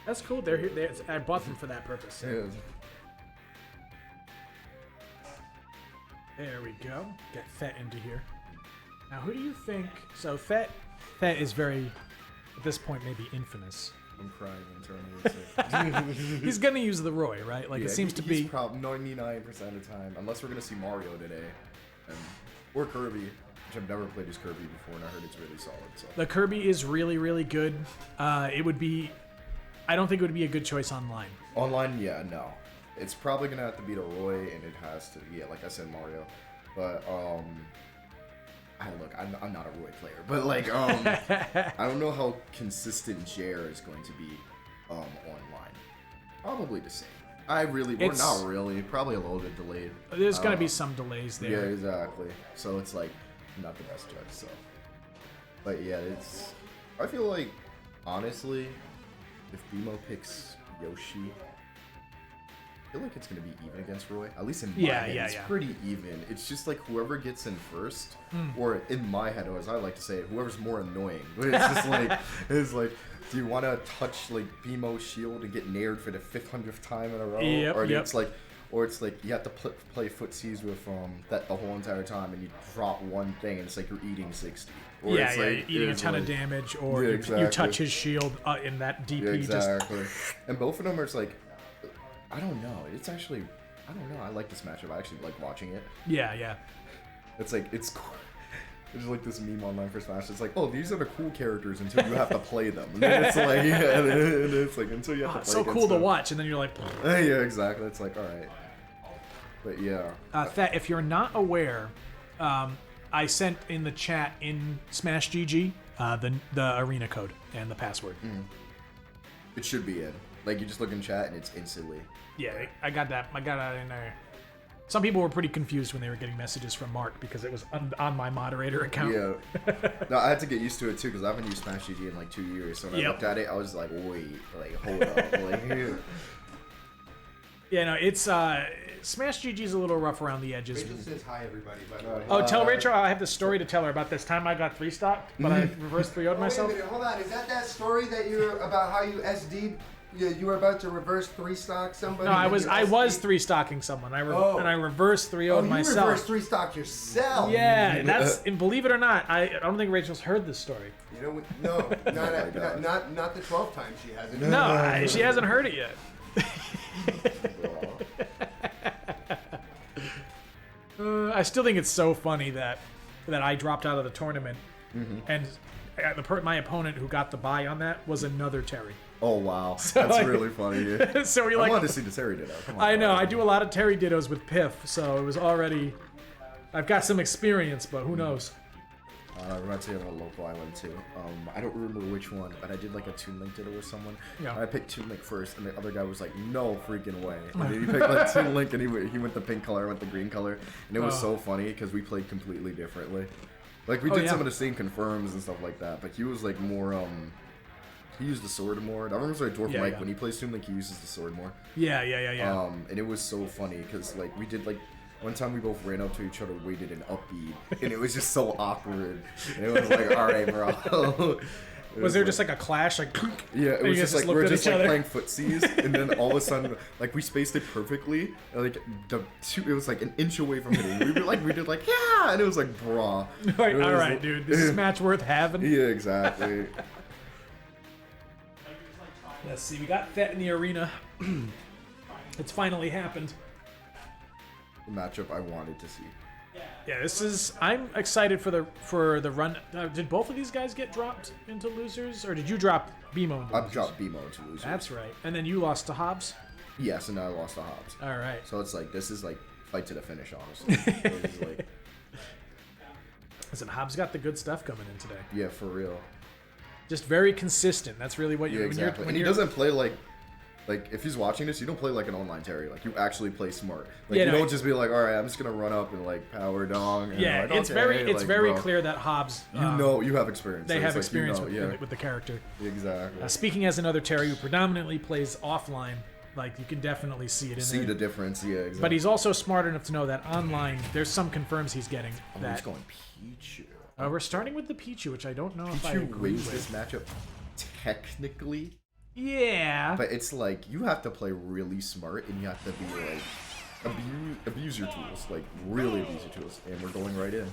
That's cool. They're here. I bought them for that purpose. yeah. There we go. Get Thet into here. Now, who do you think? So Thet is very, at this point, maybe infamous. I'm crying internally. So. He's gonna use the Roy, right? Like Yeah, it seems to he's be. probably 99% of the time, unless we're gonna see Mario today, or Kirby, which I've never played as Kirby before, and I heard it's really solid. So The Kirby is really, really good. It would be. I don't think it would be a good choice online. online, yeah, no, it's probably gonna have to be the Roy, and it has to, yeah, like I said, Mario. But I'm not a Roy player, but like I don't know how consistent Jer is going to be online. Probably the same. We're It's- not really, probably a little bit delayed. There's gonna be some delays Yeah, there. exactly. So it's like not the best judge. So, but yeah, I feel like honestly, if BMO picks Yoshi, I feel like it's gonna be even against Roy. At least in my head, it's pretty even. It's just like whoever gets in first, or in my head, or as I like to say it, whoever's more annoying. But it's just like, do you want to touch like BMO's shield and get nared for the 500th time in a row, Yep, or yep. it's like, or it's like you have to play footsies with that the whole entire time, and you drop one thing, and it's like you're eating 60. Or Yeah, it's yeah, like, eating a it's ton like, of damage, or Yeah, you exactly. touch his shield in that DP. Yeah, exactly. And both of them are just like, I don't know. It's actually, I don't know. I like this matchup. I actually like watching it. Yeah. It's like it's cool. There's like this meme online for Smash. It's like, oh, these are the cool characters until you have to play them. And then it's like, yeah, and it's like until you have to It's play. so cool to them. watch, and then you're like, Yeah, exactly. It's like, all right. But yeah. That if you're not aware, I sent in the chat in Smash GG the arena code and the password. It should be in. Like, you just look in chat and it's instantly. Yeah, I got that. I got that in there. Some people were pretty confused when they were getting messages from Mark because it was on my moderator account. Yeah. No, I had to get used to it too because I haven't used Smash GG in like 2 years. So when I looked at it, I was like, wait, like, hold up. Like, Yeah, no, it's Smash GG's a little rough around the edges. Rachel says hi, everybody. By the way. Oh, tell Rachel I have this story to tell her about this time I got 3-stocked, but I reverse 3-0'd myself. Wait a minute, hold on. Is that story that you're about how you SD'd? You were about to reverse 3-stock somebody? No, I and was you 3-stocking someone. And I reverse 3-0'd you myself. reverse 3-stock yourself. Yeah, and and believe it or not, I don't think Rachel's heard this story. You know, not the 12 times she hasn't. No, she hasn't heard it yet. I still think it's so funny that I dropped out of the tournament, and my opponent who got the bye on that was another Terry. oh, wow. That's like- really funny. Yeah. So we I like. wanted to see the Terry Ditto. Come on. I know I do a lot of Terry Dittos with Piff, so it was already. I've got some experience, but who knows? Reminds me of a local island too. I don't remember which one, but I did like a Toon Link Ditto with someone. Yeah. I picked Toon Link first, and the other guy was like, "No freaking way!" And then he picked like Toon Link, and he went the pink color, I went the green color, and it was so funny because we played completely differently. Like we did some of the same confirms and stuff like that, but he was like more he used the sword more. I remember Dwarf Mike when he plays Toon Link, he uses the sword more. Yeah. And it was so funny because like we did like. One time we both ran up to each other, waited an upbeat, and it was just so awkward. And it was like, all right, bro. Was there just like a clash, like? Yeah, it and was you just guys like we're looked at just each like other? playing footsies, and then all of a sudden, like we spaced it perfectly. And, like it was like an inch away from hitting. We did like yeah, and it was like brah. Like, It all was right, like- dude, this is a match worth having. Yeah, exactly. Let's see, we got Fet in the arena. It's finally happened. The matchup I wanted to see. Yeah, this is. I'm excited for the run. Did both of these guys get dropped into losers, or did you drop BMO into I've losers? dropped BMO to losers. That's right. And then you lost to Hobbs. Yes, and I lost to Hobbs. All right. So it's like this is like fight to the finish, honestly. It's like, Listen, Hobbs got the good stuff coming in today. yeah, for real. Just very consistent. That's really what Yeah, you're. exactly. And he doesn't play like if he's watching this, you don't play like an online Terry. Like you actually play smart. Like Yeah, you no, don't just be like, all right, I'm just gonna run up and like power dong. And Yeah, like, it's okay, very like, bro, clear that Hobbs. You know, you have experience. They So have it's like, experience you know, with the character. exactly. Speaking as another Terry who predominantly plays offline, like you can definitely see it in See there. the difference, yeah. Exactly. But he's also smart enough to know that online, there's some confirms he's getting he's that. going Pichu. We're starting with the Pichu, which I don't know if I Pichu agree wins with. this matchup technically, Yeah. but it's like you have to play really smart and you have to be like abuse your tools, like really abuse your tools. And we're going right in.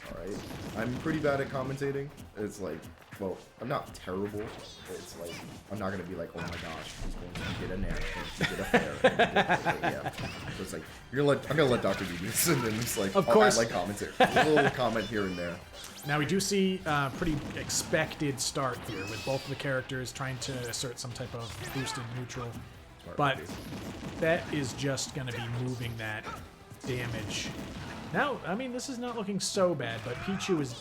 All right, I'm pretty bad at commentating. It's like, well, I'm not terrible. It's like I'm not gonna be like, oh my gosh, he's going to get a nair, he did a fair. Yeah. So it's like I'm gonna let Dr. do this, and then it's like Of I'll course. add, like commentary, a little comment here and there. Now we do see a pretty expected start here with both of the characters trying to assert some type of boosted neutral. But that is just going to be moving that damage. Now, I mean, this is not looking so bad, but Pichu is...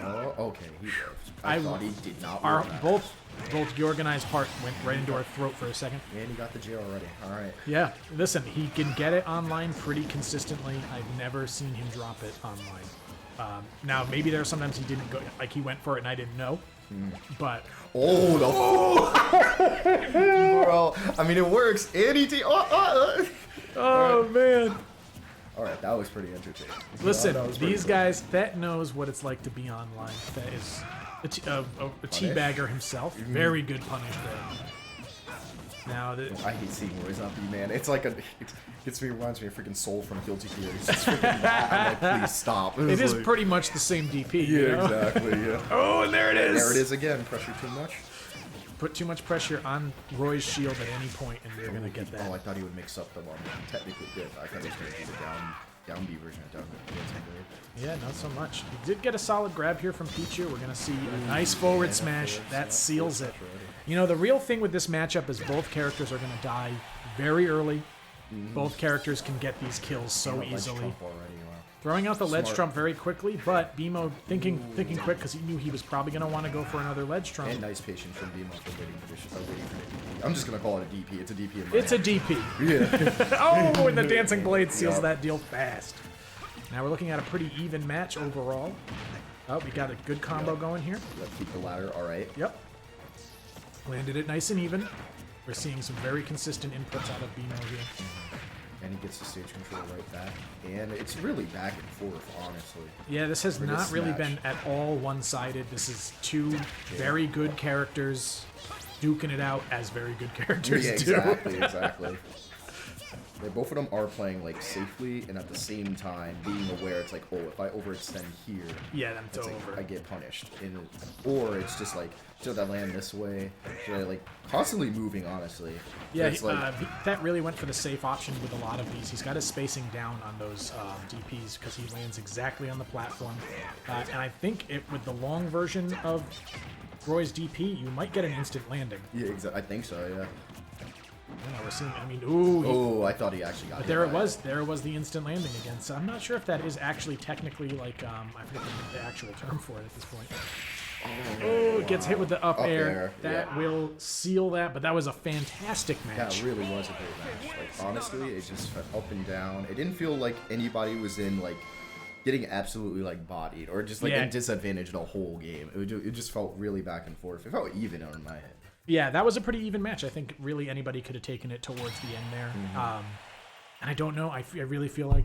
Oh, okay. He lived. I thought he did not. Our, win that. both Jorgenai's heart went right into our throat for a second. And he got the J already. All right. Yeah, listen, he can get it online pretty consistently. I've never seen him drop it online. Now, maybe there are sometimes he didn't go, like he went for it and I didn't know. But Oh, the bro. I mean, it works. And he oh man, All right, that was pretty entertaining. listen, That was pretty these cool. guys, Thet knows what it's like to be online. Thet is a teabagger himself. Very good punish there. Now, I hate seeing Roy's on B, man. It's like it reminds me of freaking Soul from Guilty Gear. It's just freaking that. I'm like, please stop. it is like, pretty much the same DP. Yeah, you know? exactly. Yeah. Oh, and there it is. There it is again. Pressure too much. Put too much pressure on Roy's shield at any point, and you're gonna get that. Oh, I thought he would mix up the one. Technically did. I thought he was gonna do the down B version of down B. Yeah, not so much. He did get a solid grab here from Pichu. We're gonna see a nice forward smash that seals it. You know, the real thing with this matchup is both characters are gonna die very early. Both characters can get these kills so easily. Throwing out the ledge Smart. trump very quickly, but BMO thinking quick because he knew he was probably going to want to go for another ledge trump. And nice patience from BMO for waiting for the DP. I'm just going to call it a DP. It's a DP in my It's a head. DP. Yeah. Oh, and the Dancing Blade seals Yup. that deal fast. Now we're looking at a pretty even match overall. Oh, we got a good combo going here. Let's keep the ladder. All right. Yep. Landed it nice and even. We're seeing some very consistent inputs out of BMO here. And he gets the stage control right back. And it's really back and forth, honestly. Yeah, this has For this not really match. been at all one-sided. This is two very good characters duking it out as very good characters Yeah, too. exactly. Both of them are playing like safely and at the same time being aware it's like, oh, if I overextend here, Yeah, them it's like over. I get punished. Or it's just like, should I land this way? Should I like constantly moving, honestly? Yeah, It's like, that really went for the safe option with a lot of these. He's got his spacing down on those DPs because he lands exactly on the platform. And I think with the long version of Roy's DP, you might get an instant landing. yeah, exactly. I think so. Yeah. Yeah, we're seeing. I mean, ooh. Oh, I thought he actually got. But hit there it by was. There was the instant landing again. So I'm not sure if that is actually technically like I forget the actual term for it at this point. Oh, it gets hit with the up Up air. air, That yeah. will seal that. But that was a fantastic That match. really was a great match. Like honestly, it just went up and down. It didn't feel like anybody was in like getting absolutely like bodied or just like Yeah. in disadvantage the whole game. It just felt really back and forth. It felt even on my head. Yeah, that was a pretty even match. I think really anybody could have taken it towards the end there. And I don't know. I really feel like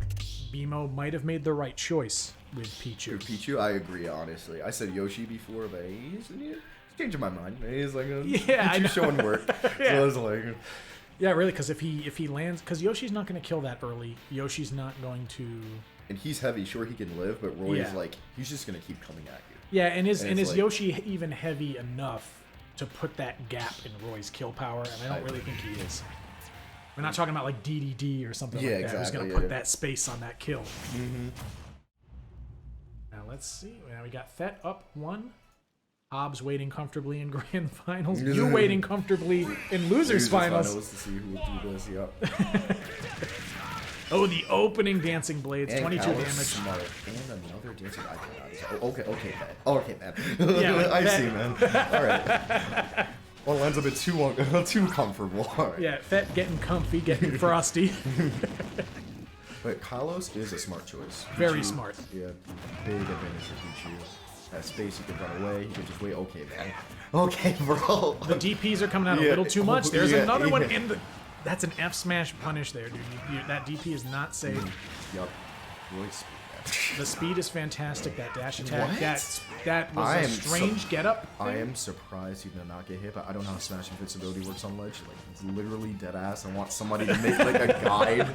BMO might have made the right choice with Pichu. Pichu, I agree. Honestly, I said Yoshi before, but he's changing my mind. He's like, Yeah, I know. Pichu's showing work. Yeah. So I was like, Yeah, really, because if he lands, because Yoshi's not going to kill that early. Yoshi's not going to. and he's heavy. Sure, he can live, but Roy is Yeah. like, he's just gonna keep coming at you. Yeah, and is And it's like- Yoshi even heavy enough to put that gap in Roy's kill power? And I don't really think he is. We're not talking about like DDD or something Yeah, like that. Who's exactly, going to yeah. put that space on that kill? Now let's see. Now we got Thet up 1. Hobbs waiting comfortably in grand finals. You waiting comfortably in losers finals. To see who would do this. Yep. Oh, the opening dancing blades, And 22 Cal damage. is smart. And another dancing icon. Okay, man. Okay, man. Yeah, I that- see, man. All right. Well, it lands a bit too comfortable. All right. Yeah, Thet getting comfy, getting frosty. But Kalos is a smart choice. Very Pichu, smart. Yeah, big advantage for Pichu. That space, he can run away. He can just wait. Okay, man. Okay, bro. The DPs are coming out a Yeah. little too much. There's Yeah, another one yeah. in the. That's an F smash punish there, dude. That DP is not safe. Yup. Royce. The speed is fantastic. That dash attack. What? That was I a am strange getup. I am surprised he did not get hit, but I don't know how Smash invincibility works on ledge. Like, it's literally dead ass. I want somebody to make like a guide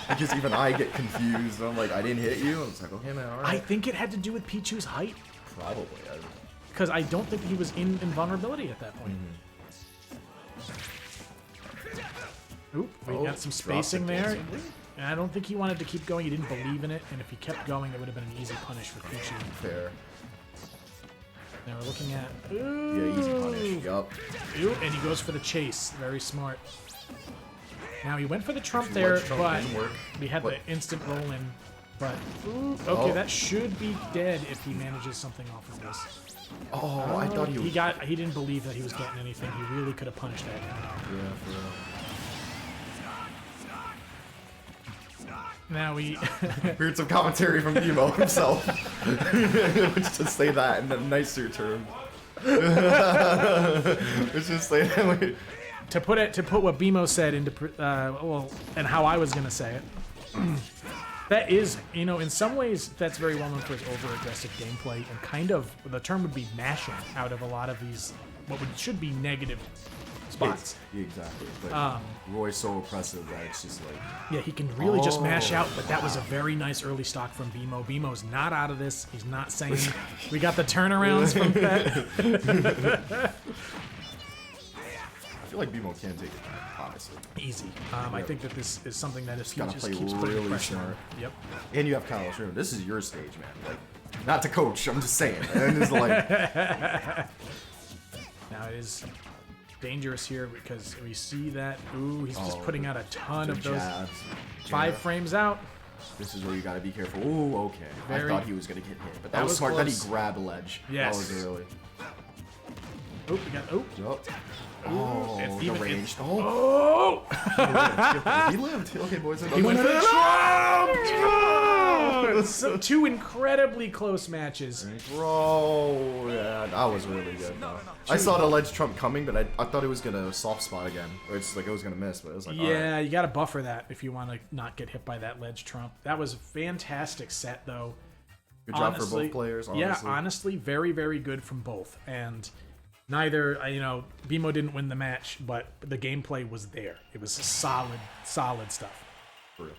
because even I get confused. I'm like, I didn't hit you. And it's like, okay, man, all I right. think it had to do with Pichu's height, Probably. because I don't think he was in invulnerability at that point. Oop, we Oh, got some dropped spacing it, there. dancing blade. And I don't think he wanted to keep going. He didn't believe in it, and if he kept going, it would have been an easy punish for Pichu. Fair. Now we're looking at. Yeah, easy punish. Yup. Ooh, and he goes for the chase. Very smart. Now he went for the trump Two there, ledge trump but didn't work. we had But- the instant roll in. But ooh, okay, Oh. that should be dead if he manages something off of this. Oh, I thought he was. He didn't believe that he was getting anything. He really could have punished that guy. Yeah, for real. Now we. Heard some commentary from Emo himself. Let's just say that in a nicer term. Let's just say that. to put what BMO said into and how I was gonna say it. That is, in some ways, that's very well known for his over-aggressive gameplay, and kind of the term would be mashing out of a lot of these should be negative spots. Exactly. But Roy's so oppressive that it's just like. Yeah, he can really just mash out, but that was a very nice early stock from BMO. BMO's not out of this. He's not saying we got the turnarounds from that. I feel like BMO can take it, honestly. Easy. I think that this is something that if he Gotta just play keeps putting really pressure on. smart. Yep. And you have Kyle Schroeder. This is your stage, man. Like, not to coach. I'm just saying. And it's like, Now it is dangerous here because we see that. Ooh, he's just putting out a ton the of those. jabs. 5 frames out. This is where you gotta be careful. Ooh, okay. Very- I thought he was gonna get hit, but that, That was was smart. Then he close. grabbed a ledge. Yes. That was early. Oh, we got. Oh. Yup. Oh, It's the even- range. Oh. He lived. Okay, boys. He went for the Trump! So 2 incredibly close matches. Bro, yeah, that was really good. Though. I saw the ledge trump coming, but I thought it was gonna soft spot again. Or it's like it was gonna miss, but it was like, Yeah, alright. you got to buffer that if you want to not get hit by that ledge trump. That was a fantastic set, though. Good job for Honestly, both players. Honestly. Yeah, honestly, very, very good from both. And neither, BMO didn't win the match, but the gameplay was there. It was solid, solid stuff. For real.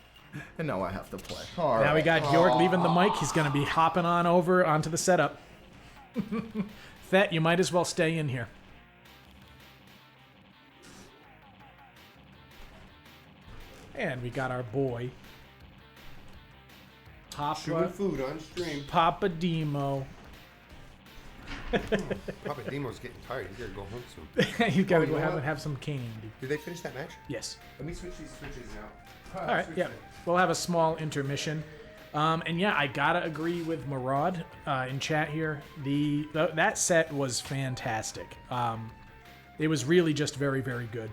And now I have to play. Now we got York leaving the mic. He's going to be hopping on over onto the setup. Thet, you might as well stay in here. And we got our boy, Sugar Papa, food on stream. Papa Demo. Papa Demo's getting tired. He's gotta go home soon. He's got to you go know have, what? have some candy. Did they finish that match? Yes. Let me switch these switches now. All right, yeah. We'll have a small intermission. And yeah, I gotta agree with Murad in chat here. That set was fantastic. It was really just very, very good.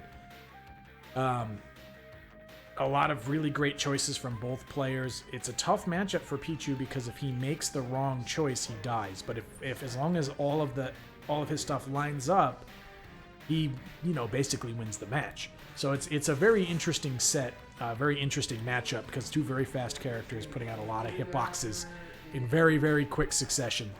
A lot of really great choices from both players. It's a tough matchup for Pichu because if he makes the wrong choice, he dies. But if as long as all of his stuff lines up, he basically wins the match. So it's a very interesting set, very interesting matchup because 2 very fast characters putting out a lot of hitboxes in very, very quick succession.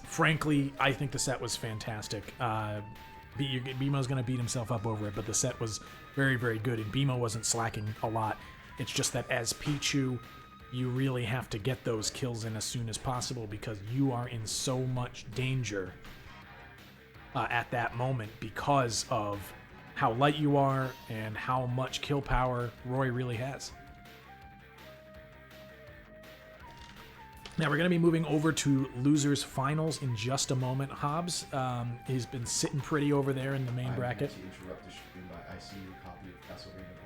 Frankly, I think the set was fantastic. BMO's going to beat himself up over it, but the set was very, very good, and BMO wasn't slacking a lot. It's just that as Pichu, you really have to get those kills in as soon as possible because you are in so much danger at that moment because of how light you are and how much kill power Roy really has. Now we're going to be moving over to losers finals in just a moment. Hobbs, he's been sitting pretty over there in the main bracket. To interrupt the stream by I see your copy of Castlevania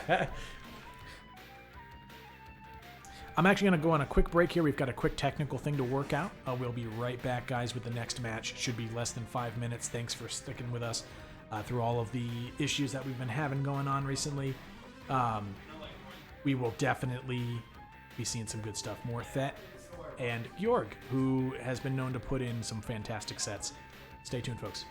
Part 1. I'm actually going to go on a quick break here. We've got a quick technical thing to work out. We'll be right back, guys, with the next match. Should be less than 5 minutes. Thanks for sticking with us through all of the issues that we've been having going on recently. We will definitely be seeing some good stuff. More Thet and Bjorg, who has been known to put in some fantastic sets. Stay tuned, folks.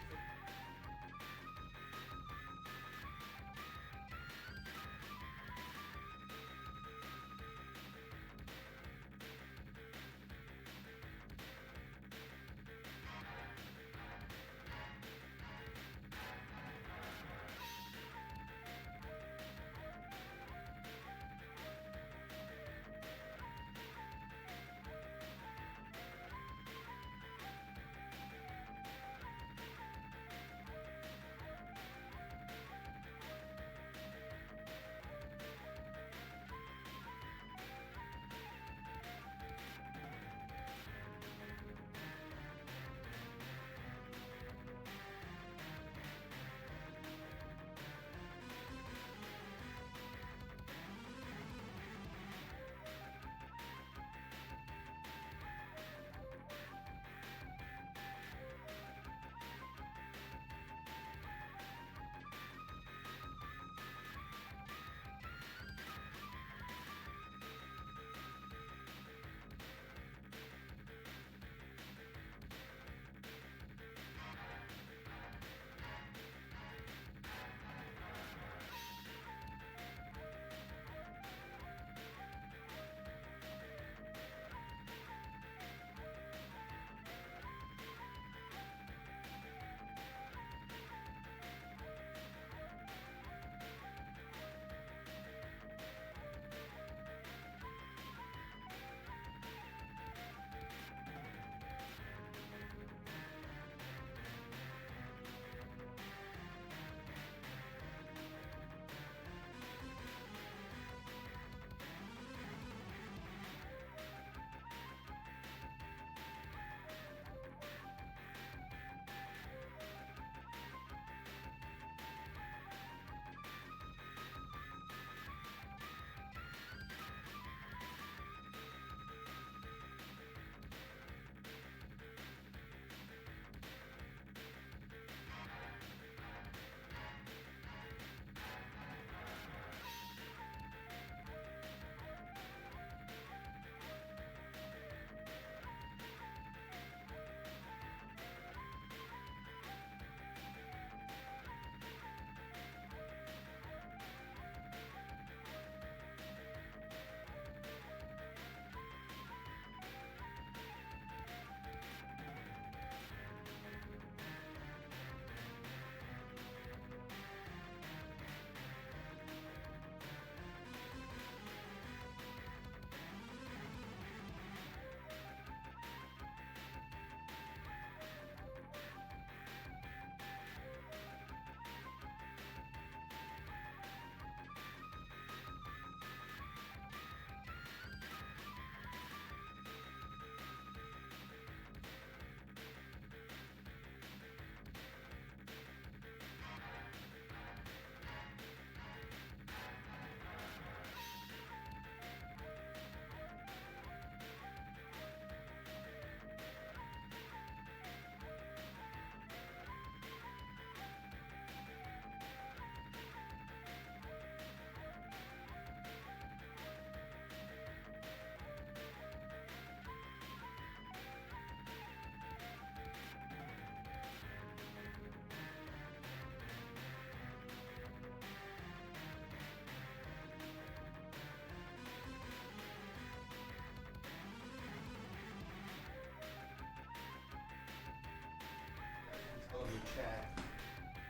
the chat.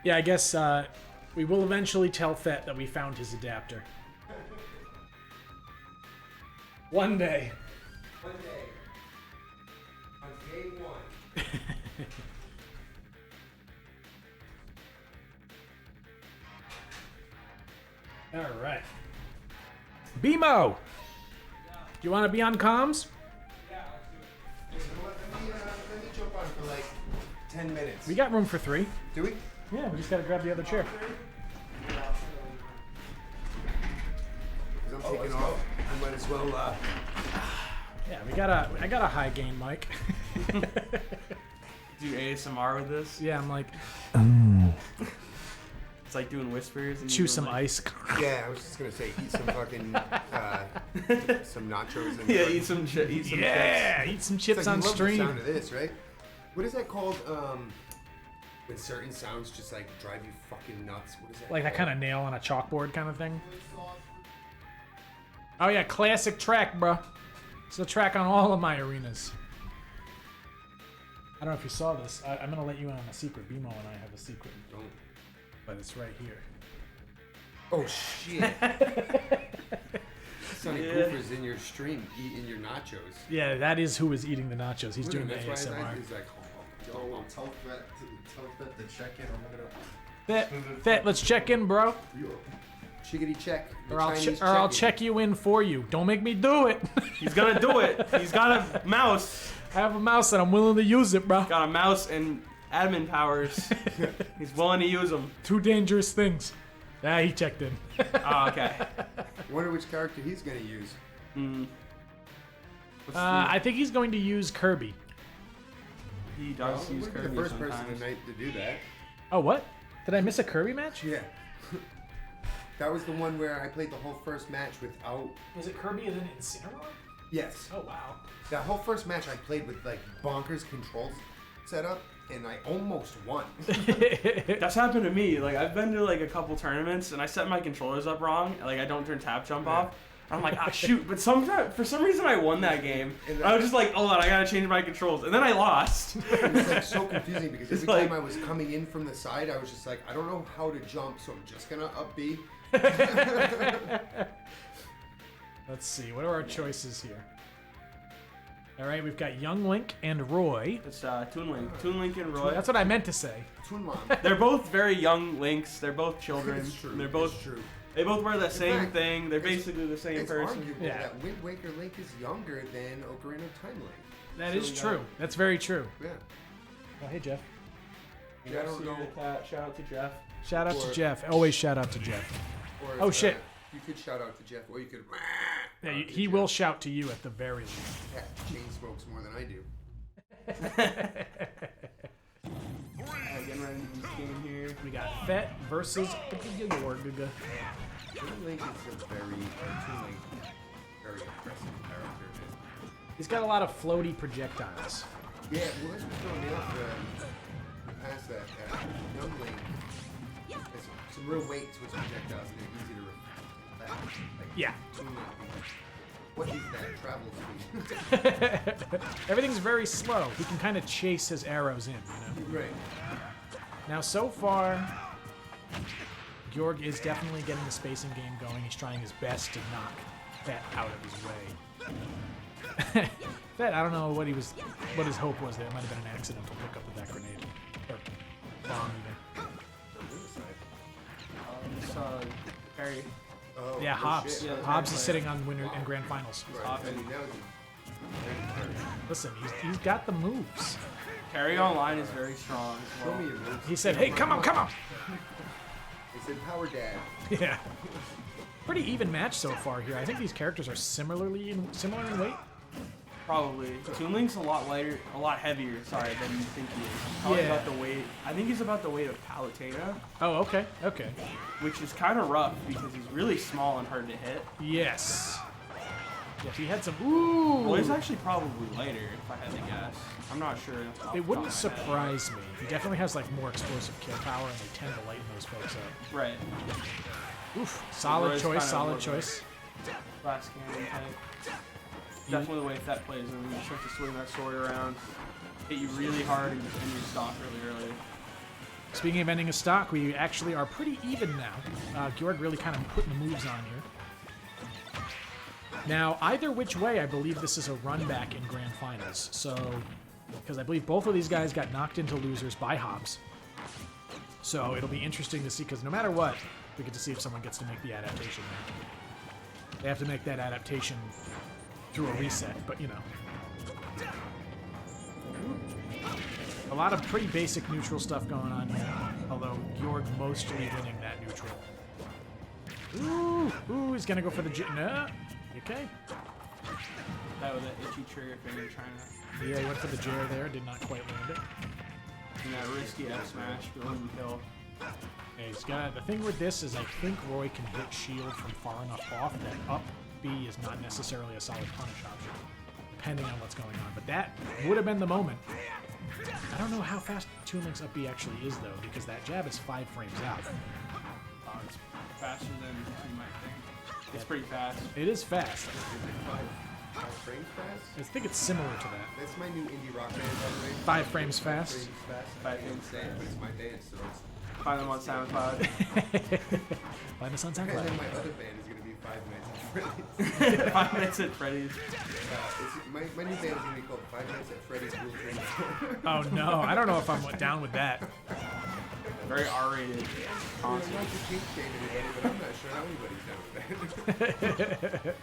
Yeah, I guess we will eventually tell Fett that we found his adapter. One day. One day. On day one. All right. BMO! Do you want to be on comms? You know what, let me jump on for like 10 minutes. We got room for 3. Do we? Yeah, we just got to grab the other chair. Because I'm taking off. I might as well, Yeah, I got a high gain mic. Do ASMR with this? Yeah, I'm like, It's like doing whispers and chew doing, some like, ice. yeah, I was just gonna say, eat some fucking, some nachos and Yeah, eat some chips. Yeah, eat some It's chips like, on you love the stream. sound of this, right? What is that called? When certain sounds just like drive you fucking nuts. What is that? Like that kind of nail on a chalkboard kind of thing. Oh yeah, classic track, bruh. It's the track on all of my arenas. I don't know if you saw this. I'm gonna let you in on a secret. BMO and I have a secret, Don't. but it's right here. Oh shit! Sonny Yeah. Goofer's in your stream eating your nachos. Yeah, that is who is eating the nachos. He's Look doing at the him, that's why ASMR. he's like, Yo, tell Fett to check in. I'm gonna. Fett, let's check in, bro. chickadee check. The Or Chinese I'll check-in. check you in for you. Don't make me do it. He's gonna do it. He's got a mouse. I have a mouse and I'm willing to use it, bro. Got a mouse and admin powers. He's willing to use them. Two dangerous things. Ah, he checked in. Oh, okay. Wonder which character he's gonna use. I think he's going to use Kirby. He Well, does he use would be Kirby the first person sometimes. tonight to do that. Oh, what? Did I miss a Kirby match? Yeah. That was the one where I played the whole first match without. Was it Kirby and then Incineroar? Yes. Oh, wow. That whole first match I played with like bonkers controls set up, and I almost won. That's happened to me. Like I've been to like a couple tournaments and I set my controllers up wrong. Like I don't turn tap jump off. I'm like, ah, shoot. But sometimes, for some reason, I won that game. And I was just like, hold on, I gotta change my controls. And then I lost. It was like so confusing because It's every like- time I was coming in from the side, I was just like, I don't know how to jump, so I'm just gonna up B. Let's see. What are our choices here? All right, we've got Young Link and Roy. It's Toon Link. Toon Link and Roy. That's what I meant to say. Toonlon. They're both very young Links. They're both children. It's true. They're both. It's true. They both wear the same fact, thing. They're it's- basically the same It's person. arguable Yeah. that Wind Waker Link is younger than Ocarina of Time Link. That So is we got- true. That's very true. Yeah. Oh, hey, Jeff. I don't know. Shout out to Jeff. Shout out to Or- Jeff. Always shout out to Jeff. Or if, Oh, shit. You could shout out to Jeff, or you could. Yeah, out to he Jeff. will shout to you at the very least. Yeah, chain smokes more than I do. Getting ready to this game here. We got Fett versus Yorg. Toon Link is a very impressive character. Man. He's got a lot of floaty projectiles. Yeah, well, that's what's throwing me off past that. Young Link has some real weight to his projectiles, and they're easy to reflect. Like, Yeah. Toon Link, what is that travel speed? Everything's very slow. He can kind of chase his arrows in, you know? Right. Now, so far, Georg is definitely getting the spacing game going. He's trying his best to knock Fett out of his way. Fett, I don't know what his hope was there. It might have been an accidental hookup with that grenade. Or bomb, even. Perry. Oh, Yeah, no Hobbs. shit. Yeah, Hobbs is right. sitting on winner and grand finals. Right, Hobbs. I mean, that was Listen, he's got the moves. Perry online is very strong as Show well. me your moves. He said, "Hey, come on, come on." He said, "Power Dad." Yeah. Pretty even match so far here. I think these characters are similar in weight. Probably. Toon Link's a lot lighter, a lot heavier, sorry, than you think he is. Probably Yeah. about the weight. I think he's about the weight of Palutena, Oh, okay, okay. which is kind of rough because he's really small and hard to hit. Yes. Yeah, he had some. Ooh. Well, he's actually probably lighter, if I had to guess. I'm not sure. off the It top wouldn't of my head. surprise me. He definitely has like more explosive kill power, and they tend to lighten those folks up. Right. Oof. Solid Roy's choice. kinda Solid more of a- choice. Glass cannon type. Definitely the way Fett plays him. You start to swing that sword around, hit you really hard, and you stop really early. Speaking of ending a stock, we actually are pretty even now. Georg really kind of putting the moves on here. Now, either which way, I believe this is a run back in Grand Finals. So, because I believe both of these guys got knocked into losers by Hobbs. So it'll be interesting to see, because no matter what, we get to see if someone gets to make the adaptation there. They have to make that adaptation through a reset, but you know. A lot of pretty basic neutral stuff going on here, although Georg mostly winning that neutral. Ooh, he's gonna go for the no. Okay. That was an itchy trigger finger trying to. Yeah, he went for the Jair there, did not quite land it. And that risky F smash, but wouldn't kill. Yeah, he's got the thing with this is I think Roy can hit shield from far enough off that up B is not necessarily a solid punish option, depending on what's going on. But that would have been the moment. I don't know how fast Toon Link's up B actually is though, because that jab is 5 frames out. It's faster than you might think. It's pretty fast. It is fast. Five frames fast? I think it's similar to that. That's my new indie rock band, by the way. 5 frames fast. Frames fast. 5 frames But it's my dance, so it's... Find them on SoundCloud. Find us on And then SoundCloud. my other band is going to be 5 Nights at Freddy's. 5 minutes at Freddy's. My new band is going to be called 5 Nights at Freddy's Rule 34. Oh no, I don't know if I'm down with that. Very R-rated I'm concert. not to kink shame anybody, but I'm not sure how anybody's down with that.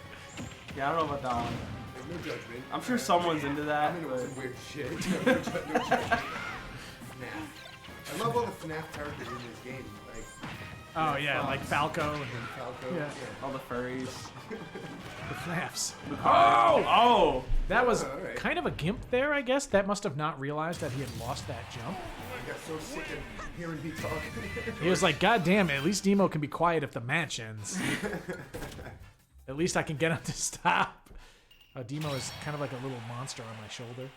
Yeah, I don't know about that one. There's no judgment. I'm sure someone's into that, I'm into but some weird shit. No judgment. FNAF. I love all the FNAF characters in this game. Like Oh yeah, like Falco and Falco. Yeah. all the furries. the FNAFs. Oh! That was Alright. kind of a gimp there, I guess. That must have not realized that he had lost that jump. I got so sick of hearing me talk. He was like, God damn, at least Demo can be quiet if the match ends. At least I can get him to stop. Demo is kind of like a little monster on my shoulder.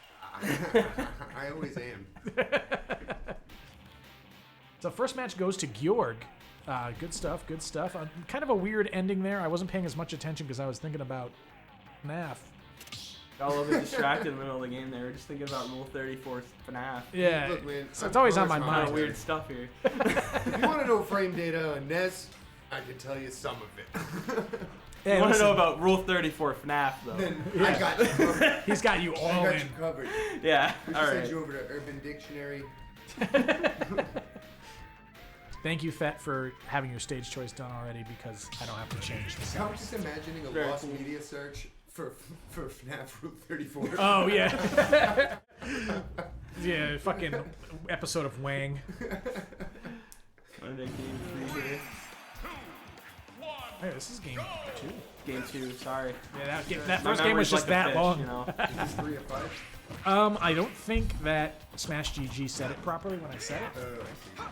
I always am. So first match goes to Georg. Good stuff, good stuff. Kind of a weird ending there. I wasn't paying as much attention because I was thinking about FNAF. Got a little bit distracted in the middle of the game there. Just thinking about Rule 34 FNAF. Yeah, Look, man, so it's always on my fine. A lot mind. of weird stuff here. If you want to know frame data on NES, I can tell you some of it. Hey, You want to listen, know about Rule 34 FNAF, though? Then I got you covered. he's got you I all got in. you covered. Yeah, We can alright. send you over to Urban Dictionary. Thank you, Fett, for having your stage choice done already because I don't have to change the I'm sounds. just imagining a Very lost cool. media search for FNAF Route 34. Oh, yeah. Yeah, fucking episode of Wang. Monday game 3 here. Hey, this is game 2. Game 2, sorry. Yeah, that My first game was memory's just like a that fish, long. You know? Is this 3 of 5? I don't think that Smash GG said it properly when I said it. I see.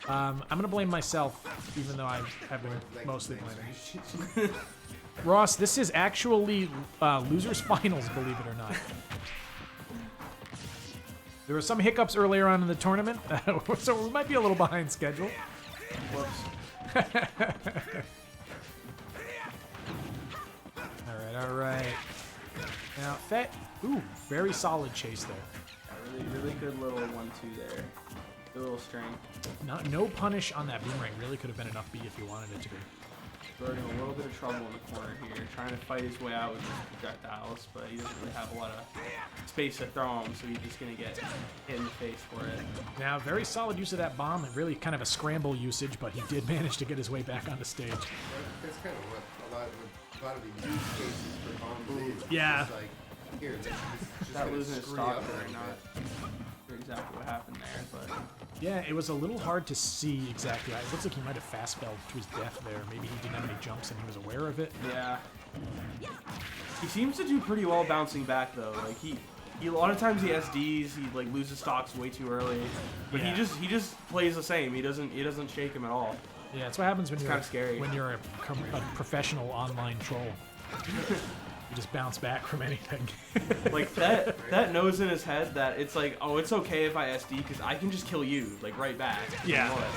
I'm gonna blame myself, even though I have been Like, mostly thanks, blaming. Ross, this is actually losers finals, believe it or not. There were some hiccups earlier on in the tournament, so we might be a little behind schedule. Whoops. All right. Now, Fett, ooh, very solid chase there. Really good little 1-2 there. Good little strength. No punish on that boomerang really could have been enough B if you wanted it to be. Berg in a little bit of trouble in the corner here, trying to fight his way out with his projectiles, but he doesn't really have a lot of space to throw him, so he's just going to get hit in the face for it. Now, very solid use of that bomb, and really kind of a scramble usage, but he did manage to get his way back on the stage. That's kind of what a lot of the use cases for bombs is. Yeah. It's like, here, this is just That gonna losing his screw you stock up a there, little not bit. sure exactly what happened there, but Yeah, it was a little hard to see exactly. It looks like he might have fast fell to his death there. Maybe he didn't have any jumps and he was aware of it. yeah. He seems to do pretty well bouncing back though. Like he a lot of times he SDs, he like loses stocks way too early, but Yeah. he just plays the same. He doesn't shake him at all. Yeah, that's what happens when you're kinda scary. when you're a professional online troll. You just bounce back from anything. Like that knows in his head that it's like, oh, it's okay if I SD because I can just kill you like right back. Yeah. You know it.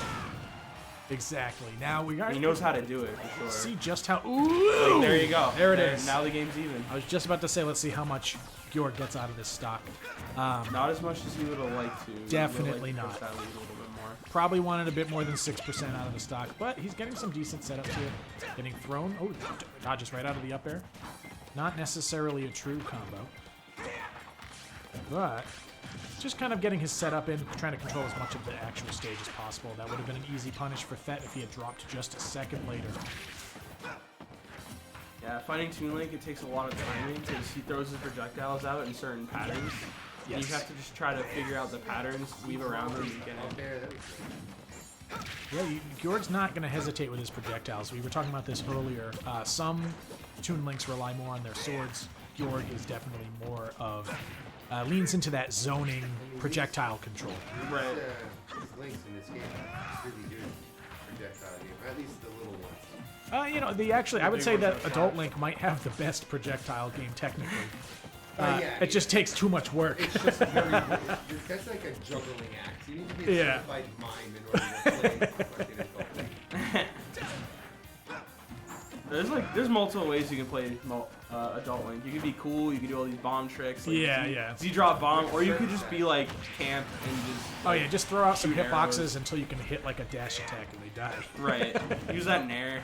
Exactly. Now we got He knows how to do it for sure. see just how. Ooh! Like, there you go. There it is. Now the game's even. I was just about to say, let's see how much Georg gets out of this stock. Not as much as he would have liked to. He would've Definitely liked to not. push that lead a little bit more. Probably wanted a bit more than 6% out of the stock, but he's getting some decent setups here. Getting thrown. Oh, dodges right out of the up air. Not necessarily a true combo. But just kind of getting his setup in, trying to control as much of the actual stage as possible. That would have been an easy punish for Thet if he had dropped just a second later. Yeah, fighting Toon Link, it takes a lot of timing because he throws his projectiles out in certain patterns. And you have to just try to figure out the patterns, weave around them, and get in. Yeah, Georg's not going to hesitate with his projectiles. We were talking about this earlier. Some Toon Links rely more on their swords. Georg is definitely more of... leans into that zoning projectile control. Right. His links in this game are really good projectile game, or at least the little ones. You know, I would say that Adult Link might have the best projectile game technically. It just takes too much work. It's just very, that's like a juggling act. You need to be a certified mime in order to play fucking Adult Link. There's multiple ways you can play Adult Link. You can be cool, you can do all these bomb tricks. Like Z-drop bomb, or you could just be like camp and just... just throw out some shoot hitboxes arrows. until you can hit like a dash attack and they die. Right. Use that nair.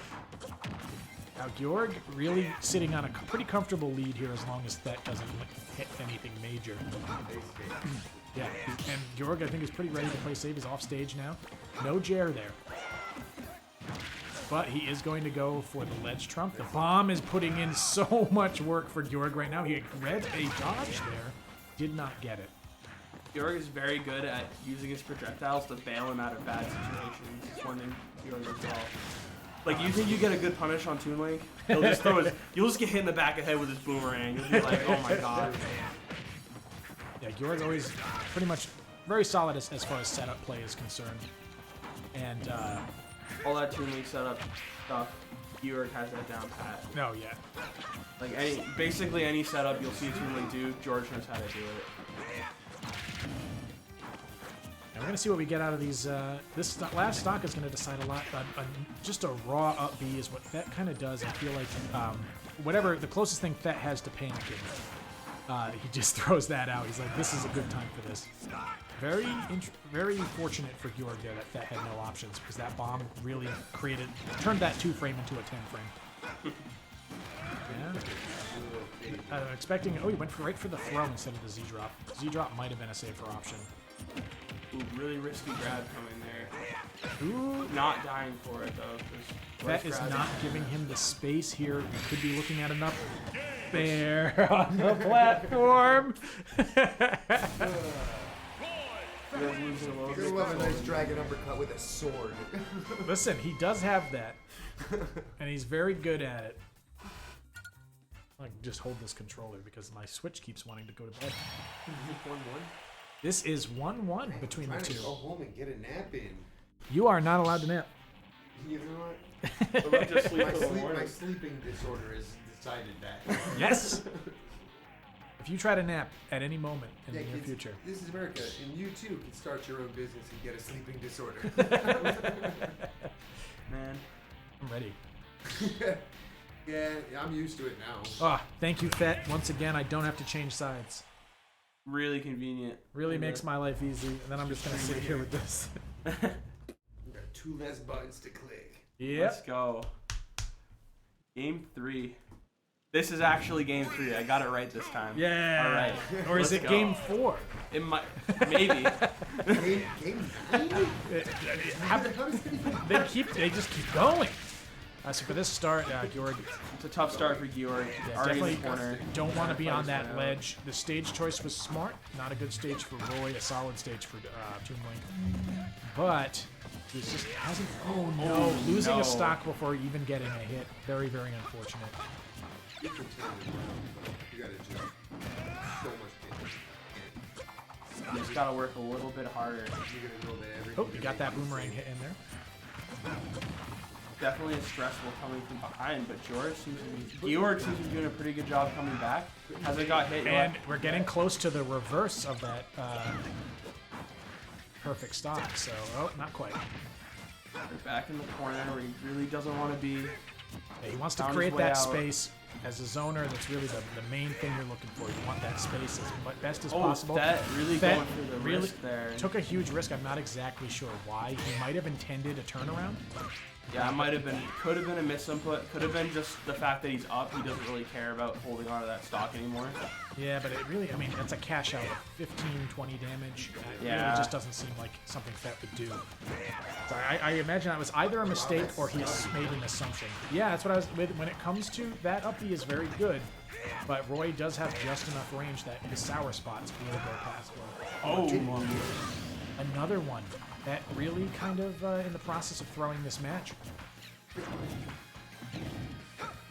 Now Georg really sitting on a pretty comfortable lead here as long as Thet doesn't hit anything major. Yeah, and Georg I think is pretty ready to play save. He's off stage now. No Jer there. But he is going to go for the ledge trump. The bomb is putting in so much work for Georg right now. He read a dodge there. Did not get it. Georg is very good at using his projectiles to bail him out of bad situations. It's one thing Georg as well. Like, you think you get a good punish on Toon Link? He'll just throw his... You'll just get hit in the back of the head with his boomerang. You'll be like, oh my god. Yeah, Georg always pretty much very solid as far as setup play is concerned. And, all that Toon Link setup stuff, Georg has that down pat. no, yeah. Like, basically any setup you'll see a Toon Link do, George knows how to do it. And we're going to see what we get out of these. This last stock is going to decide a lot. Just a raw up B is what Thet kind of does. I feel like whatever the closest thing Thet has to panicking, he just throws that out. He's like, this is a good time for this. Very fortunate for Georg there that Thet had no options because that bomb really turned that 2-frame into a 10-frame. Yeah. Expecting, he went right for the throw instead of the Z-drop. Z-drop might have been a safer option. Ooh, really risky grab coming there. Ooh. Not dying for it though. That is not giving him the space here. We could be looking at enough there on the platform. You're gonna love a nice dragon uppercut with a sword. Listen, he does have that, and he's very good at it. I can just hold this controller because my Switch keeps wanting to go to bed. 1-1. This is 1-1 between the I'm trying two. to go home and get a nap in. You are not allowed to nap. You know what? Just sleep My sleeping disorder has decided that. Yes. If you try to nap at any moment in the near kids, future. This is America, and you too can start your own business and get a sleeping disorder. Man. I'm ready. Yeah, I'm used to it now. Ah, thank you, Thet. Once again, I don't have to change sides. Really convenient. Really makes my life easy, and then I'm just gonna sit here with this. We got 2 less buttons to click. Yep. Let's go. Game 3. This is actually game 3. I got it right this time. Yeah. All right. Or is Let's it go. game 4? It might. Maybe. Game 9? They just keep going. So for this start, Georg, It's a tough start for Georg. Already in definitely the corner. don't want to be on that ledge. The stage choice was smart. Not a good stage for Roy. A solid stage for Toon Link. But he just hasn't. Oh no! Losing no. a stock before even getting a hit. Very, very unfortunate. You gotta just so much damage. You just gotta work a little bit harder. You're gonna go there every Oh, you got that boomerang hit in there. Definitely stressful coming from behind, but Georg seems to be doing a pretty good job coming back. Hasn't got hit And yet. we're getting close to the reverse of that perfect stock. So, not quite. We're back in the corner where he really doesn't want to be. Yeah, he wants to Found his create way that out. space. As a zoner, that's really the main thing you're looking for. You want that space as best as Oh, possible. that really Fett going for the really risk there. took a huge risk. I'm not exactly sure why. He might have intended a turnaround. Yeah, it might have been, could have been a misinput. Could have been just the fact that he's up. He doesn't really care about holding on to that stock anymore. Yeah, but it really, I mean, that's a cash out of 15, 20 damage. It Yeah. really just doesn't seem like something Fett would do. So I imagine that was either a mistake or he made an assumption. Yeah, that's what I was with. When it comes to that uppy is very good, but Roy does have just enough range that his sour spots will go past Roy. Oh, Another one that really kind of in the process of throwing this match.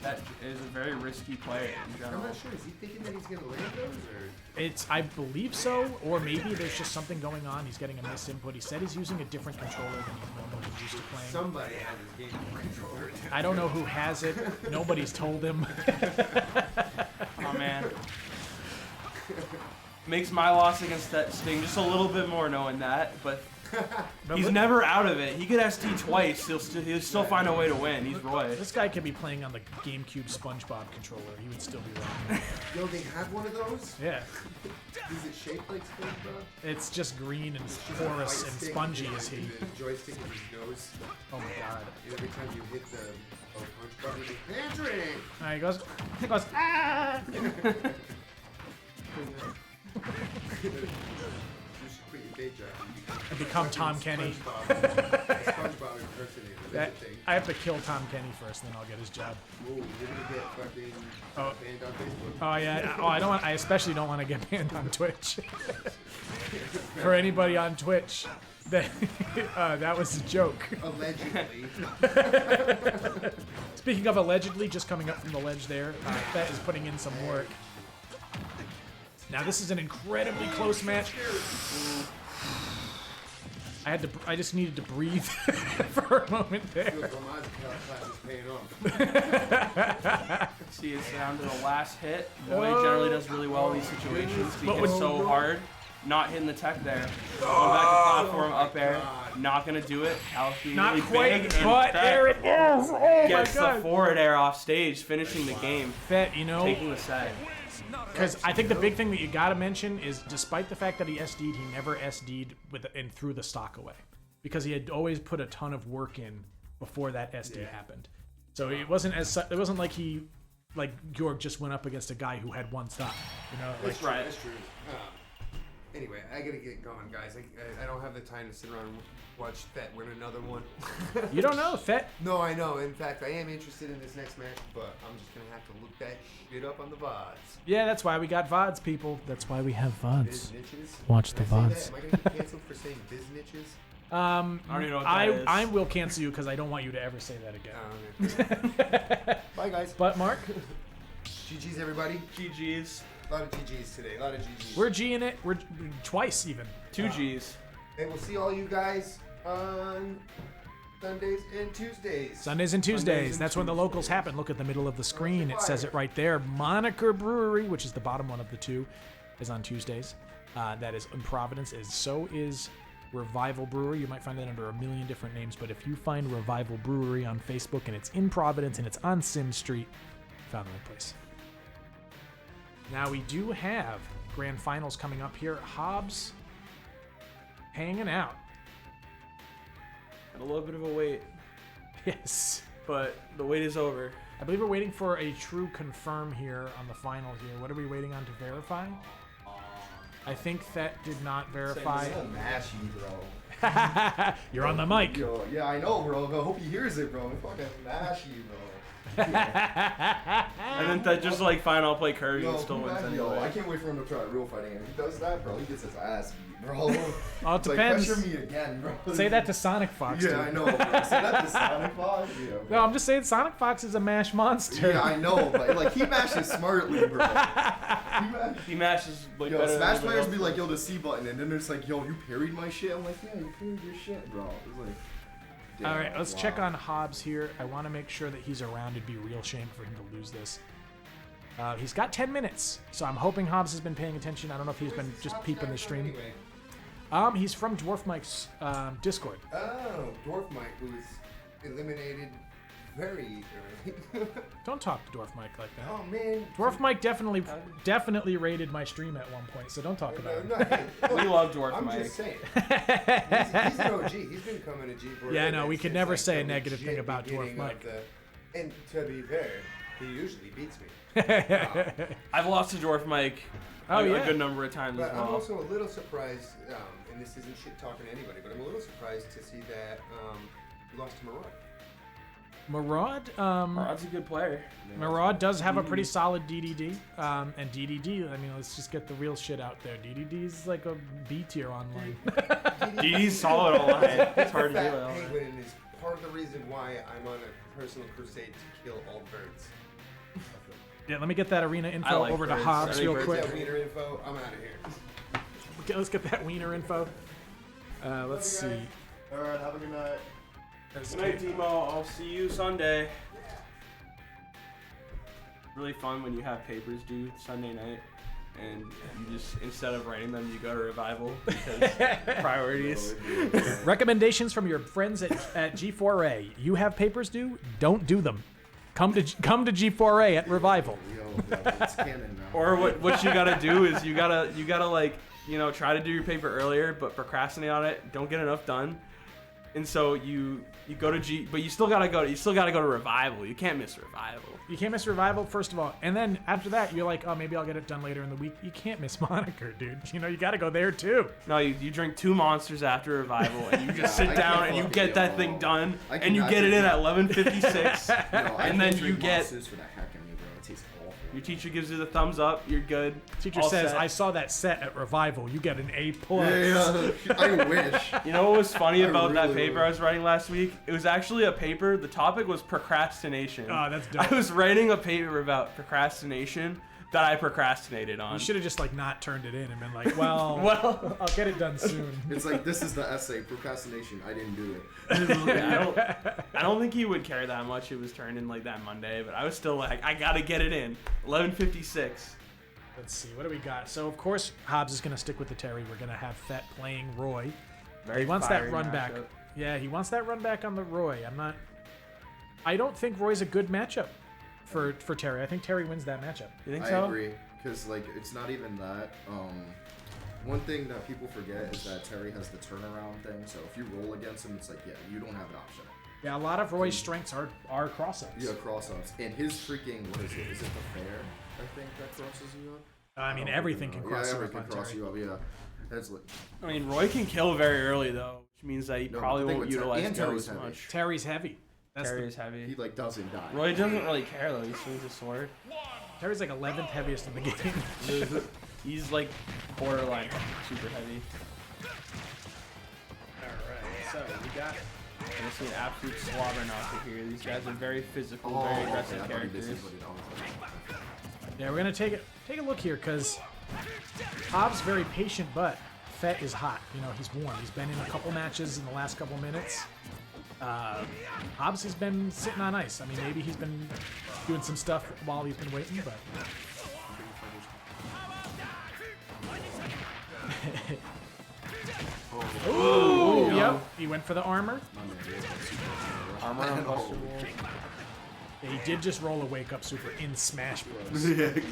that is a very risky play in I'm general. not sure. Is he thinking that he's gonna land those, or It's, I believe so, or maybe there's just something going on. He's getting a misinput. He said he's using a different controller than he normally used to playing. somebody has his game controller? I don't know who has it. Nobody's told him. Oh man. Makes my loss against that sting just a little bit more knowing that, but he's never out of it. He could SD twice, he'll still find a way to win. He's Roy. This guy could be playing on the GameCube SpongeBob controller. He would still be running. Yo, they have one of those? Yeah. Is it shaped like SpongeBob? It's just green and Just a porous white and stick spongy with is he. The joystick in his nose. Oh my god. And every time you hit the punch button, he's like, Patrick! He goes, ah! You should quit your day job. And become Tom Kenny. SpongeBob impersonator. That's a thing. I have to kill Tom Kenny first, then I'll get his job. Ooh, you're gonna get fucking banned on Facebook. Oh yeah. Oh, I don't want. I especially don't want to get banned on Twitch. For anybody on Twitch, that was a joke. Allegedly. Speaking of allegedly, just coming up from the ledge there, Fett is putting in some work. Now this is an incredibly close match. I just needed to breathe for a moment there. Feels like my class is paying off. See, it's down to the last hit. Roy generally does really well in these situations. He hits so hard, not hitting the tech there. Going back to platform, up air. Not gonna do it. Alex being Not really quite, big, and but Fett there it is. Oh my gets the god. forward air off stage, finishing the game, Fett, you know, taking the set. because I think the big thing that you gotta mention is, despite the fact that he SD'd, he never SD'd and threw the stock away, because he had always put a ton of work in before that SD happened. So it wasn't like Georg just went up against a guy who had one stock. You know, like That's right. That's true. Anyway, I gotta get going, guys. I don't have the time to sit around and watch Fett win another one. you don't know Fett. No, I know. In fact, I am interested in this next match, but I'm just gonna have to look that shit up on the VODs. Yeah, that's why we got VODs, people. That's why we have VODs. Biznitches? Watch Can the I say VODs. that? Am I gonna get canceled for saying biznitches? I don't even know what that is. I will cancel you because I don't want you to ever say that again. Okay. Bye, guys. But Mark, GG's, everybody. GG's. A lot of GG's today. A lot of GG's. we're G'ing it. We're twice even. 2 G's. And we'll see all you guys on Sundays and Tuesdays. Sundays and Tuesdays. and That's when the locals happen. Look at the middle of the screen. It says it right there. Moniker Brewery, which is the bottom one of the two, is on Tuesdays. That is in Providence. So is Revival Brewery. You might find that under a million different names, but if you find Revival Brewery on Facebook and it's in Providence and it's on Sim Street, you found the right place. Now we do have grand finals coming up here. Hobbs hanging out. Had a little bit of a wait, Yes. but the wait is over. I believe we're waiting for a true confirm here on the final here. What are we waiting on to verify? I think Fett did not verify. So mashy, bro. You're on the mic. Yo, yeah, I know, bro. I hope he hears it, bro. Fucking mashy, bro. And then that just like fine, I'll play Kirby and still wins Yo, I anyway. can't wait for him to try real fighting. If he does that, bro, he gets his ass beat, bro. Well, it It's like, depends. pressure me again, bro. Say that to Sonic Fox. Yeah, dude. I know, bro. Say that to Sonic Fox. Yeah, No, bro. I'm just saying Sonic Fox is a mash monster. Yeah, I know, but like he mashes smartly, bro. He mashes like Yo, better than Smash anybody players else. be like, yo, the C button, and then it's like, yo, you parried my shit. I'm like, yeah, you parried your shit, bro. It's like, damn, All right, let's wow. check on Hobbs here. I want to make sure that he's around. It'd be a real shame for him to lose this. He's got 10 minutes, so I'm hoping Hobbs has been paying attention. I don't know if he's been just peeping the stream. Anyway. He's from Dwarf Mike's Discord. Oh, Dwarf Mike, who was eliminated very early. Don't talk to Dwarf Mike like that. Oh man. Dwarf Mike definitely raided my stream at one point, so don't talk about it. No, hey, look, We love Dwarf I'm Mike. just saying. He's an OG. He's been coming to G4A. Yeah, no, we could since, never like, say a the negative thing legit about Dwarf beginning of Mike. And to be fair, he usually beats me. I've lost to Dwarf Mike Oh, a yeah. good number of times But as I'm well. also a little surprised, and this isn't shit talking to anybody, but I'm a little surprised to see that you lost to Marauder. Maraud, Rod's a good player. Maraud does have a pretty solid DDD, and DDD. I mean, let's just get the real shit out there. DDD is like a B tier online. DD's solid online. It's hard to do That it online. penguin is part of the reason why I'm on a personal crusade to kill all birds. Yeah, let me get that arena I info like over to birds. Hobbs I think real birds quick. That wiener info, I'm out of here. Okay, let's get that wiener info. Let's see. Alright, have a good night. Good night, Timo. I'll see you Sunday. Really fun when you have papers due Sunday night, and you just instead of writing them, you go to revival because priorities. Recommendations from your friends at G4A. You have papers due? Don't do them. Come to G4A at Revival. Yo, it's canon now. Or what you gotta do is you gotta like try to do your paper earlier, but procrastinate on it. Don't get enough done, and so you go to G, but you still gotta go to Revival. You can't miss Revival. You can't miss Revival, first of all. And then after that, you're like, oh, maybe I'll get it done later in the week. You can't miss Moniker, dude. You gotta go there too. No, you drink 2 monsters after Revival, and you just sit I down can't and you fucking get that go. thing done, I and you cannot get it drink in at that. 11:56, No, I and then can't you drink get monsters for the heck of me, bro. It tastes awful. your teacher gives you the thumbs up. You're good. Teacher All says, set. I saw that set at Revival. You get an A+. Yeah, I wish. You know what was funny I about that really paper would. I was writing last week? It was actually a paper. The topic was procrastination. Oh, that's dope. I was writing a paper about procrastination that I procrastinated on. You should have just like not turned it in and been like, well, Well, I'll get it done soon. It's like, this is the essay, procrastination. I didn't do it. I don't think he would care that much. It was turned in like that Monday, but I was still like, I gotta get it in. 11:56. Let's see, what do we got? So, of course, Hobbs is going to stick with the Terry. We're going to have Fett playing Roy. He wants that fiery run back. matchup. Yeah, he wants that run back on the Roy. I don't think Roy's a good matchup for Terry. I think Terry wins that matchup. You think I so? agree, because like it's not even that. One thing that people forget is that Terry has the turnaround thing. So if you roll against him, it's like, yeah, you don't have an option. Yeah, a lot of Roy's strengths are cross-ups. Yeah, cross-ups. And his freaking, what is it? Is it the fair? I think that crosses you up. I mean, don't everything freaking can know. cross Yeah, you up everything on can cross Terry. you up. Yeah, that's like. I mean, Roy can kill very early though, which means that he No, probably the thing won't with utilize and go Terry's as heavy. much. Terry's heavy. That's Terry the, is heavy. He like doesn't die. Roy doesn't really care though. He swings his sword. Terry's like 11th heaviest in the game. He's like borderline super heavy. Alright, so we got... I see an absolute slobber knocker here. These guys are very physical, Oh, very okay, aggressive I thought he characters. basically put it on. Yeah, we're going to take a look here, because Hobbs very patient, but Fett is hot. He's warm. He's been in a couple matches in the last couple minutes. Hobbs has been sitting on ice. I mean, maybe he's been doing some stuff while he's been waiting, but... Ooh, yep. He went for the armor. Armor on Buster Wolf. Yeah, he did just roll a wake-up super in Smash Bros. Yeah, exactly.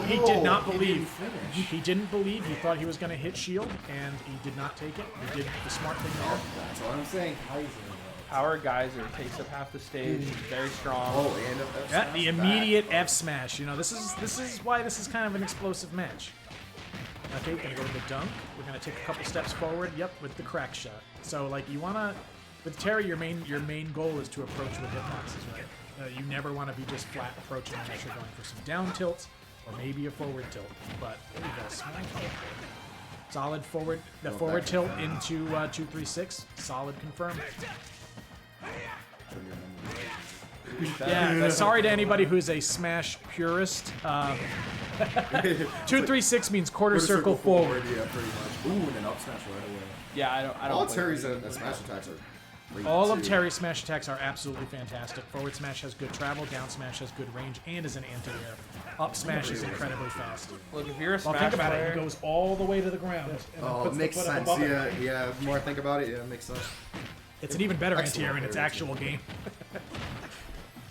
He did not he believe. didn't finish. He didn't believe. He thought he was going to hit shield, and he did not take it. He did the smart thing there. That's what I'm saying. Kaiser. Power Geyser takes up half the stage. He's very strong. Oh, and Yeah, the immediate F smash. This is why this is kind of an explosive match. Okay, gonna go with the dunk. We're gonna take a couple steps forward. Yep, with the crack shot. So like you wanna, with Terry, your main goal is to approach with hitboxes, right? You never want to be just flat approaching unless you're going for some down tilts or maybe a forward tilt. But there you go, smash. Solid forward, the forward tilt into 236. Solid confirmed. Yeah, sorry to anybody who's a Smash purist. 236 means quarter circle forward. Yeah, pretty much. Ooh, and an up smash right away. Yeah, I don't. All play Terry's Terry. smash attacks are great All of too. Terry's smash attacks are absolutely fantastic. Forward smash has good travel, down smash has good range, and is an anti-air. Up smash is incredibly fast. Look, if you're a Well, Smash think about player, it. He goes all the way to the ground. And then Oh, puts it the makes foot up sense. above it. Yeah, the more I think about it, yeah, it makes sense. It's an even better Excellent anti-air in its player, actual game.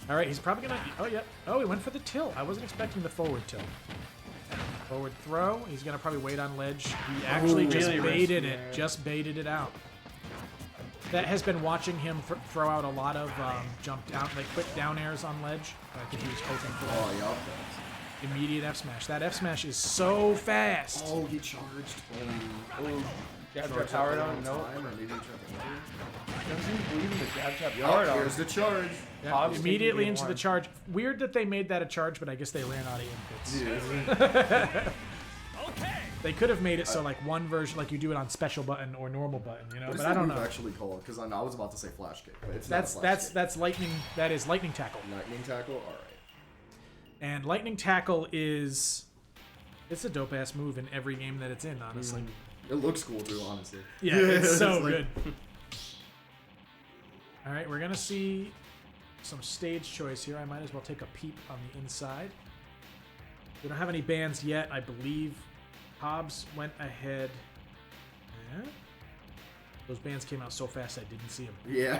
All right, he's probably gonna. Oh yeah. Oh, he went for the tilt. I wasn't expecting the forward tilt. Forward throw. He's gonna probably wait on ledge. He actually just really baited risky, it. yeah. Just baited it out. That has been watching him throw out a lot of jump down, like quick down airs on ledge. I think he was hoping for that. Oh, yeah. Immediate F smash. That F smash is so fast. Oh, he charged. Ooh, jab Charged trap power up down. one No. time, or maybe he tried to Doesn't he believe in the jab trap enter. power Oh, down? here's the charge. Yeah, Hobbs immediately taking into the game charge. Weird that they made that a charge, but I guess they ran out of inputs. They could have made it so like one version, like you do it on special button or normal button, you know. What is But that I don't move know. actually called? Because I was about to say flash kick, but it's not a flash kick. That's lightning. That is lightning tackle. Lightning tackle. All right. And lightning tackle is it's a dope ass move in every game that it's in. Honestly. It looks cool too, honestly. Yeah, it's so like- good. All right, we're gonna see some stage choice here. I might as well take a peep on the inside. We don't have any bans yet. I believe Hobbs went ahead. Eh? Those bans came out so fast I didn't see him. Yeah.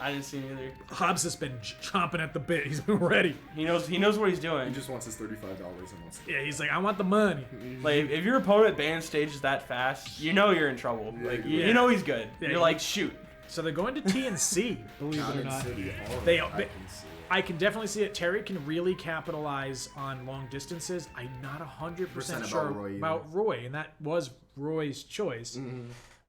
I didn't see him either. Hobbs has been chomping at the bit. He's been ready. He knows what he's He doing. just wants his $35 and wants to. Yeah, he's like, I want the money. Like if your opponent bans stages that fast, you know you're in trouble. Like Yeah. you know he's good. Yeah, You're like shoot. So they're going to T and C, believe it or Cannon not. City. All right, They- I can see it. I can definitely see it. Terry can really capitalize on long distances. I'm not 100% Percent sure about Roy either. about Roy, and that was Roy's choice.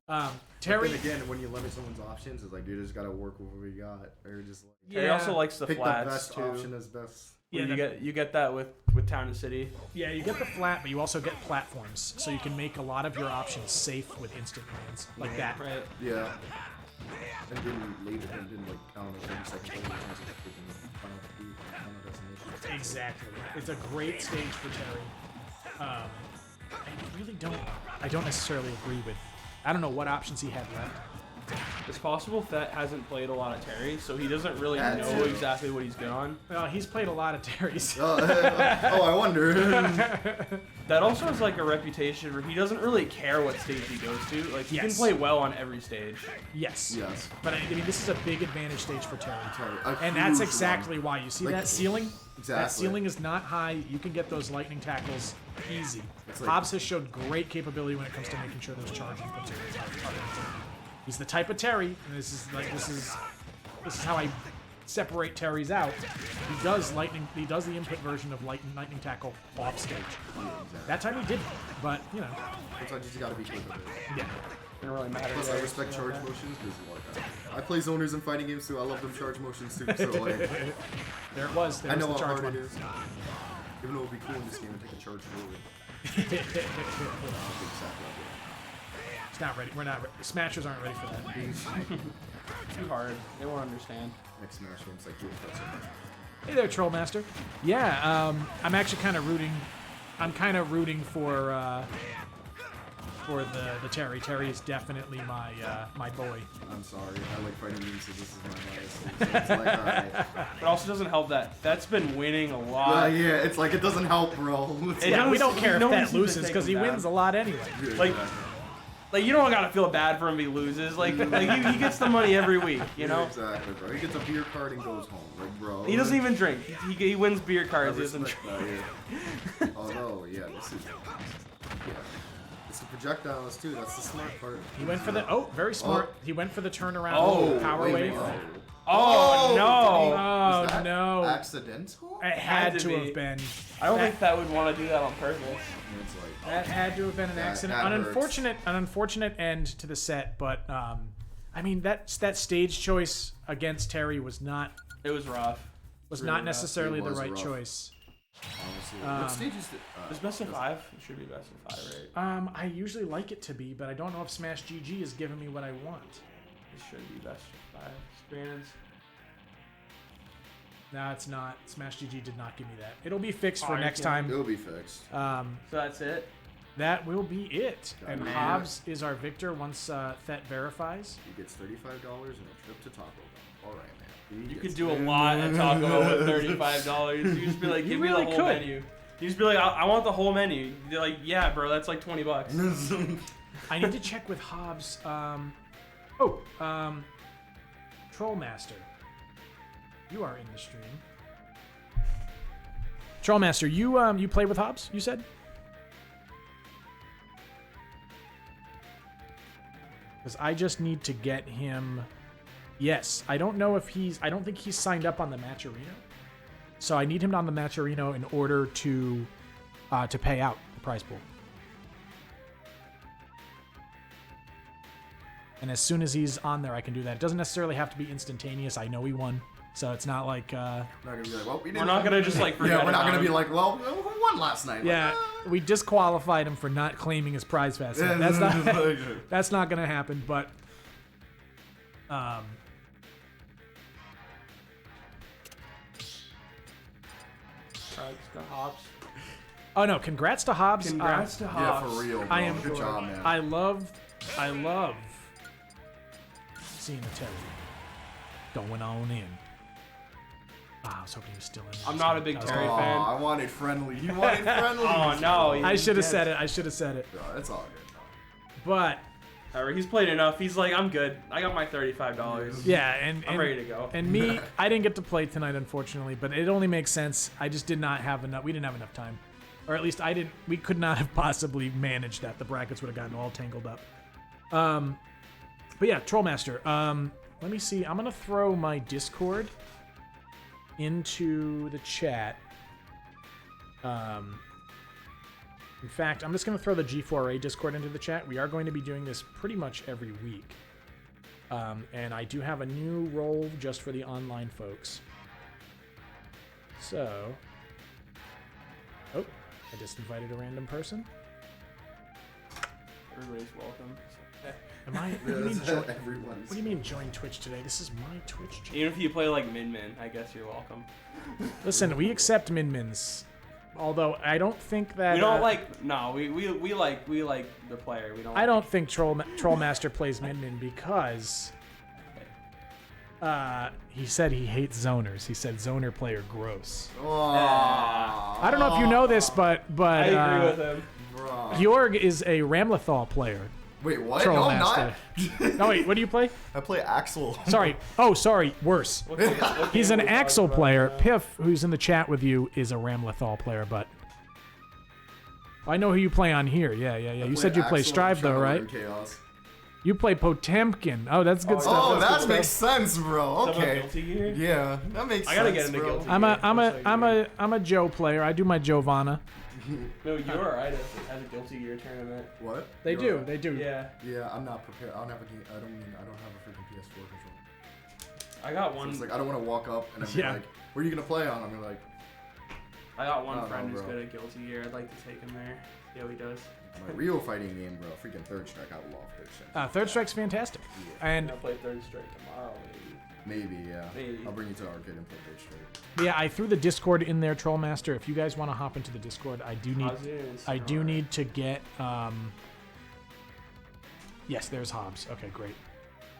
But Terry, then again, when you limit someone's options, it's like you just gotta work with what we got, or just like He also likes the pick the flats best too. option as best. yeah, You get that with Town and City. yeah, you get the flat, but you also get platforms, so you can make a lot of your options safe with instant lands like that. Right. Yeah. And didn't leave it and didn't like I don't know 30 seconds later in terms of freaking final destination. Exactly. It's a great stage for Terry. I really don't. I don't necessarily agree with. I don't know what options he had left. It's possible Thet hasn't played a lot of Terry, so he doesn't really That know too. exactly what he's good on. Well, he's played a lot of Terrys. Oh, I wonder. That also has like a reputation where he doesn't really care what stage he goes to. Like he can Yes. play well on every stage. Yes. Yes. But I mean, this is a big advantage stage for Terry. A And that's huge exactly one. why. You see Like, that ceiling? That exactly. ceiling is not high. You can get those lightning tackles easy. It's like- Hobbs has showed great capability when it comes to making sure those charge inputs are He's the type of Terry, and this is how I separate Terry's out. He does the input version of lightning tackle off stage. That time he didn't, but you know, Sometimes you just gotta be quick with it. yeah. Doesn't really matter. Plus, I respect charge motions because like I play zoners in fighting games too. I love them charge motions too. So like, There it was. There I was know the how charge hard one. it is. Even though it would be cool in this game to take a charge forward. It's not ready. We're not. Smashers aren't ready for that. Too hard. They won't understand. Next Smash game's like, dude, that's so much. Hey there, Trollmaster. Yeah, I'm actually kind of rooting. I'm kind of rooting for the Terry. Terry is definitely my boy. I'm sorry. I like fighting games, so this is my bias. So it's like, alright. It also doesn't help that Thet's been winning a lot. Yeah, it's like it doesn't help, bro. It's It Yeah, we doesn't- don't care if no that reason to loses take because him he down. wins a lot anyway. Like- Like you don't gotta feel bad for him if he loses. Like he gets the money every week. You know. Exactly, bro. He gets a beer card and goes home. Like, bro. He doesn't even drink. He wins beer I cards. He doesn't respect drink. that, yeah. Although, yeah, this is. Yeah. It's the projectiles, too. That's the smart part. He went for the very smart. He went for the turnaround Oh, power wait, wave. wait, Oh no! Oh Was that no! accidental? It had Had to to be. have been. I don't that- think that would want to do that on purpose. It's like, That had to have been an accident. that An unfortunate end to the set, but I mean that stage choice against Terry was not It was rough. was Really not rough. necessarily It the was right rough. choice. honestly. Um, What stage is it? It's best of 5. It should be best of 5, right? I usually like it to be, but I don't know if Smash GG is giving me what I want. It should be best of 5. Experience. No, it's not. Smash GG did not give me that. It'll be fixed for Oh, next you time. It'll be fixed. So that's it. That will be it. And man. Hobbs is our victor once Thet verifies. He gets $35 and a trip to Taco Bell. All right, man. He You gets could do a lot at Taco Bell with $35. You just be like, You give me really the whole could. menu. You just be like, I want the whole menu. They're like, yeah, bro, that's like $20. I need to check with Hobbs. Trollmaster. You are in the stream. Trollmaster, you play with Hobbs, you said? Because I just need to get him... Yes, I don't know if he's... I don't think he's signed up on the Matcherino. So I need him on the Matcherino in order to pay out the prize pool. And as soon as he's on there, I can do that. It doesn't necessarily have to be instantaneous. I know he won. So it's not like... We're not gonna be like, well, we didn't. We're not gonna just like forget Yeah, we're not about gonna be him. like, well, who won last night? Yeah, we disqualified him for not claiming his prize fast. So that's not that's not gonna happen. But oh no, congrats to Hobbs. Congrats to Yeah, Hobbs. for real, bro. I am Good job, man. I love seeing the Terry going on in. Ah, I was hoping he was still in. I'm not a big Terry Aw, fan. I wanted friendly. You wanted friendly. Oh no! I should have said it. I should have said it. It's all good. But However, he's played enough. He's like, I'm good. I got my $35. yeah, and I'm ready to go. And me, I didn't get to play tonight, unfortunately, but it only makes sense. I just did not have enough. We didn't have enough time, or at least I didn't. We could not have possibly managed that. The brackets would have gotten all tangled up. But yeah, Trollmaster. Let me see. I'm gonna throw my Discord into the chat. In fact, I'm just going to throw the G4A Discord into the chat. We are going to be doing this pretty much every week. And I do have a new role just for the online folks. So... Oh, I just invited a random person. Everybody's welcome. Am I... What do you mean join, Everyone's. what do you mean join Twitch today? This is my Twitch channel. Even if you play like Min, I guess you're welcome. Listen, we accept min-mins. Although I don't think that... We don't like... No, we like the player. We don't. I don't think Trollmaster plays min-min because... he said he hates zoners. He said zoner player gross. I don't know if you know this, but I agree with him. Georg is a Ramlethal player. Wait, what? No, I'm not. No, wait, what do you play? I play Axel. Sorry. Oh, sorry. Worse. What He's game an are we Axel talking player. about? Piff, who's in the chat with you, is a Ramlethal player, but... I know who you play on here. Yeah. You said you play Strive, though, right? Chaos. You play Potemkin. Oh, that's good stuff. Oh, That's that good makes stuff. sense, bro. Is that about Okay. Guilty Gear? Yeah, that makes sense. I gotta get into bro. Guilty. I'm a Joe player. I do my Giovanna. No, you're right. It has a Guilty Gear tournament. What? They You're do. They do. Yeah, Yeah, I'm not prepared. I don't have a game. I don't have a freaking PS4 controller. I got So one. it's like I don't want to walk up and I'm Yeah. like, "Where are you gonna play on?" I'm gonna like, I got one I don't friend know, who's bro. good at Guilty Gear. I'd like to take him there. See how he does. my real fighting game, bro. Freaking Third Strike. I love Third Strike. Third Strike's fantastic. And And I'll play Third Strike tomorrow, maybe. Maybe, yeah. Maybe. I'll bring you to the arcade and play Third Strike. yeah, I threw the Discord in there, Trollmaster. If you guys want to hop into the Discord, I do need to get yes, there's Hobbs. Okay, great.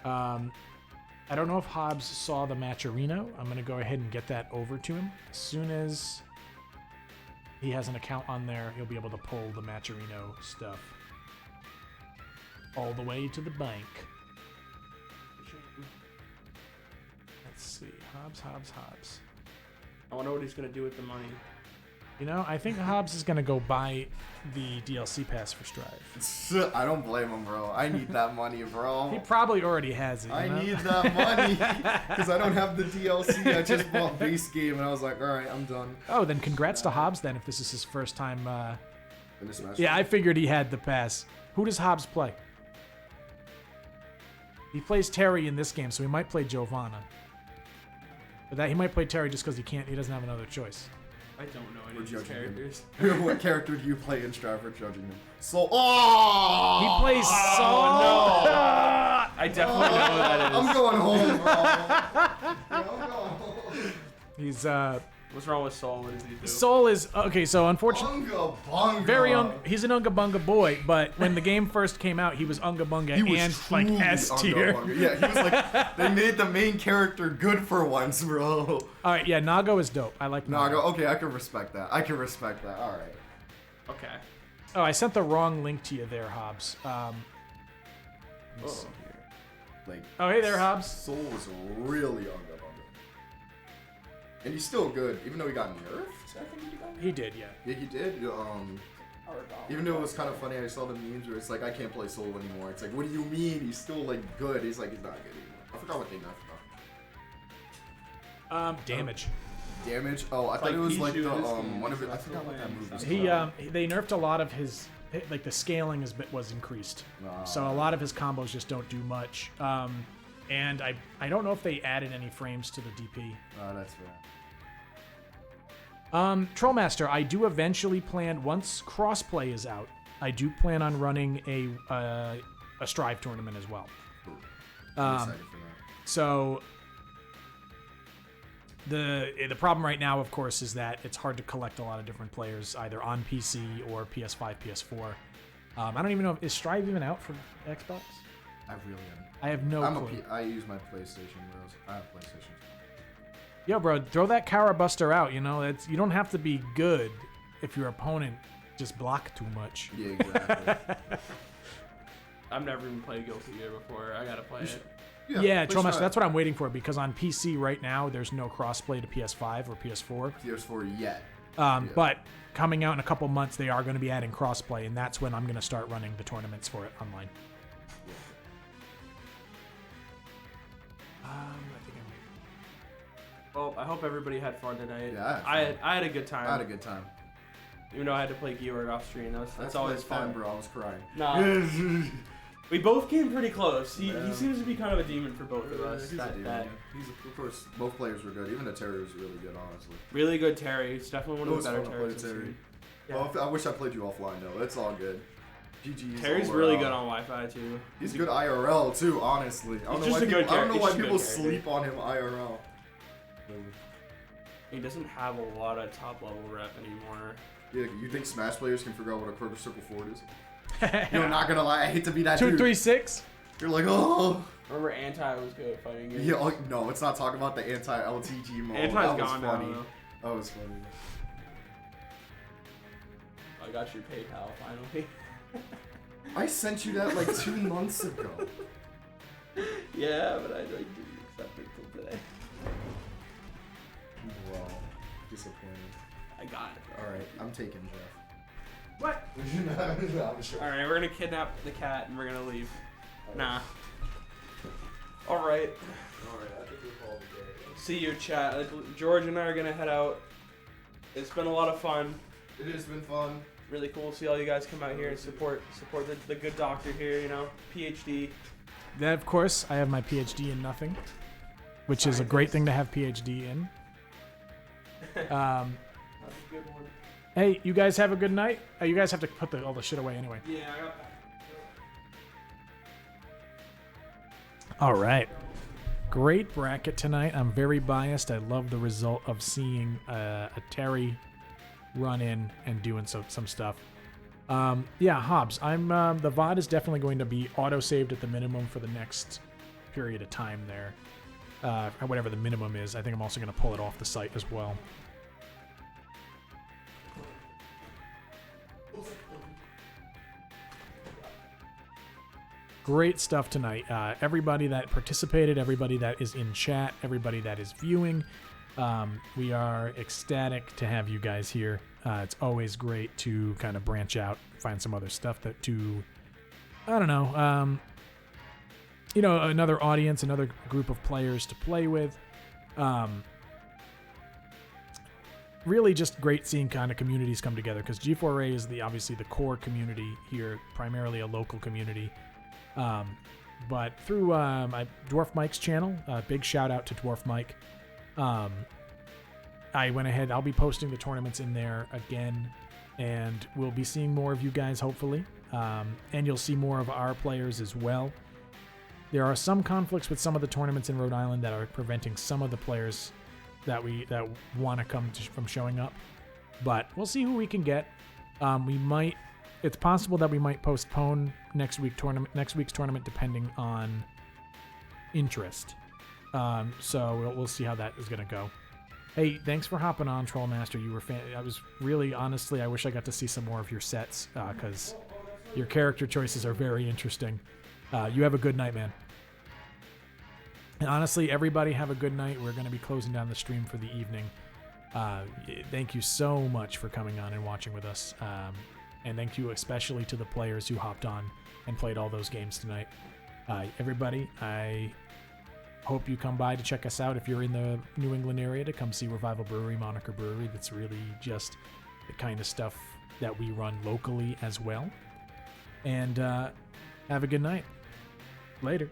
I don't know if Hobbs saw the Matcherino. I'm gonna go ahead and get that over to him. As soon as he has an account on there, he'll be able to pull the Matcherino stuff all the way to the bank. Let's see. Hobbs. I wonder what he's gonna do with the money. You know, I think Hobbs is gonna go buy the DLC pass for Strive. I don't blame him, bro. I need that money, He bro. probably already has it. You I know? need that money because I don't have the DLC. I just bought base game and I was like, all right, I'm done. Oh, then congrats to Hobbs then if this is his first time. In this match. Yeah, I figured he had the pass. Who does Hobbs play? He plays Terry in this game, so he might play Giovanna. But that he might play Terry just because he doesn't have another choice. I don't know any We're of these judging him. characters. What character do you play in Strive for judging him? So, oh! He plays Saul. I definitely know who that is. I'm going home, bro. Yeah, I'm going home. He's What's wrong with Soul? What does he do? Soul is okay. So unfortunately, Bunga bunga. he's an Unga Bunga boy. But when the game first came out, he was Unga Bunga He was and like truly S Bunga tier. bunga. Yeah, he was like, they made the main character good for once, bro. All right, yeah, Nago is dope. I like Nago. Okay, I can respect that. All right. Okay. Oh, I sent the wrong link to you there, Hobbs. Let me see here. Like, Oh, hey there, Hobbs. Soul was really Bunga bunga. And he's still good, even though he got nerfed. I think he got nerfed. He did, yeah. Yeah, he did. Even though it was kind of funny, I saw the memes where it's like, I can't play Soul anymore. It's like, what do you mean? He's still like good. He's like, he's not good anymore. I forgot what they nerfed though. Damage. Damage? Oh, I thought like it was Bijou like the is one of it. I forgot what that move was. He they nerfed a lot of his, like the scaling was increased, so a lot of his combos just don't do much. And I don't know if they added any frames to the DP. Oh, that's fair. Trollmaster, I do eventually plan, once crossplay is out, I do plan on running a Strive tournament as well. I'm excited for that. So the problem right now, of course, is that it's hard to collect a lot of different players either on PC or PS5, PS4. I don't even know is Strive even out for Xbox? I really am. I have no clue. I use my PlayStation, bros. I have PlayStation. Yo, bro, throw that Kara Buster out. You know, you don't have to be good if your opponent just block too much. Yeah, exactly. I've never even played Guilty Gear before. I gotta play it. Yeah, Trollmaster, that's what I'm waiting for because on PC right now there's no crossplay to PS5 or PS4. PS4 yet. But coming out in a couple months, they are going to be adding crossplay, and that's when I'm going to start running the tournaments for it online. Well, I hope everybody had fun tonight. Yeah, I had a good time. I had a good time. Even though I had to play Georg off screen, that's always fun. Bro, I was crying. Nah. We both came pretty close. He seems to be kind of a demon for both of us. He's a demon. Of course, both players were good. Even the Terry was really good, honestly. Really good Terry. It's definitely one of the better Terrys. Terry. Yeah. Well, I wish I played you offline though. It's all good. GG's. Terry's really good on Wi-Fi too. He's good IRL too, honestly. I don't know why people sleep on him IRL. He doesn't have a lot of top level rep anymore. Yeah, you think Smash players can figure out what a quarter circle forward is? You're not gonna lie, I hate to be that 2, dude. 3, 6. You're like, oh. Remember Anti was good at fighting games? Yeah, no, it's not talking about the anti-LTG mode. Anti's that was gone funny. now. That was funny. I got your PayPal finally. I sent you that like 2 months ago. Yeah, but I didn't accept it till today. Wow, disappointed. I got it. All right, I'm taking Jeff. What? I'm sure. Alright, we're gonna kidnap the cat and we're gonna leave. Nah. Alright. I think we'll call it a day. See you, chat. George and I are gonna head out. It's been a lot of fun. It has been fun. Really cool to see all you guys come out here and support the good doctor here, you know. PhD. Then, of course, I have my PhD in nothing, which is a great thing to have PhD in. That's a good one. Hey, you guys have a good night. You guys have to put all the shit away anyway. Yeah, I got that. All right. Great bracket tonight. I'm very biased. I love the result of seeing a Terry run in and doing some stuff. Yeah, Hobbs. The VOD is definitely going to be auto-saved at the minimum for the next period of time there. Whatever the minimum is. I think I'm also going to pull it off the site as well. Great stuff tonight. Everybody that participated, everybody that is in chat, everybody that is viewing, we are ecstatic to have you guys here. It's always great to kind of branch out, find some other stuff another audience, another group of players to play with. Really just great seeing kind of communities come together because G4A is obviously the core community here, primarily a local community. But through my Dwarf Mike's channel, big shout out to Dwarf Mike. I went ahead, I'll be posting the tournaments in there again, and we'll be seeing more of you guys hopefully. And you'll see more of our players as well. There are some conflicts with some of the tournaments in Rhode Island that are preventing some of the players that want to come from showing up. But we'll see who we can get. It's possible that we might postpone next week's tournament depending on interest. So we'll see how that is going to go. Hey, thanks for hopping on, Trollmaster. You were I was really, honestly, I wish I got to see some more of your sets because your character choices are very interesting. You have a good night, man. And honestly, everybody have a good night. We're going to be closing down the stream for the evening. Thank you so much for coming on and watching with us. And thank you especially to the players who hopped on and played all those games tonight. Everybody, I hope you come by to check us out if you're in the New England area, to come see Revival Brewery, Moniker Brewery. That's really just the kind of stuff that we run locally as well. And have a good night. Later.